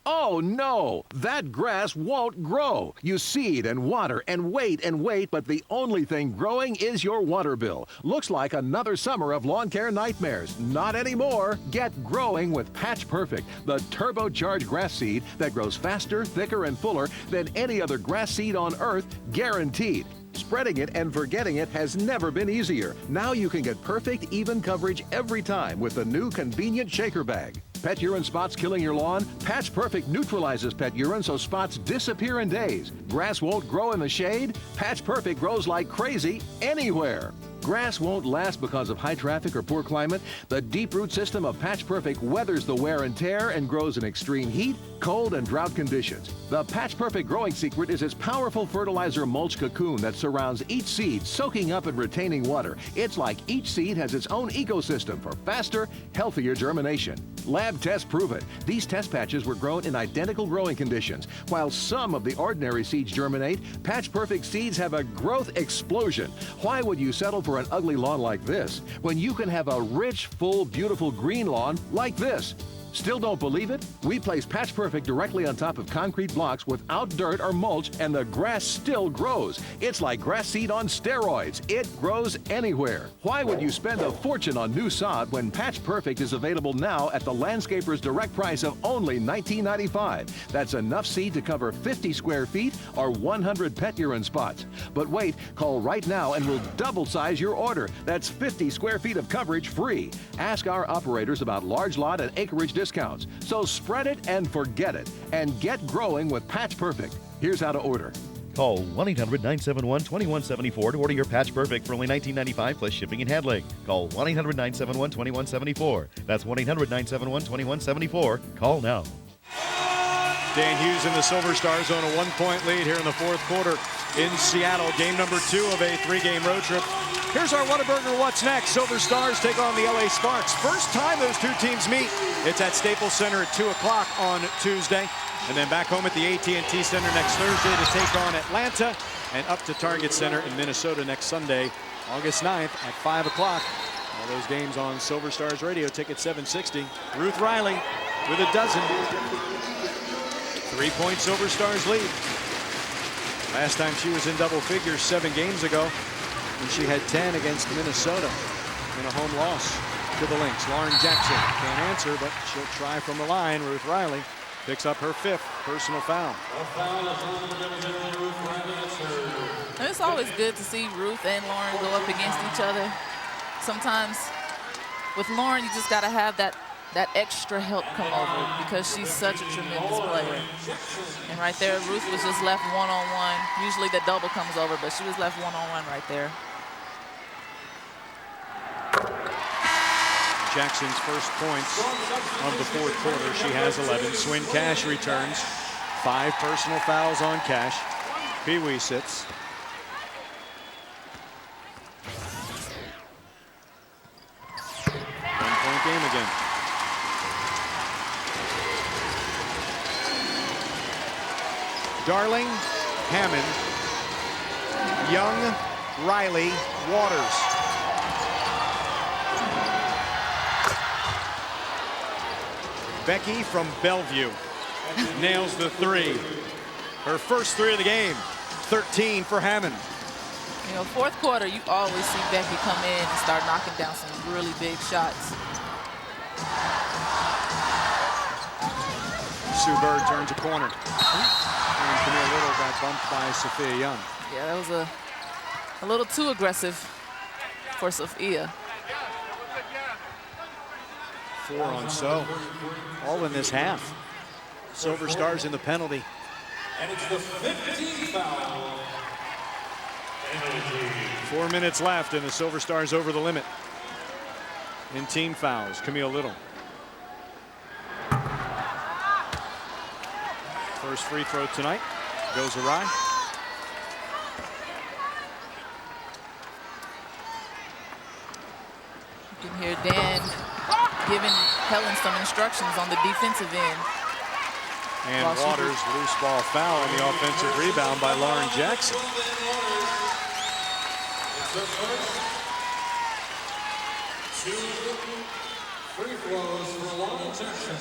Oh no, that grass won't grow. You seed and water and wait, but the only thing growing is your water bill. Looks like another summer of lawn care nightmares. Not anymore. Get growing with Patch Perfect, the turbocharged grass seed that grows faster, thicker, and fuller than any other grass seed on earth, guaranteed. Spreading it and forgetting it has never been easier. Now you can get perfect, even coverage every time with the new convenient shaker bag. Pet urine spots killing your lawn? Patch Perfect neutralizes pet urine so spots disappear in days. Grass won't grow in the shade? Patch Perfect grows like crazy anywhere. Grass won't last because of high traffic or poor climate. The deep root system of Patch Perfect weathers the wear and tear and grows in extreme heat, cold, and drought conditions. The Patch Perfect growing secret is its powerful fertilizer mulch cocoon that surrounds each seed, soaking up and retaining water. It's like each seed has its own ecosystem for faster, healthier germination. Lab tests prove it. These test patches were grown in identical growing conditions. While some of the ordinary seeds germinate, Patch Perfect seeds have a growth explosion. Why would you settle for an ugly lawn like this when you can have a rich, full, beautiful green lawn like this? Still don't believe it? We place Patch Perfect directly on top of concrete blocks without dirt or mulch, and the grass still grows. It's like grass seed on steroids. It grows anywhere. Why would you spend a fortune on new sod when Patch Perfect is available now at the landscaper's direct price of only $19.95? That's enough seed to cover 50 square feet or 100 pet urine spots. But wait, call right now and we'll double size your order. That's 50 square feet of coverage free. Ask our operators about large lot and acreage discounts. So spread it and forget it and get growing with Patch Perfect. Here's how to order. Call 1-800-971-2174 to order your Patch Perfect for only $19.95 plus shipping and handling. Call 1-800-971-2174. That's 1-800-971-2174. Call now. Dan Hughes and the Silver Stars own a 1-point lead here in the 4th quarter in Seattle. Game number 2 of a 3-game road trip. Here's our Whataburger What's Next. Silver Stars take on the LA Sparks. First time those two teams meet. It's at Staples Center at 2 o'clock on Tuesday. And then back home at the AT&T Center next Thursday to take on Atlanta. And up to Target Center in Minnesota next Sunday, August 9th at 5 o'clock. All those games on Silver Stars Radio, ticket $7.60. Ruth Riley with a dozen. 3-point Silver Stars lead. Last time she was in double figures 7 games ago. And she had 10 against Minnesota in a home loss to the Lynx. Lauren Jackson can't answer, but she'll try from the line. Ruth Riley picks up her 5th personal foul. And it's always good to see Ruth and Lauren go up against each other. Sometimes with Lauren, you just got to have that extra help come over because she's such a tremendous player. And right there, Ruth was just left one-on-one. Usually the double comes over, but she was left one-on-one right there. Jackson's first points of the 4th quarter. She has 11. Swin Cash returns. 5 personal fouls on Cash. Pee Wee sits. One-point game again. Darling, Hammond, Young, Riley, Waters. Becky from Bellevue nails the 3. Her first 3 of the game. 13 for Hammond. You know, 4th quarter, you always see Becky come in and start knocking down some really big shots. Sue Bird turns a corner. And Camille Little got bumped by Sophia Young. Yeah, that was a little too aggressive for Sophia. 4 on So. All in this half. Silver Stars in the penalty. And it's the 15th foul. 4 minutes left, and the Silver Stars over the limit in team fouls. Camille Little. First free throw tonight goes awry. You can hear Dan giving Helen some instructions on the defensive end. And Waters, loose ball foul on the offensive rebound by Lauren Jackson. Two free throws for Lauren Jackson.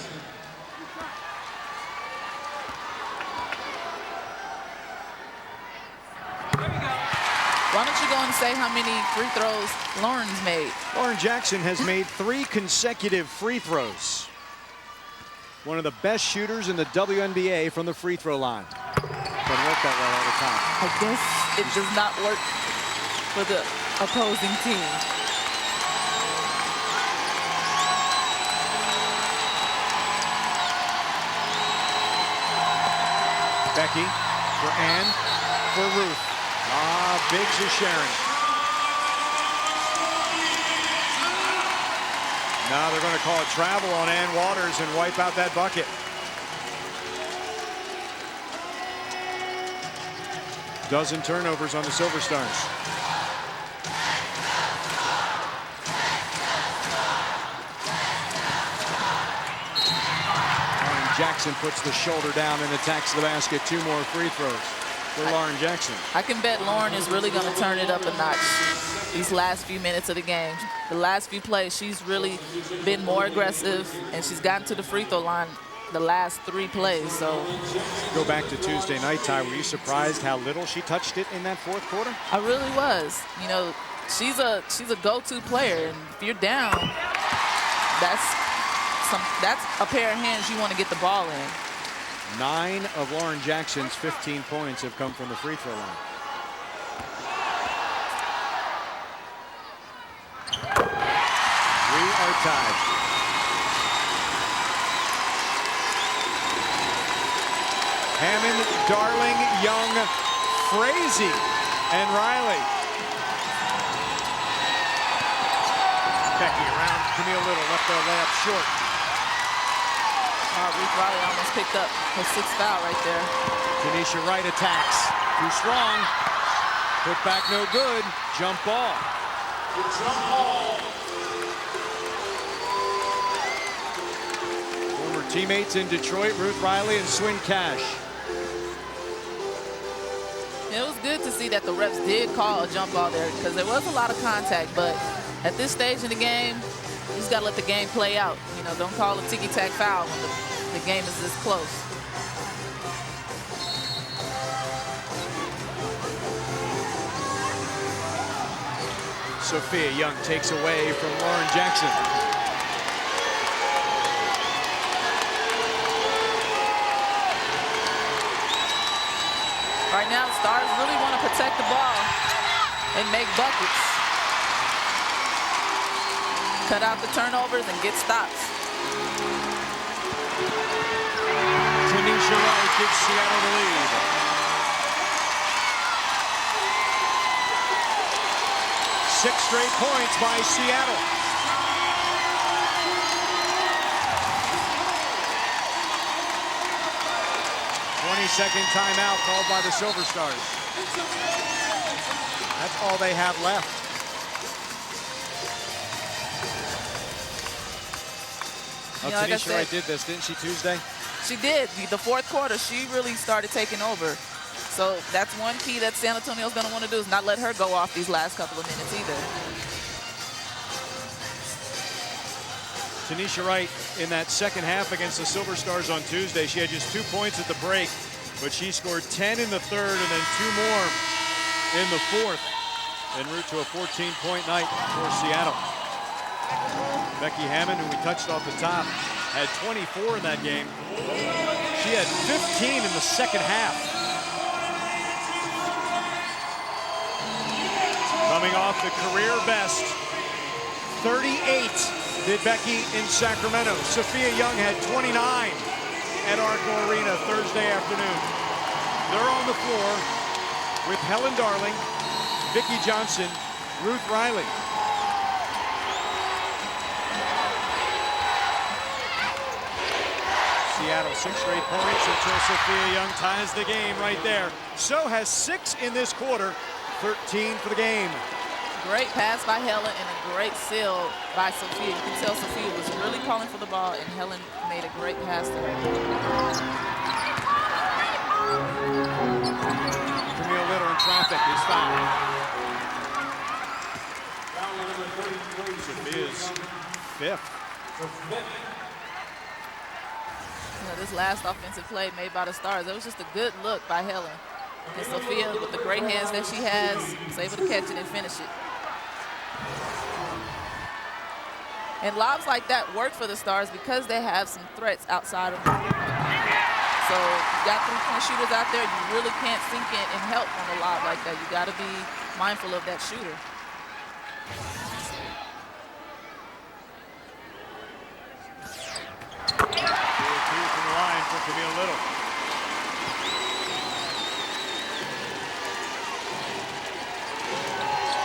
Why don't you go and say how many free throws Lauren's made? Lauren Jackson has made 3 consecutive free throws. One of the best shooters in the WNBA from the free throw line. Doesn't work that way all the time. I guess it does not work for the opposing team. Becky for Ann, for Ruth. Biggs is sharing. Now they're going to call a travel on Ann Waters and wipe out that bucket. Dozen turnovers on the Silver Stars. Lauren Jackson puts the shoulder down and attacks the basket. 2 more free throws for Lauren Jackson. I can bet Lauren is really going to turn it up a notch these last few minutes of the game. The last few plays, she's really been more aggressive, and she's gotten to the free throw line the last 3 plays. So go back to Tuesday night, Ty. Were you surprised how little she touched it in that 4th quarter? I really was. You know, she's a go-to player, and if you're down, that's a pair of hands you want to get the ball in. 9 of Lauren Jackson's 15 points have come from the free throw line. We are tied. Hammond, Darling, Young, Frazee, and Riley. Becky around Camille Little, left their layup short. Ruth Riley almost picked up her 6th foul right there. Tanisha Wright attacks. Too strong. Put back no good. Jump ball. Jump ball. Former teammates in Detroit, Ruth Riley and Swin Cash. It was good to see that the refs did call a jump ball there because there was a lot of contact, but at this stage in the game, you just got to let the game play out. You know, don't call a ticky-tack foul when the game is this close. Sophia Young takes away from Lauren Jackson. Right now, the Stars really want to protect the ball and make buckets. Cut out the turnovers and get stops. Tanisha Wright gives Seattle the lead. Six straight points by Seattle. Second timeout called by the Silver Stars. That's all they have left. Tanisha Wright did this, didn't she, Tuesday? She did. The 4th quarter, she really started taking over. So that's one key that San Antonio's going to want to do is not let her go off these last couple of minutes either. Tanisha Wright in that second half against the Silver Stars on Tuesday. She had just 2 points at the break, but she scored 10 in the 3rd and then 2 more in the 4th, en route to a 14-point night for Seattle. Becky Hammond, who we touched off the top, had 24 in that game. She had 15 in the second half. Coming off the career best, 38 did Becky in Sacramento. Sophia Young had 29 at Arco Arena Thursday afternoon. They're on the floor with Helen Darling, Vicki Johnson, Ruth Riley. Seattle 6 straight points until Sophia Young ties the game right there. So has 6 in this quarter, 13 for the game. Great pass by Helen and a great seal by Sophia. You can tell Sophia was really calling for the ball, and Helen made a great pass to her. Camille Little in traffic is fouled. Sophia's fifth. You know, this last offensive play made by the Stars, it was just a good look by Helen. And Sophia, with the great hands that she has, was able to catch it and finish it. And lobs like that work for the Stars because they have some threats outside of them. So you got three-point shooters out there, you really can't sink in and help on a lob like that. You got to be mindful of that shooter. From the line for Camille Little.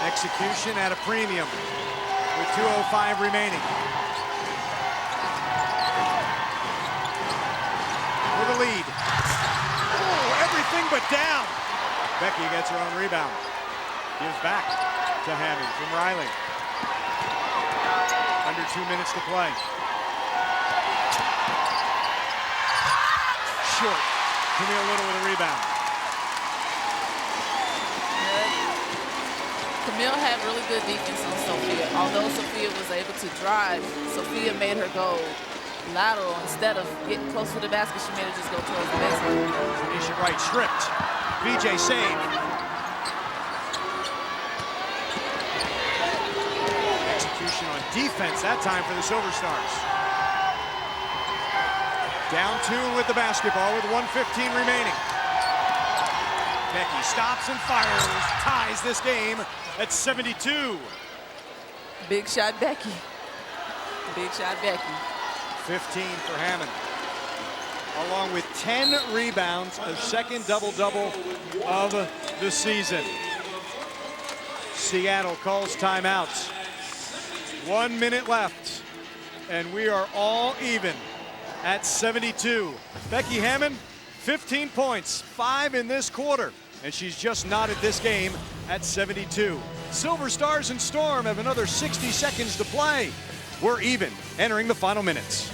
Execution at a premium with 2:05 remaining. For the lead. Oh, everything but down. Becky gets her own rebound. Gives back to Hammond from Riley. Under 2 minutes to play. Short. Camille Little with a rebound. Camille had really good defense on Sophia. Although Sophia was able to drive, Sophia made her go lateral. Instead of getting close to the basket, she made her just go towards the basket. Tanisha Wright stripped. BJ save. Execution on defense that time for the Silver Stars. Down 2 with the basketball with 1:15 remaining. Becky stops and fires, ties this game at 72. Big shot Becky. Big shot Becky. 15 for Hammond. Along with 10 rebounds, a second double-double of the season. Seattle calls timeouts. 1 minute left, and we are all even at 72. Becky Hammond, 15 points, 5 in this quarter, and she's just knotted this game at 72. Silver Stars and Storm have another 60 seconds to play. We're even, entering the final minutes.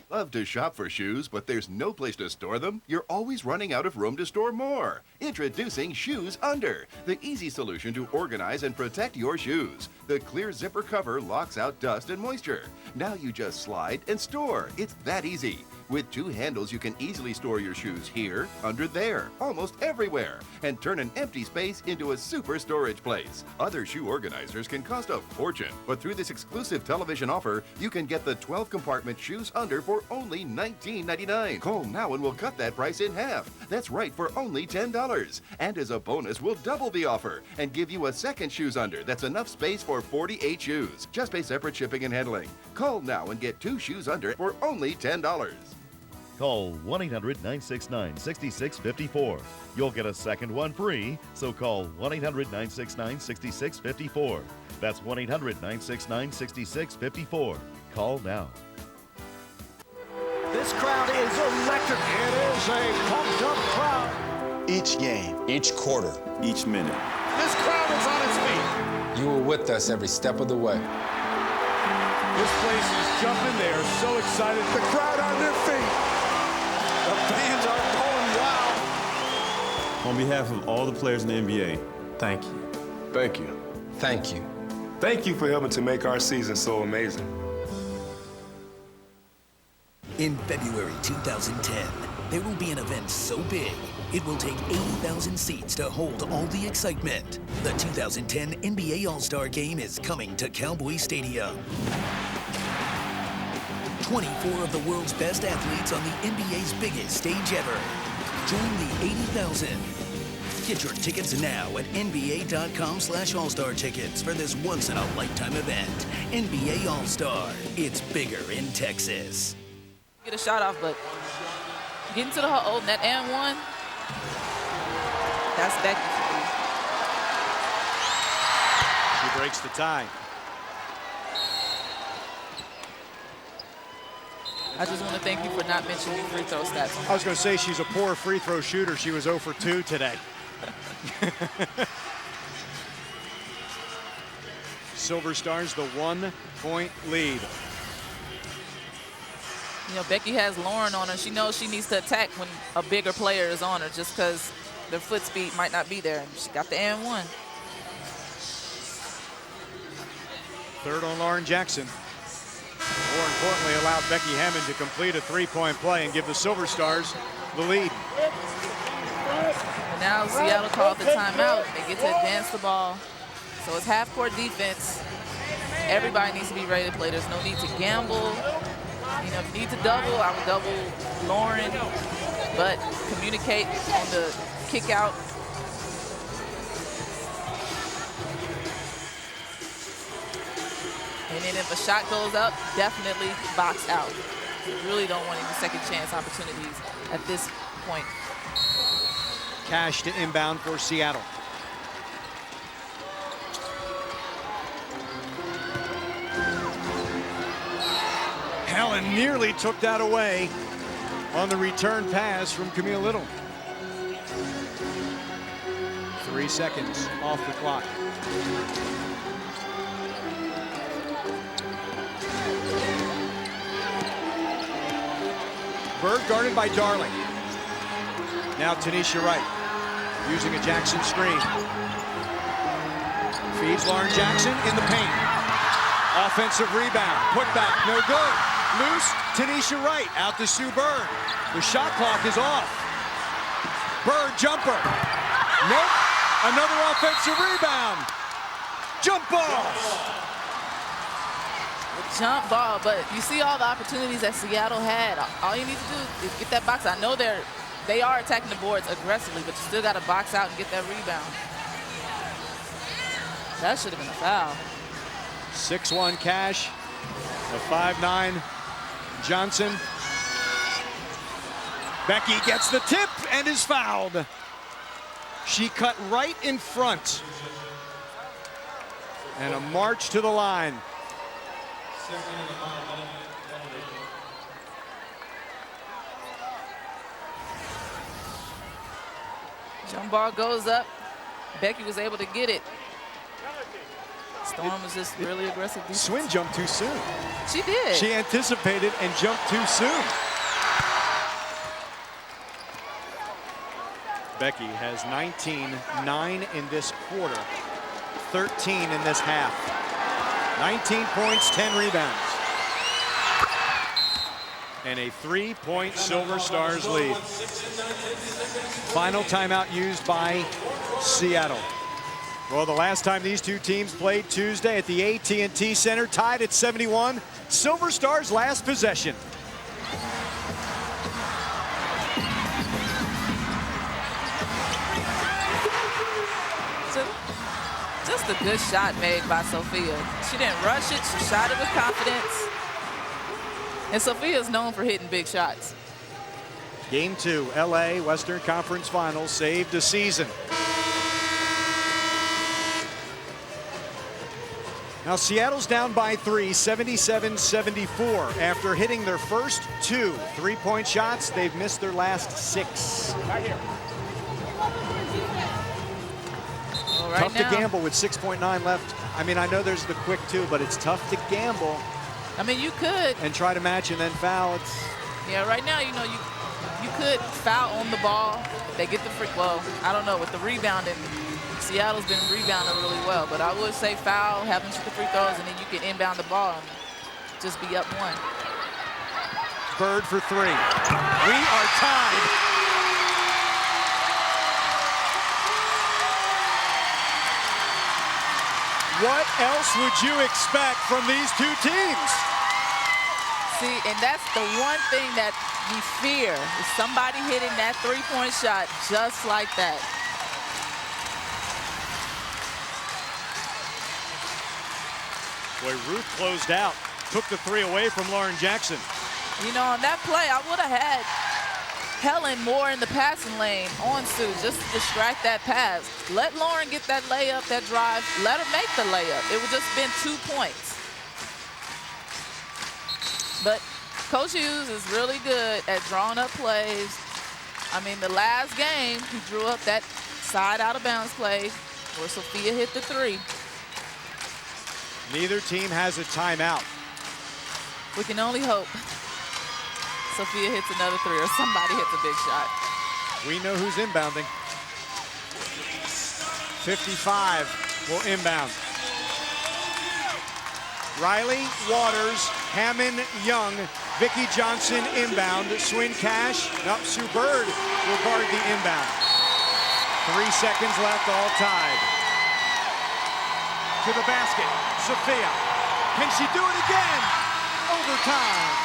Love to shop for shoes, but there's no place to store them? You're always running out of room to store more. Introducing Shoes Under, the easy solution to organize and protect your shoes. The clear zipper cover locks out dust and moisture. Now you just slide and store. It's that easy. With 2 handles, you can easily store your shoes here, under there, almost everywhere, and turn an empty space into a super storage place. Other shoe organizers can cost a fortune, but through this exclusive television offer, you can get the 12-compartment Shoes Under for only $19.99. Call now and we'll cut that price in half. That's right, for only $10. And as a bonus, we'll double the offer and give you a second Shoes Under that's enough space for 48 shoes. Just pay separate shipping and handling. Call now and get 2 Shoes Under for only $10. Call 1-800-969-6654. You'll get a second one free, so call 1-800-969-6654. That's 1-800-969-6654. Call now. This crowd is electric. It is a pumped up crowd. Each game, each quarter, each minute. This crowd is on its feet. You were with us every step of the way. This place is jumping. They are so excited. The crowd on their feet. The fans are going wild. On behalf of all the players in the NBA, thank you. Thank you. Thank you. Thank you for helping to make our season so amazing. In February 2010, there will be an event so big, it will take 80,000 seats to hold all the excitement. The 2010 NBA All-Star Game is coming to Cowboy Stadium. 24 of the world's best athletes on the NBA's biggest stage ever. Join the 80,000. Get your tickets now at nba.com/all-star tickets for this once-in-a-lifetime event. NBA All-Star. It's bigger in Texas. Get a shot off, but getting to the hole, that and one, that's Becky for you. She breaks the tie. I just want to thank you for not mentioning free throw stats. I was going to say she's a poor free throw shooter. She was 0 for 2 today. Silver Stars the 1-point lead. You know, Becky has Lauren on her. She knows she needs to attack when a bigger player is on her just because their foot speed might not be there. And she got the and one. Third on Lauren Jackson. More importantly, allowed Becky Hammond to complete a three-point play and give the Silver Stars the lead. And now Seattle called the timeout. They get to advance the ball. So it's half-court defense. Everybody needs to be ready to play. There's no need to gamble. You know, if you need to double, I would double Lauren, but communicate on the kick out. And then if a shot goes up, definitely box out. You really don't want any second chance opportunities at this point. Cash to inbound for Seattle. Helen nearly took that away on the return pass from Camille Little. 3 seconds off the clock. Bird guarded by Darling. Now Tanisha Wright using a Jackson screen. Feeds Lauren Jackson in the paint. Offensive rebound, put back, no good. Loose, Tanisha Wright out to Sue Bird. The shot clock is off. Bird jumper. Nope, another offensive rebound. Jump ball. Jump ball, but you see all the opportunities that Seattle had. All you need to do is get that box. I know they are attacking the boards aggressively, but you still got to box out and get that rebound. That should have been a foul. 6'1" Cash, a 5'9" Johnson. Becky gets the tip and is fouled. She cut right in front. And a march to the line. Jump ball goes up. Becky was able to get it. Storm was just really aggressive. Swin jumped too soon. She did. She anticipated and jumped too soon. Becky has 19, 9 in this quarter, 13 in this half. 19 points, 10 rebounds. And a 3-point Silver Stars lead. Final timeout used by Seattle. Well, the last time these two teams played Tuesday at the AT&T Center, tied at 71. Silver Stars' last possession. Just a good shot made by Sophia. She didn't rush it. She shot it with confidence. And Sophia's known for hitting big shots. Game 2, LA Western Conference Finals saved a season. Now Seattle's down by 3, 77-74. After hitting their first 2 3-point shots, they've missed their last 6. Right Tough now, to gamble with 6.9 left. I mean, I know there's the quick 2, but it's tough to gamble. I mean, you could. And try to match and then foul. Yeah, right now, you know, you could foul on the ball. If they get the free, well, I don't know, with the rebounding, Seattle's been rebounding really well. But I would say foul, have them shoot the free throws, and then you can inbound the ball and just be up 1. Bird for 3. We are tied. What else would you expect from these two teams? See, and that's the one thing that we fear, is somebody hitting that 3-point shot just like that. Boy, Ruth closed out, took the 3 away from Lauren Jackson. You know, on that play, I would have had Helen more in the passing lane on Sue, just to distract that pass. Let Lauren get that layup, that drive. Let her make the layup. It would just been 2 points. But Coach Hughes is really good at drawing up plays. I mean, the last game, he drew up that side out of bounds play where Sophia hit the three. Neither team has a timeout. We can only hope Sophia hits another three or somebody hits a big shot. We know who's inbounding. 55 will inbound. Riley, Waters, Hammond, Young, Vicky Johnson inbound. Swin Cash, Sue Bird will guard the inbound. 3 seconds left, all tied. To the basket, Sophia. Can she do it again? Overtime.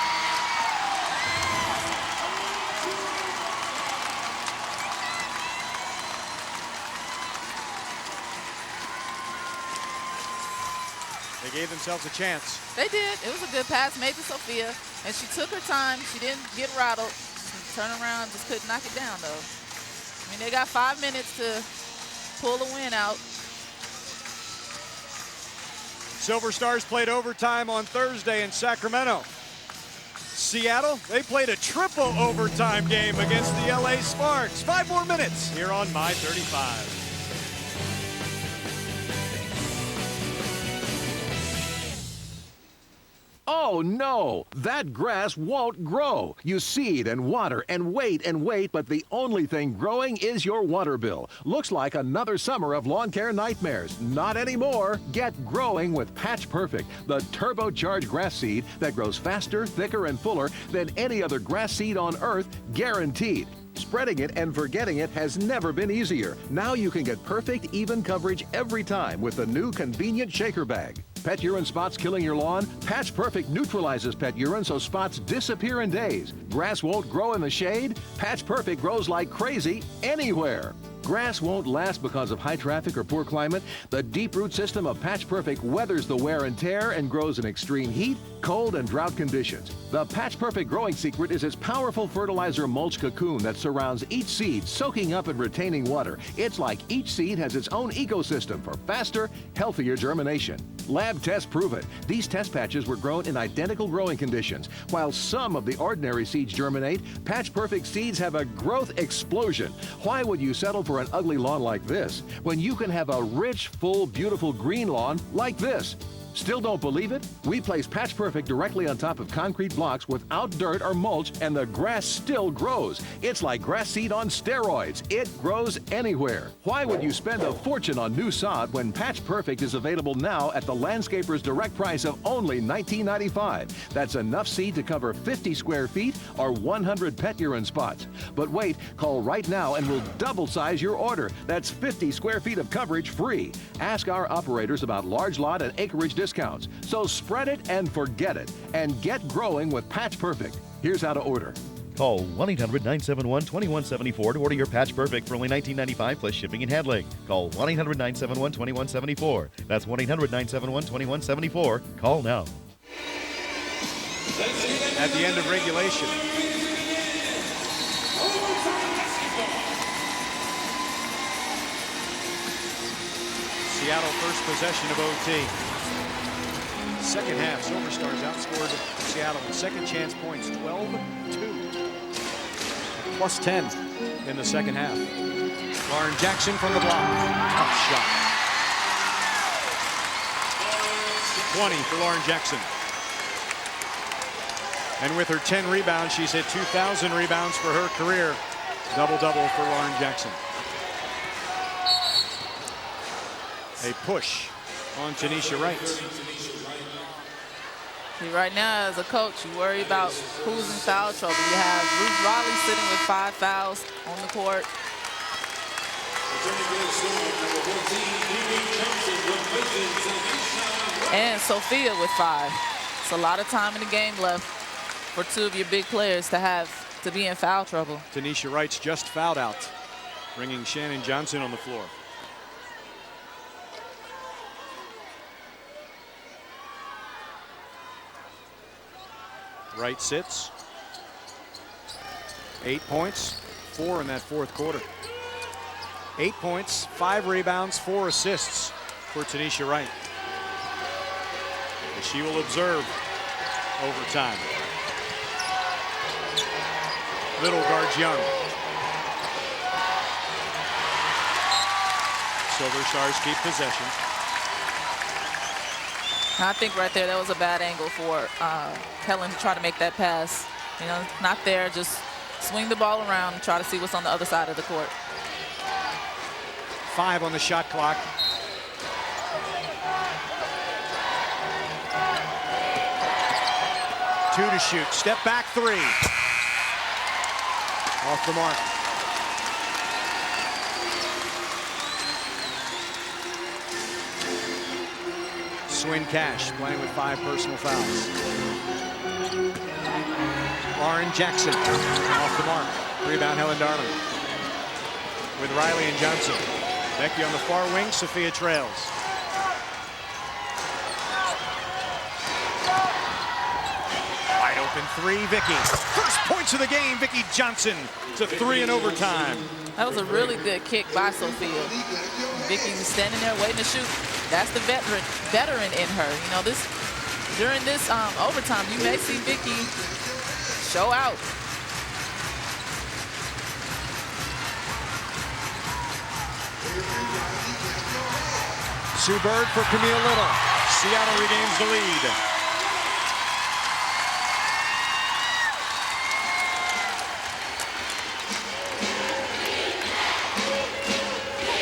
They gave themselves a chance. They did. It was a good pass made to Sophia, and she took her time. She didn't get rattled. She turned around, just couldn't knock it down, though. I mean, they got 5 minutes to pull a win out. Silver Stars played overtime on Thursday in Sacramento. Seattle, they played a triple overtime game against the LA Sparks. 5 more minutes here on My 35. Oh no, that grass won't grow. You seed and water and wait, but the only thing growing is your water bill. Looks like another summer of lawn care nightmares. Not anymore. Get growing with Patch Perfect, the turbocharged grass seed that grows faster, thicker, and fuller than any other grass seed on earth, guaranteed. Spreading it and forgetting it has never been easier. Now you can get perfect, even coverage every time with the new convenient shaker bag. Pet urine spots killing your lawn? Patch Perfect neutralizes pet urine so spots disappear in days. Grass won't grow in the shade? Patch Perfect grows like crazy anywhere. Grass won't last because of high traffic or poor climate. The deep root system of Patch Perfect weathers the wear and tear and grows in extreme heat, cold, and drought conditions. The Patch Perfect growing secret is its powerful fertilizer mulch cocoon that surrounds each seed, soaking up and retaining water. It's like each seed has its own ecosystem for faster, healthier germination. Lab tests prove it. These test patches were grown in identical growing conditions. While some of the ordinary seeds germinate, Patch Perfect seeds have a growth explosion. Why would you settle for an ugly lawn like this when you can have a rich, full, beautiful green lawn like this? Still don't believe it? We place Patch Perfect directly on top of concrete blocks without dirt or mulch, and the grass still grows. It's like grass seed on steroids. It grows anywhere. Why would you spend a fortune on new sod when Patch Perfect is available now at the landscaper's direct price of only $19.95? That's enough seed to cover 50 square feet or 100 pet urine spots. But wait, call right now and we'll double size your order. That's 50 square feet of coverage free. Ask our operators about large lot and acreage discounts. So spread it and forget it, and get growing with Patch Perfect. Here's how to order. Call 1-800-971-2174 to order your Patch Perfect for only $19.95 plus shipping and handling. Call 1-800-971-2174. That's 1-800-971-2174. Call now. At the end of regulation, Seattle first possession of OT. Second half, Silver Stars outscored Seattle in second chance points 12-2. Plus 10 in the second half. Lauren Jackson from the block. Tough shot. 20 for Lauren Jackson. And with her 10 rebounds, she's hit 2,000 rebounds for her career. Double-double for Lauren Jackson. A push on Tanisha Wright. See, right now, as a coach, you worry about who's in foul trouble. You have Ruth Raleigh sitting with 5 fouls on the court. And Sophia with 5. It's a lot of time in the game left for 2 of your big players to be in foul trouble. Tanisha Wright's just fouled out, bringing Shannon Johnson on the floor. Wright sits. 8 points, 4 in that fourth quarter. 8 points, 5 rebounds, 4 assists for Tanisha Wright. And she will observe overtime. Middle guards Young. Silver Stars keep possession. I think right there that was a bad angle for Helen to try to make that pass. You know, not there, just swing the ball around and try to see what's on the other side of the court. 5 on the shot clock. Two to shoot. Step back three. Off the mark. Swin Cash playing with 5 personal fouls. Lauren Jackson off the mark. Rebound Helen Darling. With Riley and Johnson. Becky on the far wing. Sophia trails. Wide open three. Vicky. First points of the game. Vicky Johnson to 3 in overtime. That was a really good kick by Sophia. Vicky was standing there waiting to shoot. That's the veteran in her. You know, during this overtime, you may see Vicky show out. Sue Bird for Camille Little. Seattle regains the lead.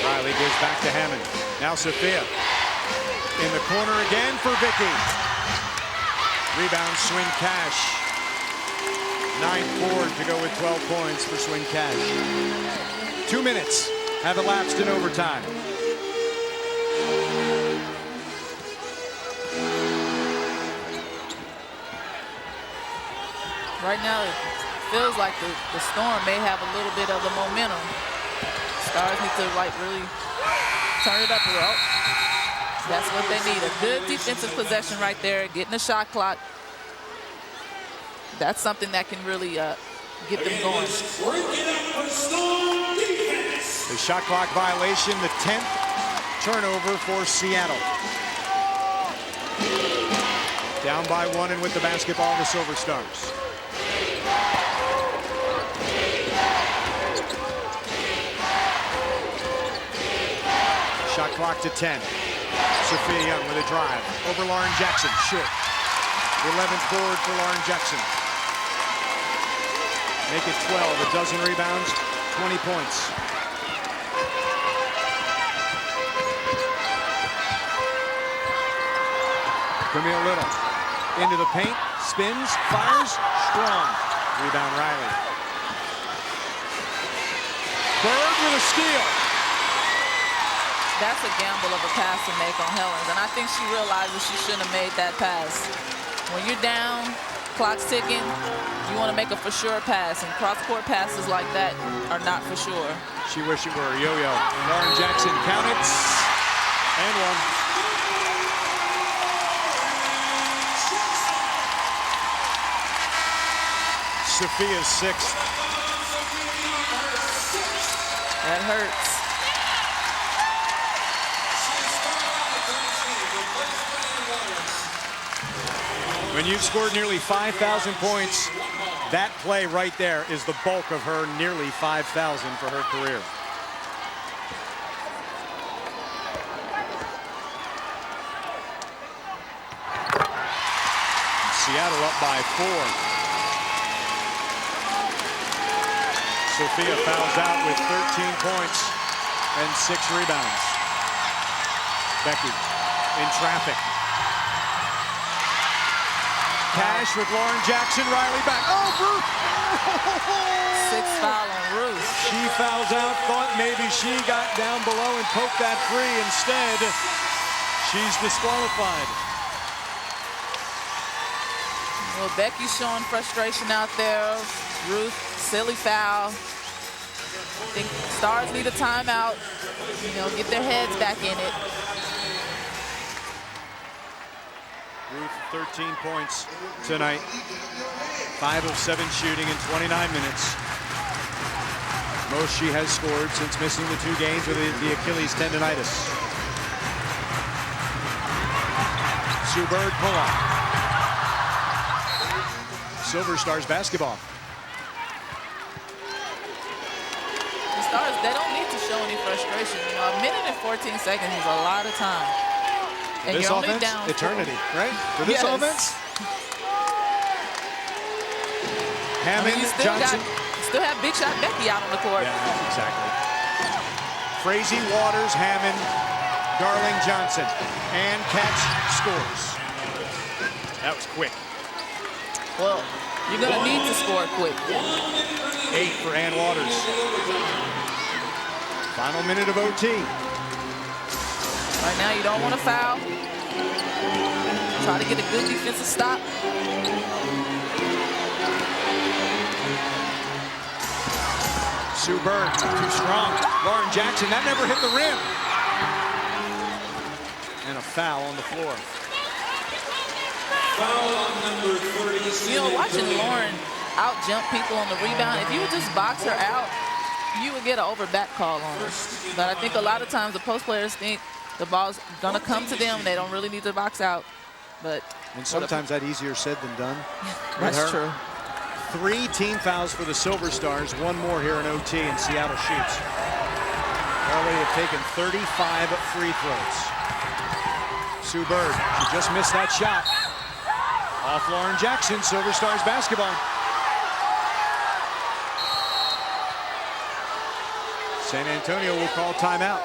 Riley gives back to Hammond. Now Sophia. In the corner again for Vicky. Rebound Swin Cash. 9-4 to go with 12 points for Swin Cash. 2 minutes have elapsed in overtime. Right now, it feels like the Storm may have a little bit of the momentum. Stars need to really turn it up a little. That's what they need. A good defensive possession right there, getting the shot clock. That's something that can really get them going. The shot clock violation, the 10th turnover for Seattle. Down by 1 and with the basketball, the Silver Stars. Shot clock to 10. Sophia Young with a drive. Over Lauren Jackson, short. 11th board for Lauren Jackson. Make it 12, a dozen rebounds, 20 points. Camille Little into the paint, spins, fires, strong. Rebound Riley. Bird with a steal. That's a gamble of a pass to make on Helens, and I think she realizes she shouldn't have made that pass. When you're down, clock's ticking, you want to make a for sure pass, and cross-court passes like that are not for sure. She wished it were a yo-yo. Lauren Jackson counted, and one. Sophia's 6th. That hurts. When you've scored nearly 5,000 points, that play right there is the bulk of her nearly 5,000 for her career. Seattle up by 4. Sophia fouls out with 13 points and 6 rebounds. Becky in traffic. Cash with Lauren Jackson, Riley back. Oh, Ruth! 6 foul on Ruth. She fouls out, thought maybe she got down below and poked that free. Instead, she's disqualified. Well, Becky's showing frustration out there. Ruth, silly foul. I think Stars need a timeout. You know, get their heads back in it. Ruth, 13 points tonight. 5 of 7 shooting in 29 minutes. Most she has scored since missing the 2 games with the Achilles tendonitis. Sue Bird pull-up. Silver Stars basketball. The Stars, they don't need to show any frustration. You know, a minute and 14 seconds is a lot of time. And This you're only offense, down eternity, right? For this Yes. offense? I Hammond, mean, you still Johnson. still have Big Shot Becky out on the court. Yeah, exactly. Frazee, Waters, Hammond, Darling, Johnson. And Catch scores. That was quick. Well, you're going to need to score quick. 8 for Ann Waters. Final minute of OT. Right now, you don't want to foul. Try to get a good defensive stop. Sue Bird, too strong. Lauren Jackson, that never hit the rim. And a foul on the floor. Foul on number 30. You know, watching Lauren out-jump people on the rebound, if you would just box her out, you would get an over-back call on her. But I think a lot of times the post players think the ball's going to come to them. They don't really need to box out. But And sometimes that's easier said than done. That's true. 3 team fouls for the Silver Stars, 1 more here in OT, and Seattle shoots. Already have taken 35 free throws. Sue Bird, she just missed that shot. Off Lauren Jackson, Silver Stars basketball. San Antonio will call timeout.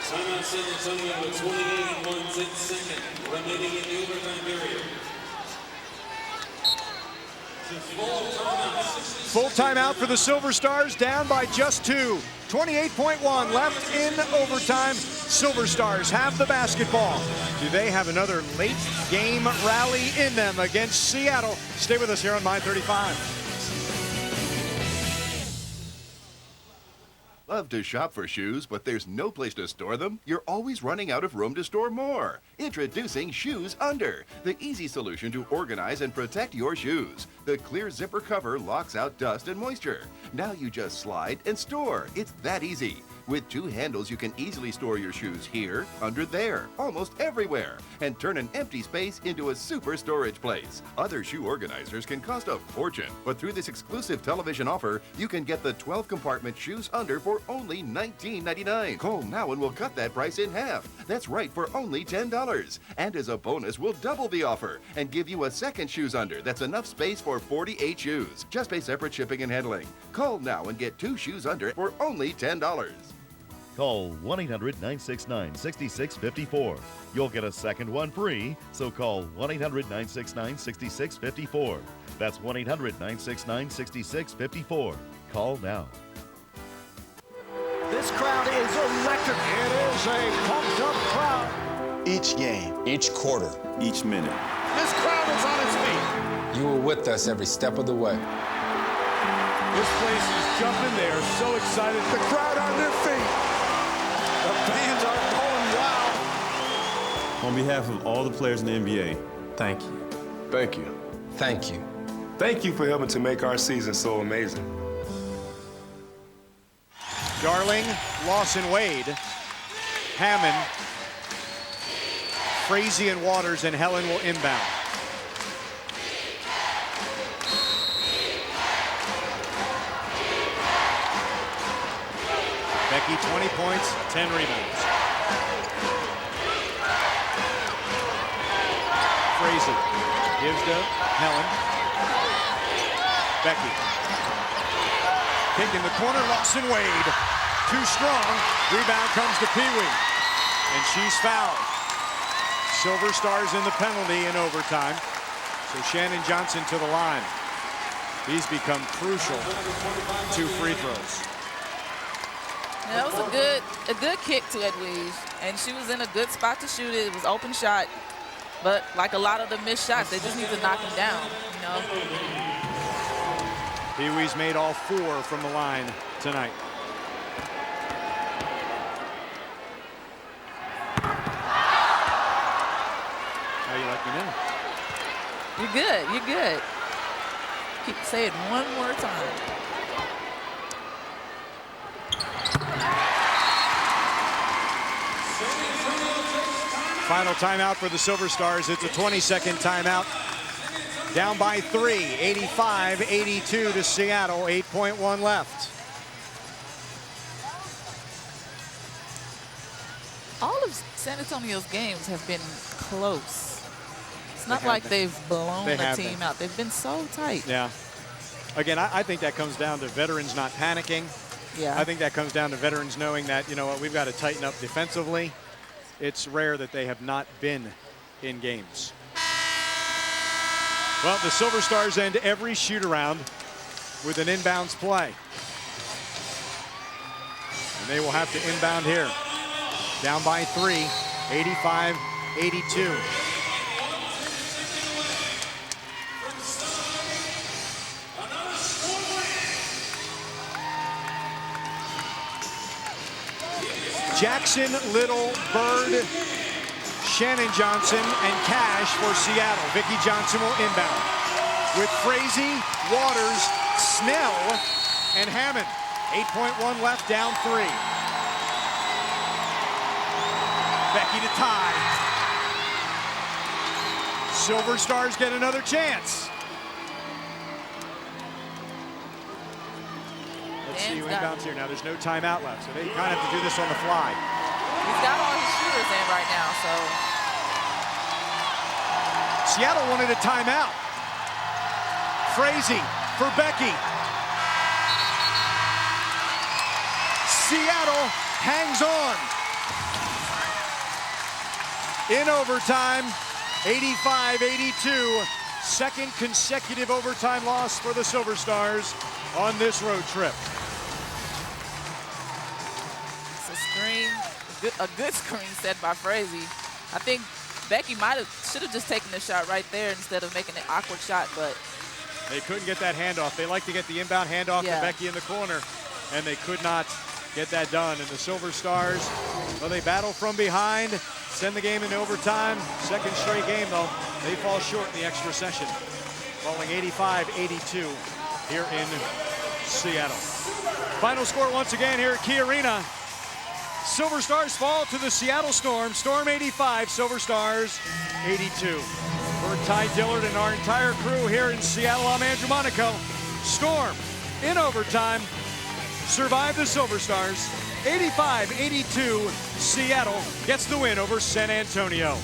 Timeout San Antonio with 28.1 seconds remaining in the overtime period. Full timeout for the Silver Stars, down by just 2. 28.1 left in overtime. Silver Stars have the basketball. Do they have another late game rally in them against Seattle? Stay with us here on My 35. Love to shop for shoes, but there's no place to store them? You're always running out of room to store more. Introducing Shoes Under, the easy solution to organize and protect your shoes. The clear zipper cover locks out dust and moisture. Now you just slide and store. It's that easy. With 2 handles, you can easily store your shoes here, under there, almost everywhere, and turn an empty space into a super storage place. Other shoe organizers can cost a fortune, but through this exclusive television offer, you can get the 12-compartment Shoes Under for only $19.99. Call now and we'll cut that price in half. That's right, for only $10. And as a bonus, we'll double the offer and give you a second Shoes Under that's enough space for 48 shoes. Just pay separate shipping and handling. Call now and get 2 Shoes Under for only $10. Call 1-800-969-6654. You'll get a second one free, so call 1-800-969-6654. That's 1-800-969-6654. Call now. This crowd is electric. It is a pumped up crowd. Each game, each quarter, each minute. This crowd is on its feet. You were with us every step of the way. This place is jumping. They are so excited. The crowd on their feet. The fans are going wild. On behalf of all the players in the NBA, Thank you. Thank you. Thank you. Thank you for helping to make our season so amazing. Darling, Lawson Wade, Hammond, Frazee and Waters, and Helen will inbound. Becky, 20 points, 10 rebounds. Frazee gives to Helen. Becky. Kick in the corner, Lawson Wade. Too strong. Rebound comes to Pee Wee. And she's fouled. Silver Stars in the penalty in overtime. So Shannon Johnson to the line. He's become crucial. 2 free throws. That was a good kick to Edwige, and she was in a good spot to shoot it. It was open shot, but like a lot of the missed shots, they just need to knock them down, you know. Pee Wee's made all 4 from the line tonight. How you like me now? You're good. You're good. Say it one more time. Final timeout for the Silver Stars. It's a 20-second timeout. Down by 3, 85-82 to Seattle, 8.1 left. all of San Antonio's games have been close. It's not They like have they've blown They the have team been. out. They've been so tight. Yeah. Again, I think that comes down to veterans not panicking. Yeah. I think that comes down to veterans knowing that, you know what, we've got to tighten up defensively. It's rare that they have not been in games. Well, the Silver Stars end every shoot-around with an inbounds play. And they will have to inbound here. Down by 3, 85-82. Jackson, Little, Bird, Shannon Johnson, and Cash for Seattle. Vicki Johnson will inbound with Frazee, Waters, Snell, and Hammond. 8.1 left, down 3. Becky to tie. Silver Stars get another chance. Let's see who inbounds here. Now, there's no timeout left, so they kind of have to do this on the fly. He's got all his shooters in right now, so. Seattle wanted a timeout. Frazee for Becky. Seattle hangs on. In overtime, 85-82. Second consecutive overtime loss for the Silver Stars on this road trip. It's a screen, a good screen set by Frazee. I think Becky should have just taken the shot right there instead of making an awkward shot, but they couldn't get that handoff. They like to get the inbound handoff to Becky in the corner, and they could not get that done. And the Silver Stars, well, they battle from behind, send the game into overtime. Second straight game, though, they fall short in the extra session, falling 85-82 here in Seattle. Final score once again here at Key Arena. Silver Stars fall to the Seattle Storm. Storm 85, Silver Stars 82. For Ty Dillard and our entire crew here in Seattle, I'm Andrew Monaco. Storm in overtime survive the Silver Stars. 85-82, Seattle gets the win over San Antonio.